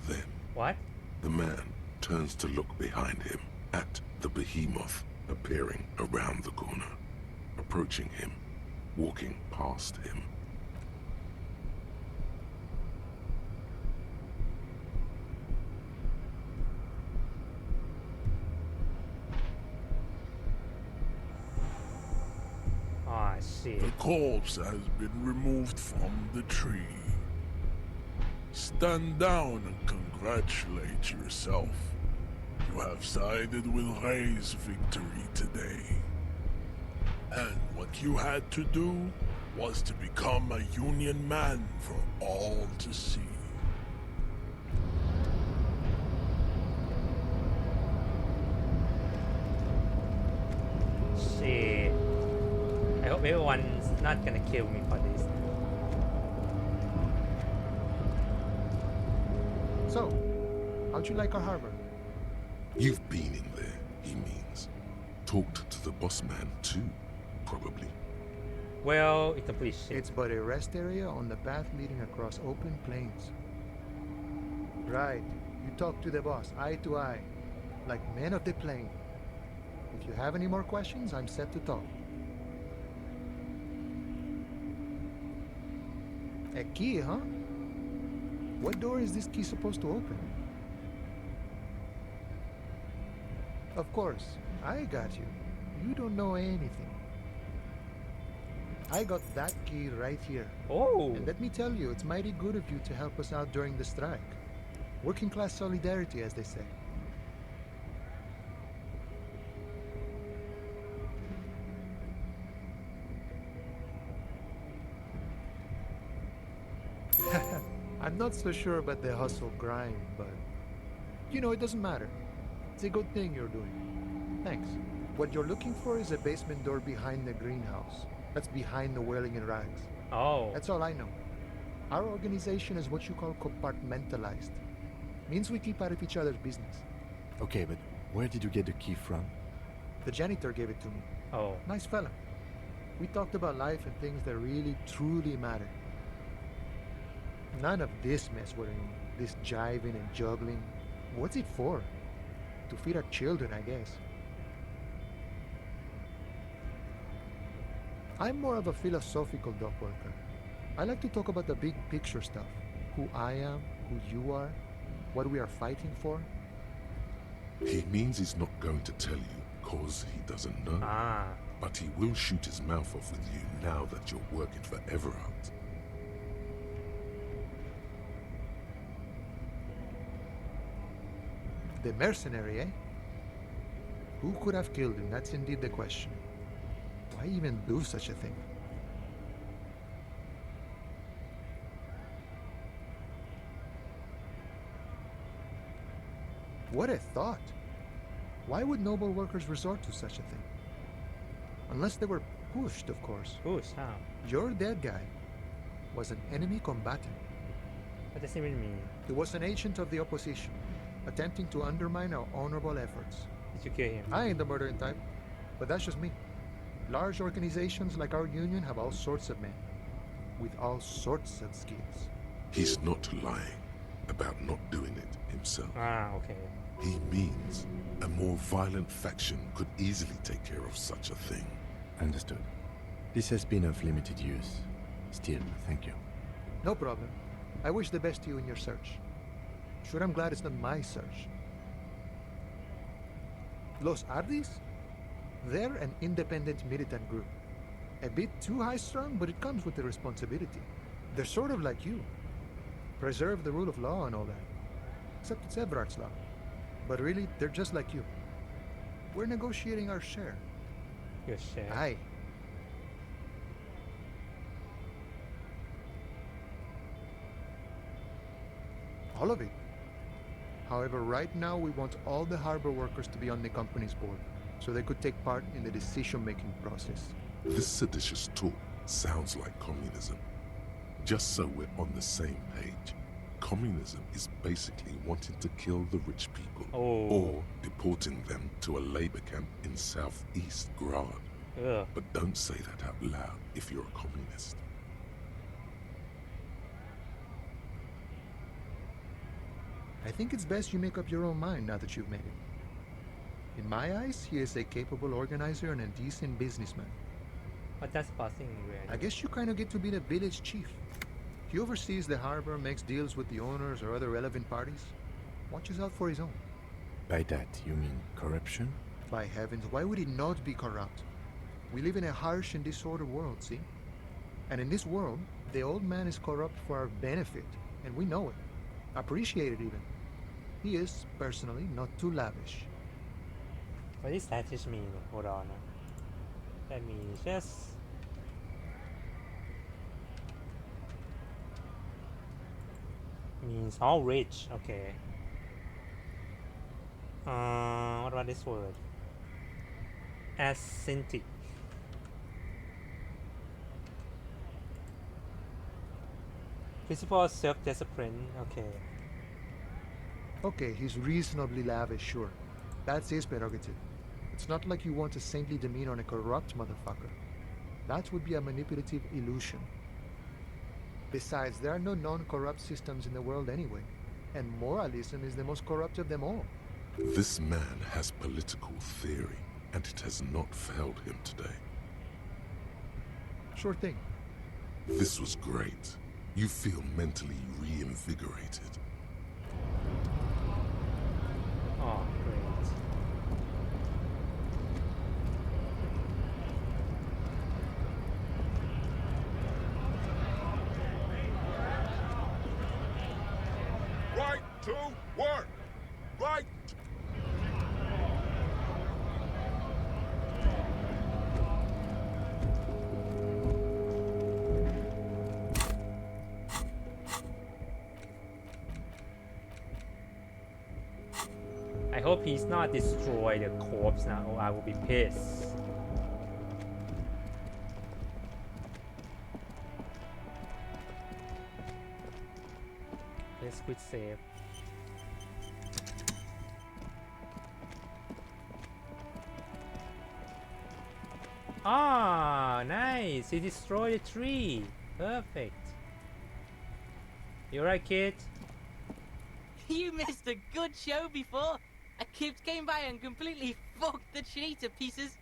D: Then,
A: what?
D: The man turns to look behind him at the behemoth appearing around the corner, approaching him, walking past him.
A: Ah, shit.
F: The corpse has been removed from the tree. Stand down and congratulate yourself. You have sided with Ray's victory today. And what you had to do was to become a Union man for all to see.
A: Shit. I hope everyone's not gonna kill me for this.
M: So, how'd you like our harbor?
D: You've been in there, he means. Talked to the boss man too, probably.
A: Well, it's a complete shit.
M: It's but a rest area on the path leading across open plains. Right. You talk to the boss, eye to eye, like men of the plain. If you have any more questions, I'm set to talk. A key, huh? What door is this key supposed to open? Of course, I got you. You don't know anything. I got that key right here.
A: Oh!
M: And let me tell you, it's mighty good of you to help us out during the strike. Working class solidarity, as they say. I'm not so sure about the hustle grind, but you know, it doesn't matter. It's a good thing you're doing. Thanks. What you're looking for is a basement door behind the greenhouse. That's behind the whaling and rags.
A: Oh.
M: That's all I know. Our organization is what you call compartmentalized. Means we keep out of each other's business.
C: Okay, but where did you get the key from?
M: The janitor gave it to me.
A: Oh.
M: Nice fella. We talked about life and things that really, truly matter. None of this mess we're in, this jiving and juggling. What's it for? To feed our children, I guess. I'm more of a philosophical dock worker. I like to talk about the big picture stuff. Who I am, who you are, what we are fighting for.
D: He means he's not going to tell you because he doesn't know. But he will shoot his mouth off with you now that you're working for Everard.
M: The mercenary, eh? Who could have killed him? That's indeed the question. Why even do such a thing? What a thought! Why would noble workers resort to such a thing? Unless they were pushed, of course.
A: Pushed? How?
M: Your dead guy was an enemy combatant.
A: What does it even mean?
M: He was an agent of the opposition, attempting to undermine our honorable efforts.
A: Did you kill him?
M: I ain't the murdering type, but that's just me. Large organizations like our union have all sorts of men, with all sorts of skills.
D: He's not lying about not doing it himself.
A: Okay.
D: He means a more violent faction could easily take care of such a thing.
C: Understood. This has been of limited use. Still, thank you.
M: No problem. I wish the best to you in your search. Sure, I'm glad it's not my search. Los Ardis? They're an independent militant group. A bit too high-strung, but it comes with the responsibility. They're sort of like you. Preserve the rule of law and all that. Except it's Everard's law. But really, they're just like you. We're negotiating our share.
A: Your share?
M: Aye. All of it. However, right now we want all the harbor workers to be on the company's board, so they could take part in the decision-making process.
D: This seditious talk sounds like communism. Just so we're on the same page, communism is basically wanting to kill the rich people or deporting them to a labor camp in southeast Grad. But don't say that out loud if you're a communist.
M: I think it's best you make up your own mind now that you've made it. In my eyes, he is a capable organizer and a decent businessman.
A: But that's passing really.
M: I guess you kind of get to be the village chief. He oversees the harbor, makes deals with the owners or other relevant parties, watches out for his own.
C: By that, you mean corruption?
M: By heavens, why would he not be corrupt? We live in a harsh and disordered world, see? And in this world, the old man is corrupt for our benefit, and we know it. Appreciate it even. He is, personally, not too lavish.
A: What does that just mean? Hold on. That means just... means all rich. Okay. What about this word? Ascetic. Principle of self-discipline. Okay.
M: Okay, he's reasonably lavish, sure. That's his prerogative. It's not like you want a saintly demeanor on a corrupt motherfucker. That would be a manipulative illusion. Besides, there are no non-corrupt systems in the world anyway, and moralism is the most corrupt of them all.
D: This man has political theory, and it has not failed him today.
M: Sure thing.
D: This was great. You feel mentally reinvigorated.
A: Oh, great.
R: Right to work! Right!
A: I hope he's not destroy the corpse now, or I will be pissed. Let's quit save. Ah, nice. He destroyed a tree. Perfect. You right, kid?
B: You missed a good show before. A kid came by and completely fucked the tree to pieces.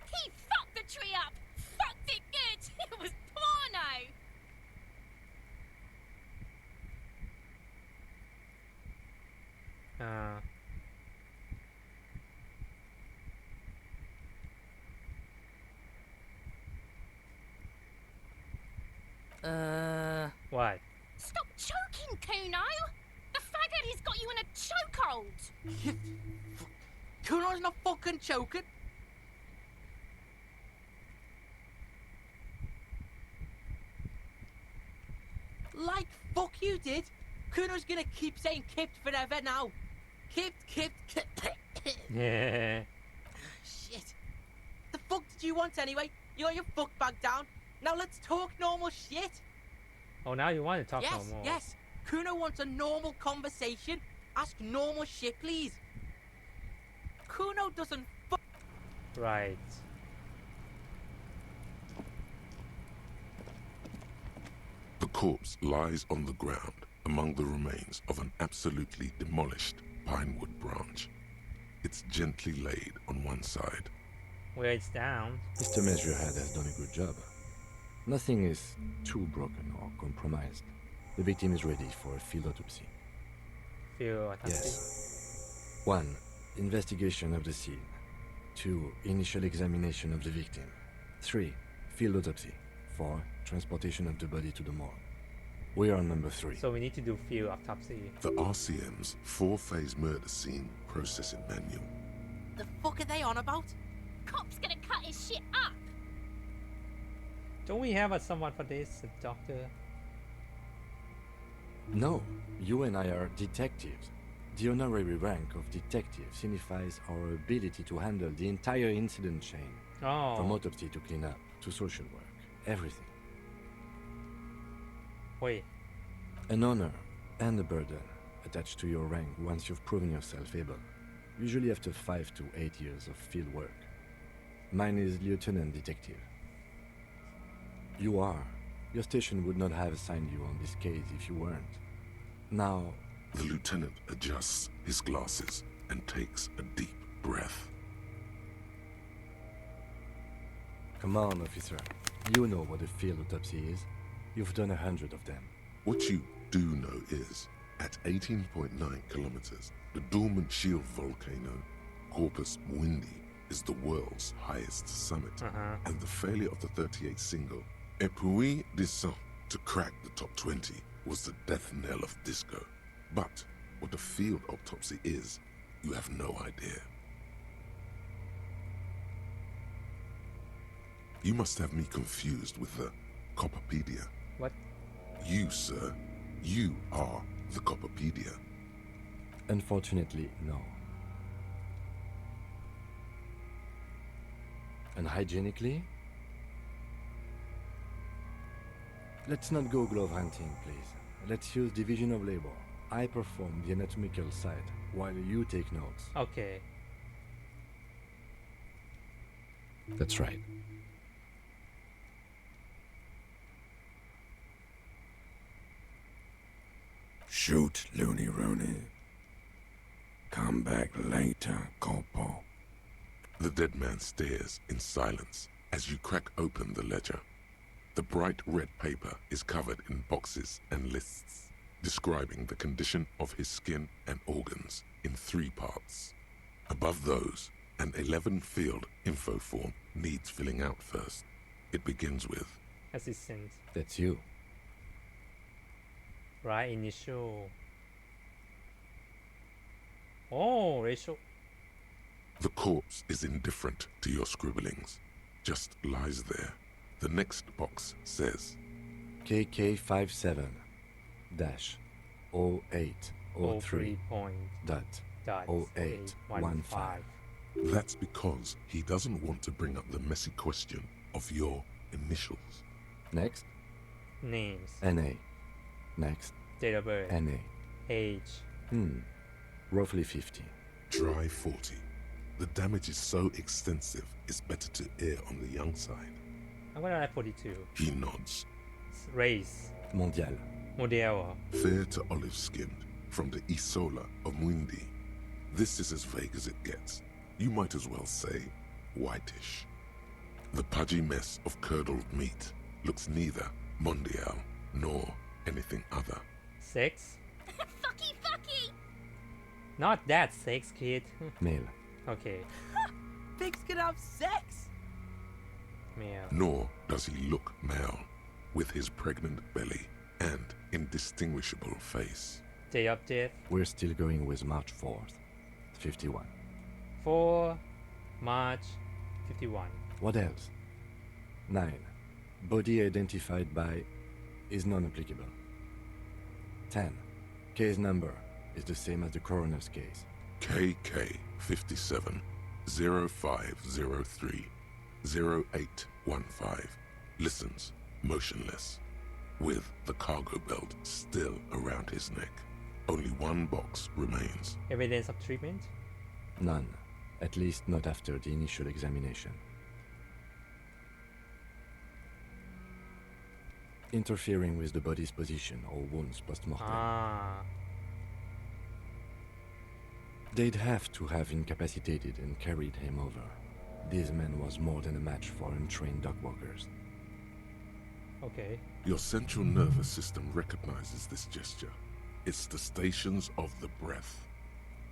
N: He fucked the tree up! Fucked it good! It was porno!
A: What?
N: Stop choking, Kuno! The faggot has got you in a chokehold!
B: Kuno's not fucking choking. Like fuck you did. Kuno's gonna keep saying kipped forever now. Kipped.
A: Yeah.
B: Shit. The fuck did you want anyway? You got your fuck back down. Now let's talk normal shit.
A: Oh, now you want to talk no
B: Yes,
A: more.
B: yes. Kuno wants a normal conversation. Ask normal shit, please. Kuno doesn't
A: Right.
D: The corpse lies on the ground among the remains of an absolutely demolished pine wood branch. It's gently laid on one side.
A: Where it's down.
C: Mr. Measurehead has done a good job. Nothing is too broken or compromised. The victim is ready for a field autopsy.
A: Field autopsy?
C: Yes. 1. Investigation of the scene. 2. Initial examination of the victim. 3. Field autopsy. 4. Transportation of the body to the morgue. We are on number 3.
A: So we need to do field autopsy.
D: The RCM's 4-phase murder scene processing manual.
B: The fuck are they on about?
N: Cop's gonna cut his shit up!
A: Don't we have someone for this? A doctor?
C: No, you and I are detectives. The honorary rank of detective signifies our ability to handle the entire incident chain.
A: Oh.
C: From autopsy to cleanup, to social work, everything.
A: Wait.
C: An honor and a burden attached to your rank once you've proven yourself able, usually after 5 to 8 years of field work. Mine is Lieutenant Detective. You are. Your station would not have assigned you on this case if you weren't. Now...
D: The lieutenant adjusts his glasses and takes a deep breath.
C: Come on, officer. You know what a field autopsy is. You've done 100 of them.
D: What you do know is, at 18.9 kilometers, the dormant shield volcano, Corpus Mundi, is the world's highest summit. And the failure of the 38 single, Epui Descent, to crack the top 20 was the death knell of disco. But what a field autopsy is, you have no idea. You must have me confused with the Copperpedia.
A: What?
D: You, sir, you are the Copperpedia.
C: Unfortunately, no. And hygienically? Let's not go glove hunting, please. Let's use division of labor. I perform the anatomical side, while you take notes.
A: Okay.
C: That's right.
S: Shoot, Looney Rooney. Come back later, Corporal.
D: The dead man stares in silence as you crack open the ledger. The bright red paper is covered in boxes and lists, describing the condition of his skin and organs in 3 parts. Above those, an 11-field info form needs filling out first. It begins with...
A: Assistant.
C: That's you.
A: Right, initial. Oh, racial.
D: The corpse is indifferent to your scribblings, just lies there. The next box says...
C: KK57 dash 0803 dot 0815.
D: That's because he doesn't want to bring up the messy question of your initials.
C: Next.
A: Names.
C: NA. Next.
A: Date of birth.
C: NA.
A: Age.
C: Roughly 50.
D: Try 40. The damage is so extensive, it's better to err on the young side.
A: I'm gonna write 42.
D: He nods.
A: Race.
C: Mondial.
A: Model.
D: Fair to olive-skinned, from the Isola of Muindi. This is as vague as it gets. You might as well say whitish. The pudgy mess of curdled meat looks neither mondial nor anything other.
A: Sex?
N: Fucky fucky!
A: Not that sex, kid.
C: Male.
A: Okay.
B: Pigs can have sex!
A: Male.
D: Nor does he look male, with his pregnant belly and indistinguishable face.
A: Day of death.
C: We're still going with March 4th, 51.
A: 4 March 51.
C: What else? 9. Body identified by is non-applicable. 10. Case number is the same as the coroner's case.
D: KK 57 0503 0815 listens motionless, with the cargo belt still around his neck. Only one box remains.
A: Evidence of treatment?
C: None. At least not after the initial examination. Interfering with the body's position or wounds post-mortem.
A: Ah.
C: They'd have to have incapacitated and carried him over. This man was more than a match for untrained dog walkers.
A: Okay.
D: Your central nervous system recognizes this gesture. It's the stations of the breath.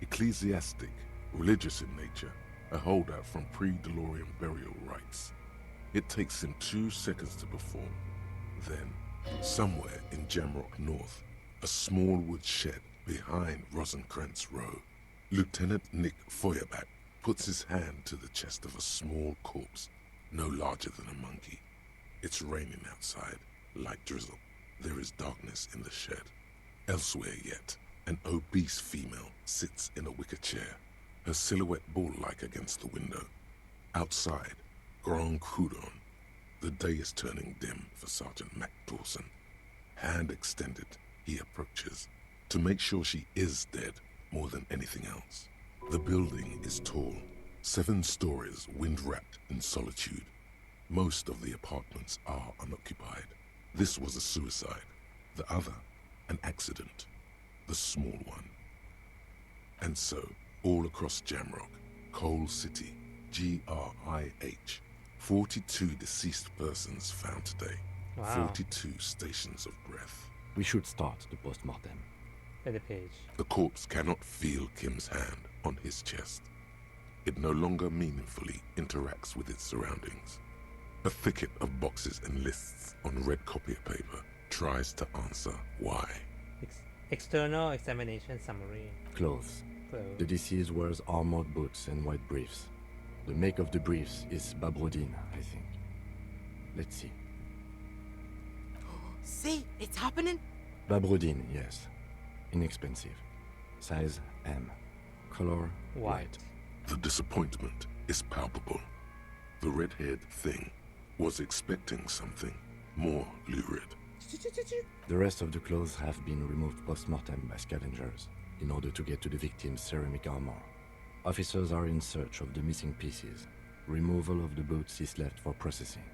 D: Ecclesiastic, religious in nature, a holdout from pre-DeLorean burial rites. It takes him 2 seconds to perform. Then, somewhere in Jamrock North, a small wood shed behind Rosencrantz Row, Lieutenant Nick Feuerbach puts his hand to the chest of a small corpse, no larger than a monkey. It's raining outside, light drizzle. There is darkness in the shed. Elsewhere yet, an obese female sits in a wicker chair, her silhouette bull-like against the window. Outside, Grand Coudon. The day is turning dim for Sergeant Mac Dawson. Hand extended, he approaches, to make sure she is dead more than anything else. The building is tall, 7 stories wind-wrapped in solitude. Most of the apartments are unoccupied. This was a suicide. The other, an accident. The small one. And so, all across Jamrock, Coal City, GRIH, 42 deceased persons found today.
A: Wow.
D: 42 stations of breath.
C: We should start the post-mortem.
A: At the page.
D: The corpse cannot feel Kim's hand on his chest. It no longer meaningfully interacts with its surroundings. A thicket of boxes and lists on red copier paper tries to answer why.
A: External examination summary.
C: Clothes.
A: Clothes.
C: The deceased wears armored boots and white briefs. The make of the briefs is Babrodine, I think. Let's see.
B: See, it's happening.
C: Babrodine, yes. Inexpensive. Size M. Color white.
D: The disappointment is palpable. The red-haired thing was expecting something more lurid.
C: The rest of the clothes have been removed post-mortem by scavengers in order to get to the victim's ceramic armor. Officers are in search of the missing pieces. Removal of the boots is left for processing.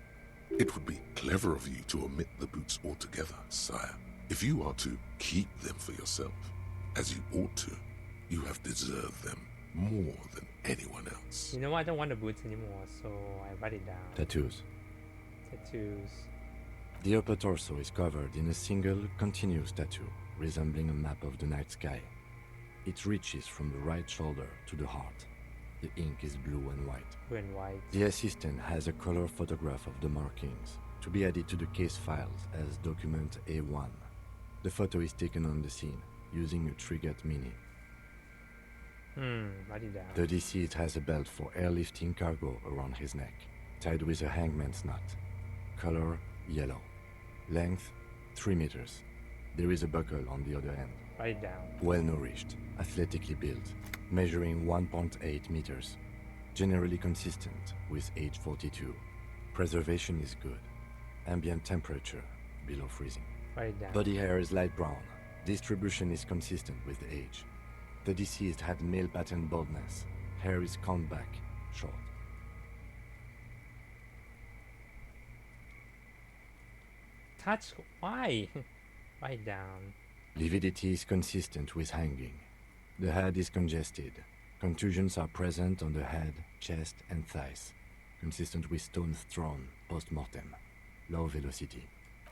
D: It would be clever of you to omit the boots altogether, sire. If you are to keep them for yourself, as you ought to, you have deserved them more than anyone else.
A: You know, I don't want the boots anymore, so I write it down.
C: Tattoos.
A: Tattoos.
C: The upper torso is covered in a single, continuous tattoo, resembling a map of the night sky. It reaches from the right shoulder to the heart. The ink is blue and white.
A: Blue and white.
C: The assistant has a color photograph of the markings, to be added to the case files as document A1. The photo is taken on the scene, using a Trigat Mini.
A: Write it down.
C: The deceased has a belt for airlifting cargo around his neck, tied with a hangman's knot. Color yellow. Length 3 meters. There is a buckle on the other end.
A: Write it down.
C: Well nourished, athletically built, measuring 1.8 meters. Generally consistent with age 42. Preservation is good. Ambient temperature below freezing.
A: Write it down.
C: Body hair is light brown. Distribution is consistent with age. The deceased had male pattern baldness, Hair is combed back, short.
A: Touch. Why? Write down.
C: Lividity is consistent with hanging. The head is congested. Contusions are present on the head, chest, and thighs. Consistent with stones thrown post-mortem. Low velocity.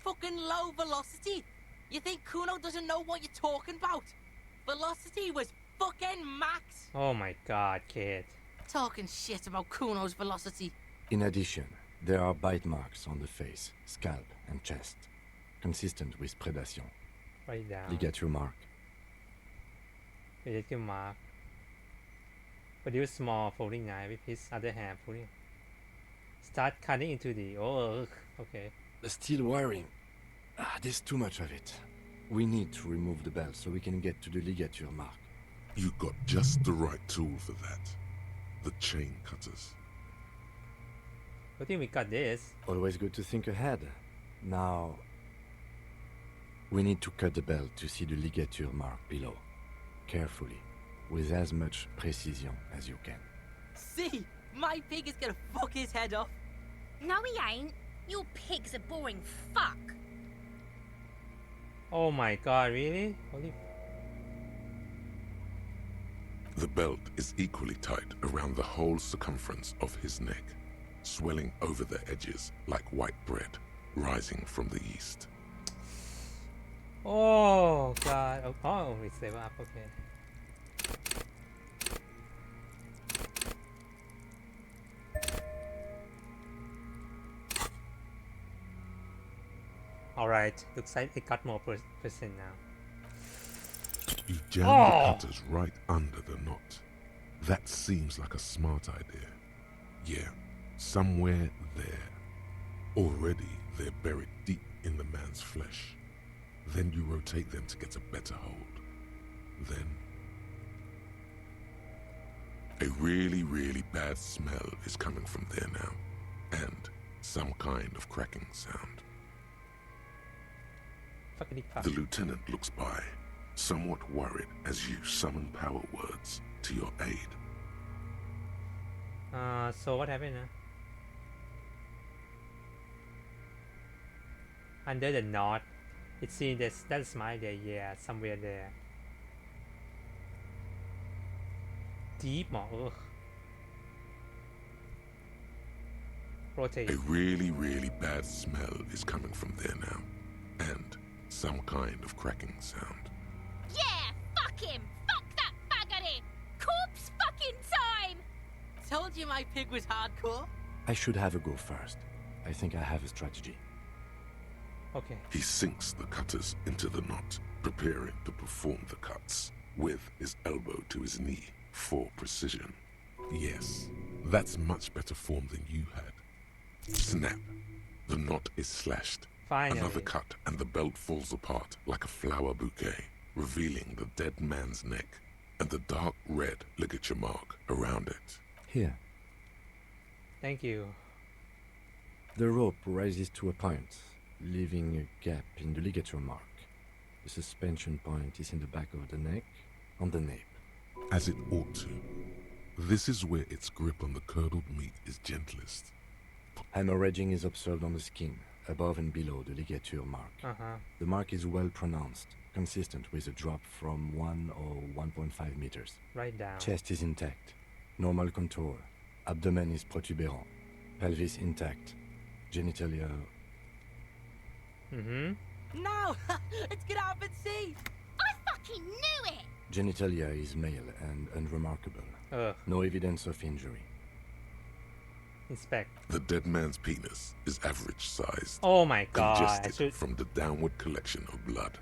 B: Fucking low velocity? You think Kuno doesn't know what you're talking about? Velocity was fucking max.
A: Oh my god, kid.
B: Talking shit about Kuno's velocity.
C: In addition, there are bite marks on the face, scalp, and chest. Consistent with predation.
A: Write down.
C: Ligature mark.
A: Ligature mark. Produce small folding knife with his other hand pulling. Start cutting into the. Oh, okay.
C: The steel wiring. There's too much of it. We need to remove the belt so we can get to the ligature mark.
D: You got just the right tool for that. The chain cutters.
A: I think we got this.
C: Always good to think ahead. Now, we need to cut the belt to see the ligature mark below. Carefully, with as much precision as you can.
B: See, my pig is gonna fuck his head off.
N: No, he ain't. Your pig's a boring fuck.
A: Oh my god, really? Holy.
D: The belt is equally tight around the whole circumference of his neck, swelling over the edges like white bread rising from the east.
A: Oh god. Oh, it's level up, okay. Alright, looks like it got more percent now.
D: You jam the cutters right under the knot. That seems like a smart idea. Yeah, somewhere there. Already they're buried deep in the man's flesh. Then you rotate them to get a better hold. Then a really, really bad smell is coming from there now. And some kind of cracking sound. The lieutenant looks by, somewhat worried as you summon power words to your aid.
A: So what happened now? Under the knot, it seems that smile there, yeah, somewhere there. Deep more, ugh. Rotate.
D: A really, really bad smell is coming from there now. And some kind of cracking sound.
N: Yeah, fuck him! Fuck that baggery! Corpse fucking time!
B: Told you my pig was hardcore.
C: I should have a go first. I think I have a strategy.
A: Okay.
D: He sinks the cutters into the knot, preparing to perform the cuts, with his elbow to his knee for precision. Yes, that's much better form than you had. Snap. The knot is slashed.
A: Finally.
D: Another cut and the belt falls apart like a flower bouquet, revealing the dead man's neck and the dark red ligature mark around it.
C: Here.
A: Thank you.
C: The rope rises to a point, leaving a gap in the ligature mark. The suspension point is in the back of the neck, on the nape.
D: As it ought to. This is where its grip on the curdled meat is gentlest.
C: Hemorrhaging is observed on the skin, above and below the ligature mark. The mark is well pronounced, consistent with a drop from 1 or 1.5 meters.
A: Right down.
C: Chest is intact, normal contour. Abdomen is protuberant, pelvis intact, genitalia.
B: No, let's get out and see.
N: I fucking knew it.
C: Genitalia is male and unremarkable. No evidence of injury.
A: Inspect.
D: The dead man's penis is average sized.
A: Oh my god.
D: Congested from the downward collection of blood.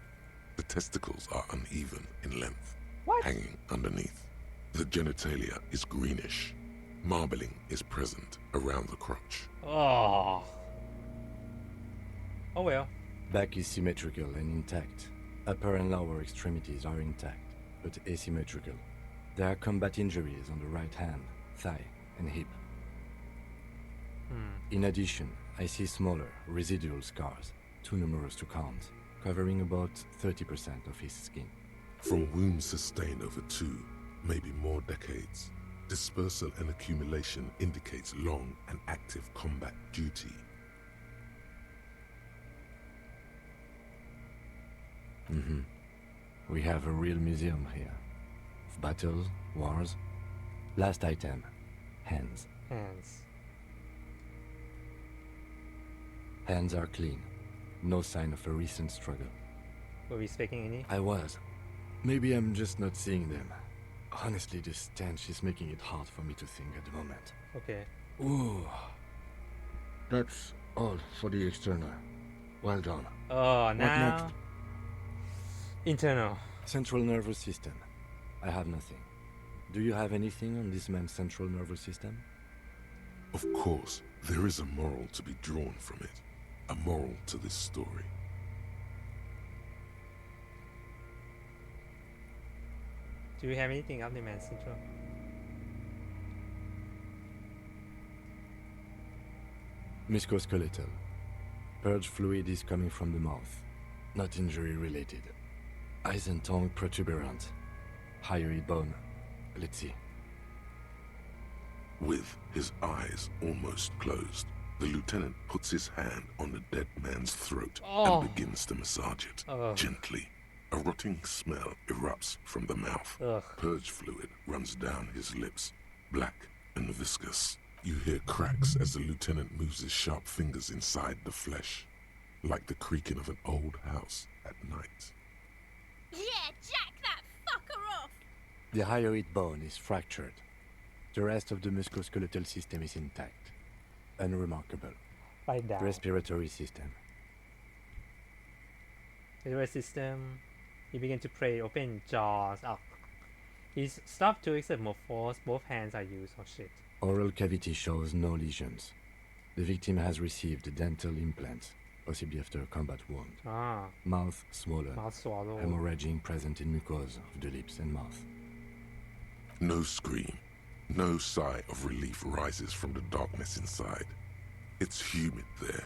D: The testicles are uneven in length, hanging underneath. The genitalia is greenish. Marbling is present around the crotch.
A: Oh. Oh well.
C: Back is symmetrical and intact. Upper and lower extremities are intact, but asymmetrical. There are combat injuries on the right hand, thigh, and hip. In addition, I see smaller, residual scars, too numerous to count, covering about 30% of his skin.
D: From wounds sustained over 2, maybe more decades. Dispersal and accumulation indicates long and active combat duty.
C: We have a real museum here. Of battles, wars. Last item. Hands.
A: Hands.
C: Hands are clean. No sign of a recent struggle.
A: Were we speaking any?
C: I was. Maybe I'm just not seeing them. Honestly, this stench is making it hard for me to think at the moment.
A: Okay.
C: Ooh. That's all for the external. Well done.
A: Oh,
C: What
A: now
C: next?
A: internal.
C: Central nervous system. I have nothing. Do you have anything on this man's central nervous system?
D: Of course, there is a moral to be drawn from it. A moral to this story.
A: Do you have anything of the man's central?
C: Musculoskeletal. Purge fluid is coming from the mouth. Not injury related. Eyes and tongue protuberant. Hyoid bone. Let's see.
D: With his eyes almost closed, the lieutenant puts his hand on the dead man's throat and begins to massage it gently. A rotting smell erupts from the mouth. Purge fluid runs down his lips, black and viscous. You hear cracks as the lieutenant moves his sharp fingers inside the flesh, like the creaking of an old house at night.
N: Yeah, jack that fucker off!
C: The hyoid bone is fractured. The rest of the musculoskeletal system is intact. Unremarkable.
A: Right down.
C: Respiratory system.
A: Respiratory system. He began to pray, open jaws up. He's stopped to exert more force, both hands are used. Oh shit.
C: Oral cavity shows no lesions. The victim has received dental implants, possibly after a combat wound. Mouth smaller.
A: Mouth swallow.
C: Hemorrhaging present in mucosa of the lips and mouth.
D: No scream, no sigh of relief rises from the darkness inside. It's humid there.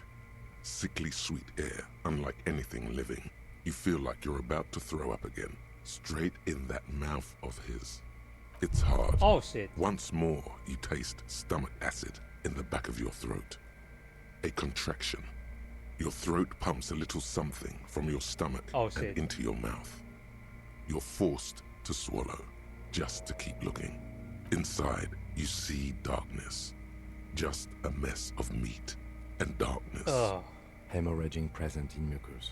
D: Sickly sweet air, unlike anything living. You feel like you're about to throw up again, straight in that mouth of his. It's hard.
A: Oh shit.
D: Once more, you taste stomach acid in the back of your throat. A contraction. Your throat pumps a little something from your stomach and into your mouth. You're forced to swallow, just to keep looking. Inside, you see darkness. Just a mess of meat and darkness.
C: Hemorrhaging present in mucus.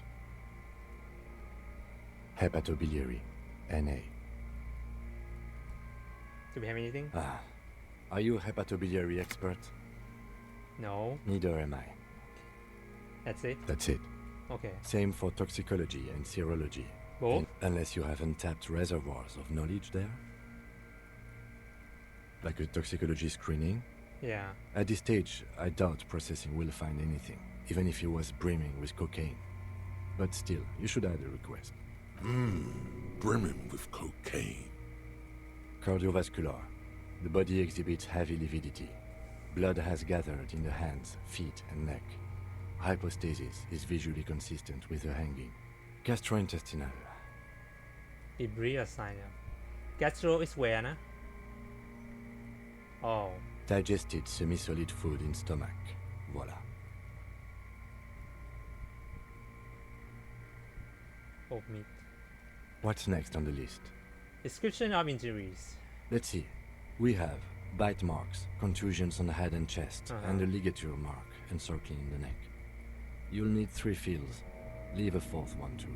C: Hepatobiliary, NA.
A: Do we have anything?
C: Are you a hepatobiliary expert?
A: No.
C: Neither am I.
A: That's it?
C: That's it.
A: Okay.
C: Same for toxicology and serology.
A: Both?
C: Unless you have untapped reservoirs of knowledge there. Like a toxicology screening.
A: Yeah.
C: At this stage, I doubt processing will find anything, even if he was brimming with cocaine. But still, you should add a request.
D: Brimming with cocaine.
C: Cardiovascular. The body exhibits heavy lividity. Blood has gathered in the hands, feet, and neck. Hypostasis is visually consistent with the hanging. Gastrointestinal.
A: Ibria sign. Gastro is where, na? Oh.
C: Digested semi-solid food in stomach. Voila.
A: Of meat.
C: What's next on the list?
A: Description of injuries.
C: Let's see. We have bite marks, contusions on the head and chest, and a ligature mark encircling the neck. You'll need 3 fields. Leave a 4th one too.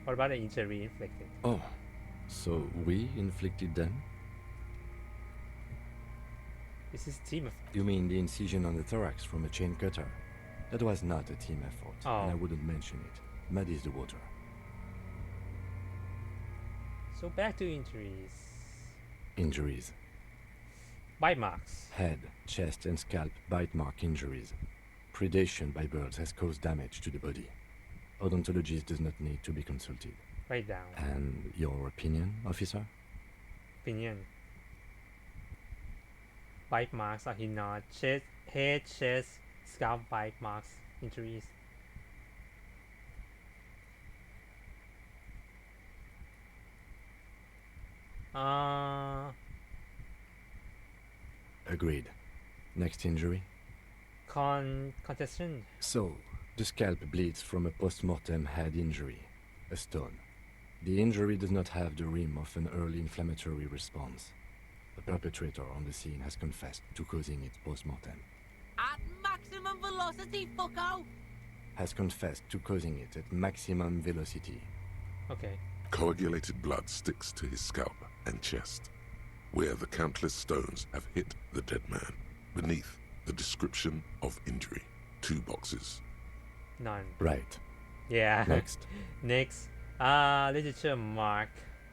A: What about the injury inflicted?
C: Oh, so we inflicted them?
A: This is team effort.
C: You mean the incision on the thorax from a chain cutter? That was not a team effort, and I wouldn't mention it. Muddies the water.
A: So back to injuries.
C: Injuries.
A: Bite marks.
C: Head, chest, and scalp bite mark injuries. Predation by birds has caused damage to the body. Odontologist does not need to be consulted.
A: Write down.
C: And your opinion, officer?
A: Opinion. Bite marks are not chest, head, chest, scalp bite marks, injuries.
C: Agreed. Next injury?
A: Contestant.
C: So, the scalp bleeds from a post-mortem head injury, a stone. The injury does not have the rim of an early inflammatory response. The perpetrator on the scene has confessed to causing it post-mortem.
B: At maximum velocity, fucko!
C: Has confessed to causing it at maximum velocity.
A: Okay.
D: Coagulated blood sticks to his scalp and chest, where the countless stones have hit the dead man. Beneath, the description of injury. 2 boxes.
A: None.
C: Right.
A: Yeah.
C: Next.
A: Next. Ligature mark.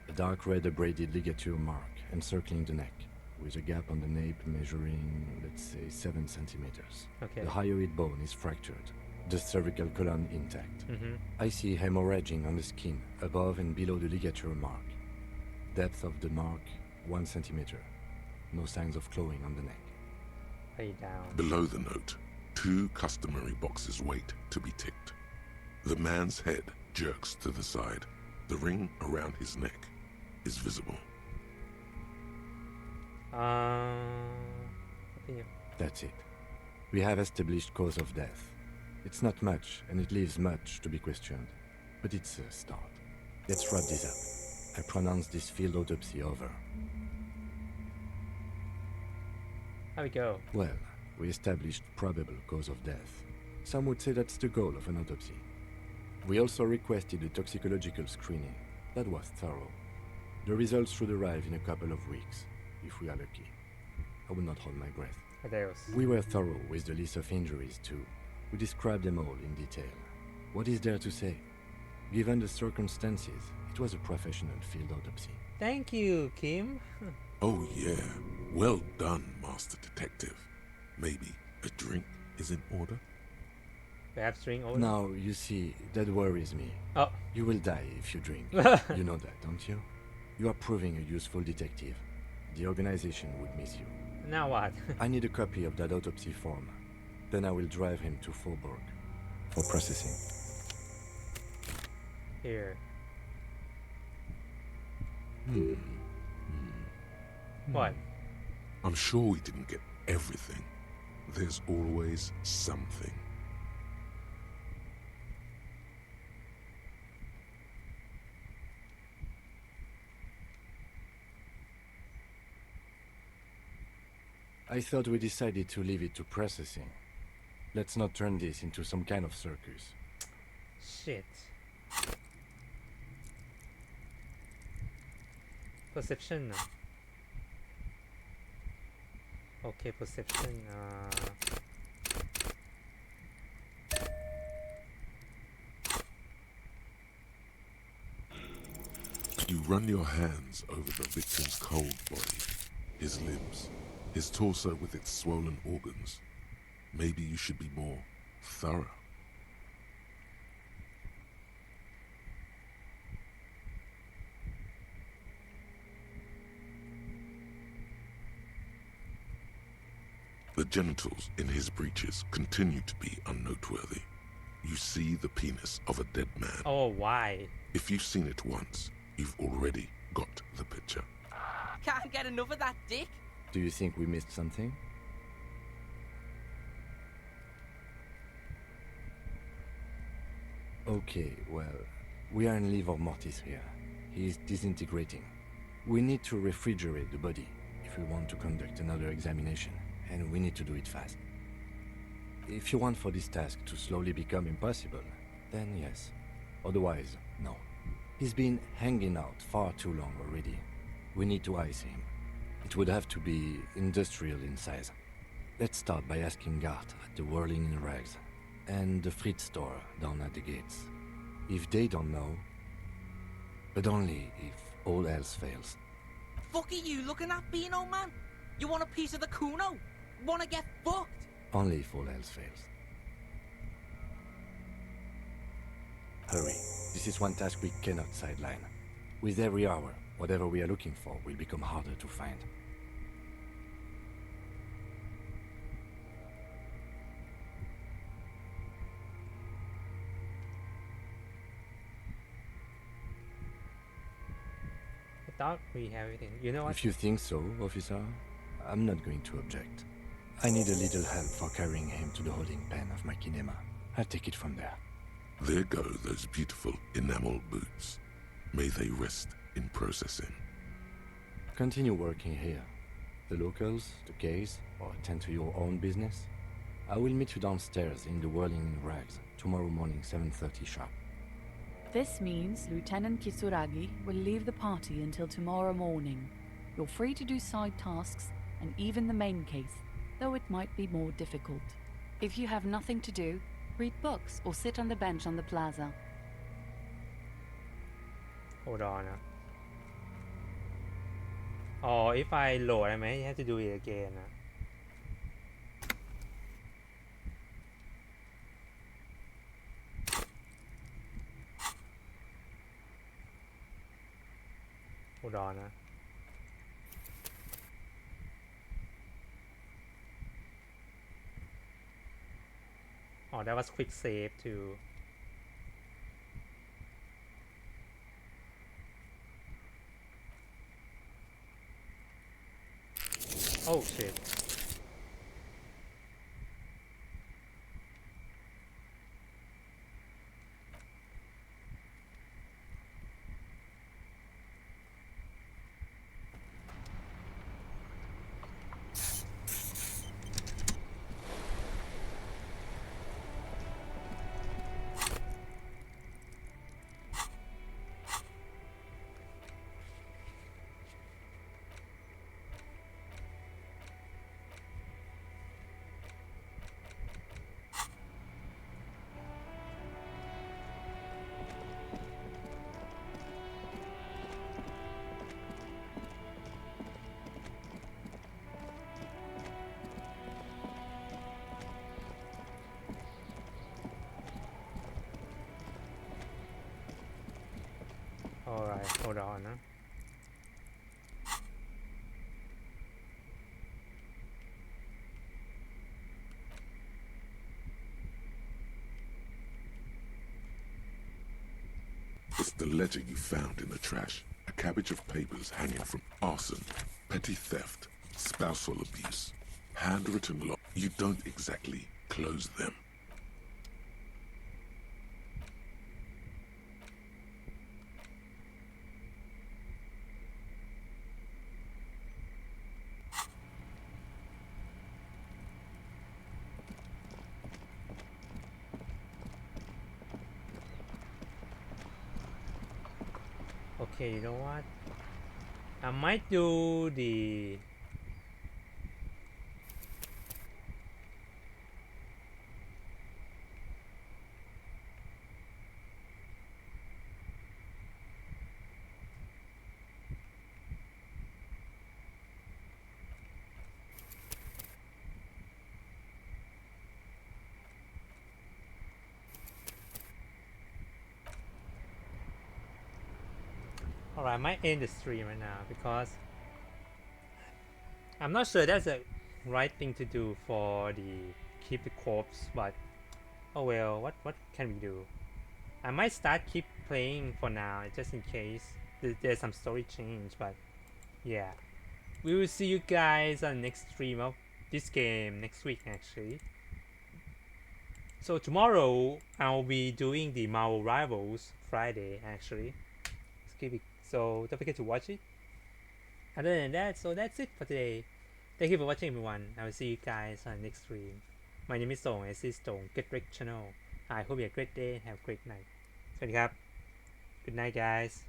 C: A dark red abraded ligature mark encircling the neck, with a gap on the nape measuring, let's say, 7 centimeters.
A: Okay.
C: The hyoid bone is fractured, the cervical column intact.
A: Mhm.
C: I see hemorrhaging on the skin, above and below the ligature mark. Depth of the mark, 1 centimeter. No signs of clawing on the neck.
A: Lay down.
D: Below the note, 2 customary boxes wait to be ticked. The man's head jerks to the side. The ring around his neck is visible.
C: That's it. We have established cause of death. It's not much, and it leaves much to be questioned. But it's a start. Let's wrap this up. I pronounce this field autopsy over.
A: How we go?
C: Well, we established probable cause of death. Some would say that's the goal of an autopsy. We also requested a toxicological screening. That was thorough. The results should arrive in a couple of weeks, if we are lucky. I will not hold my breath.
A: Adios.
C: We were thorough with the list of injuries, too. We described them all in detail. What is there to say? Given the circumstances, it was a professional field autopsy.
A: Thank you, Kim.
D: Oh yeah, well done, Master Detective. Maybe a drink is in order?
A: Perhaps drink order?
C: Now, you see, that worries me.
A: Oh.
C: You will die if you drink. You know that, don't you? You are proving a useful detective. The organization would miss you.
A: Now what?
C: I need a copy of that autopsy form. Then I will drive him to Faubourg for processing.
A: Here. What?
D: I'm sure we didn't get everything. There's always something.
C: I thought we decided to leave it to processing. Let's not turn this into some kind of circus.
A: Shit. Perception. Okay, perception.
D: You run your hands over the victim's cold body, his limbs, his torso with its swollen organs. Maybe you should be more thorough. The genitals in his breeches continue to be unnoteworthy. You see the penis of a dead man.
A: Oh, why?
D: If you've seen it once, you've already got the picture.
B: Can't get enough of that dick.
C: Do you think we missed something? Okay, well, we are in livor mortis here. He is disintegrating. We need to refrigerate the body if we want to conduct another examination, and we need to do it fast. If you want for this task to slowly become impossible, then yes. Otherwise, no. He's been hanging out far too long already. We need to ice him. It would have to be industrial in size. Let's start by asking Gart at the Whirling in Rags and the Fritz store down at the gates. If they don't know, but only if all else fails.
B: Fuck are you looking at, Beano man? You want a piece of the Kuno? Wanna get fucked?
C: Only if all else fails. Hurry. This is one task we cannot sideline. With every hour, whatever we are looking for will become harder to find.
A: thought we have everything. You know what?
C: If you think so, officer, I'm not going to object. I need a little help for carrying him to the holding pen of my kinema. I'll take it from there.
D: There go those beautiful enamel boots. May they rest in processing.
C: Continue working here. The locals, the case, or attend to your own business. I will meet you downstairs in the Whirling in Rags tomorrow morning, 7:30 sharp.
T: This means Lieutenant Kisuragi will leave the party until tomorrow morning. You're free to do side tasks and even the main case, though it might be more difficult. If you have nothing to do, read books or sit on the bench on the plaza.
A: Hold on. Oh, if I load, I may have to do it again. Hold on. Oh, that was quick save too. Oh shit. Alright, hold on.
D: It's the ledger you found in the trash. A cabbage of papers hanging from arson, petty theft, spousal abuse, handwritten law. You don't exactly close them.
A: Okay, you know what? I might do the Alright, I might end the stream right now because I'm not sure that's the right thing to do for the keep the corpse, but oh well, what can we do? I might start keep playing for now, just in case there's some story change, but yeah. We will see you guys on the next stream of this game next week actually. So tomorrow I'll be doing the Marvel Rivals Friday actually. So don't forget to watch it. Other than that, so that's it for today. Thank you for watching everyone. I will see you guys on the next stream. My name is Stone, this is Stone Get Rich Channel. I hope you have a great day, have a great night. สวัสดีครับ Good night guys.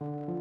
A: Bye.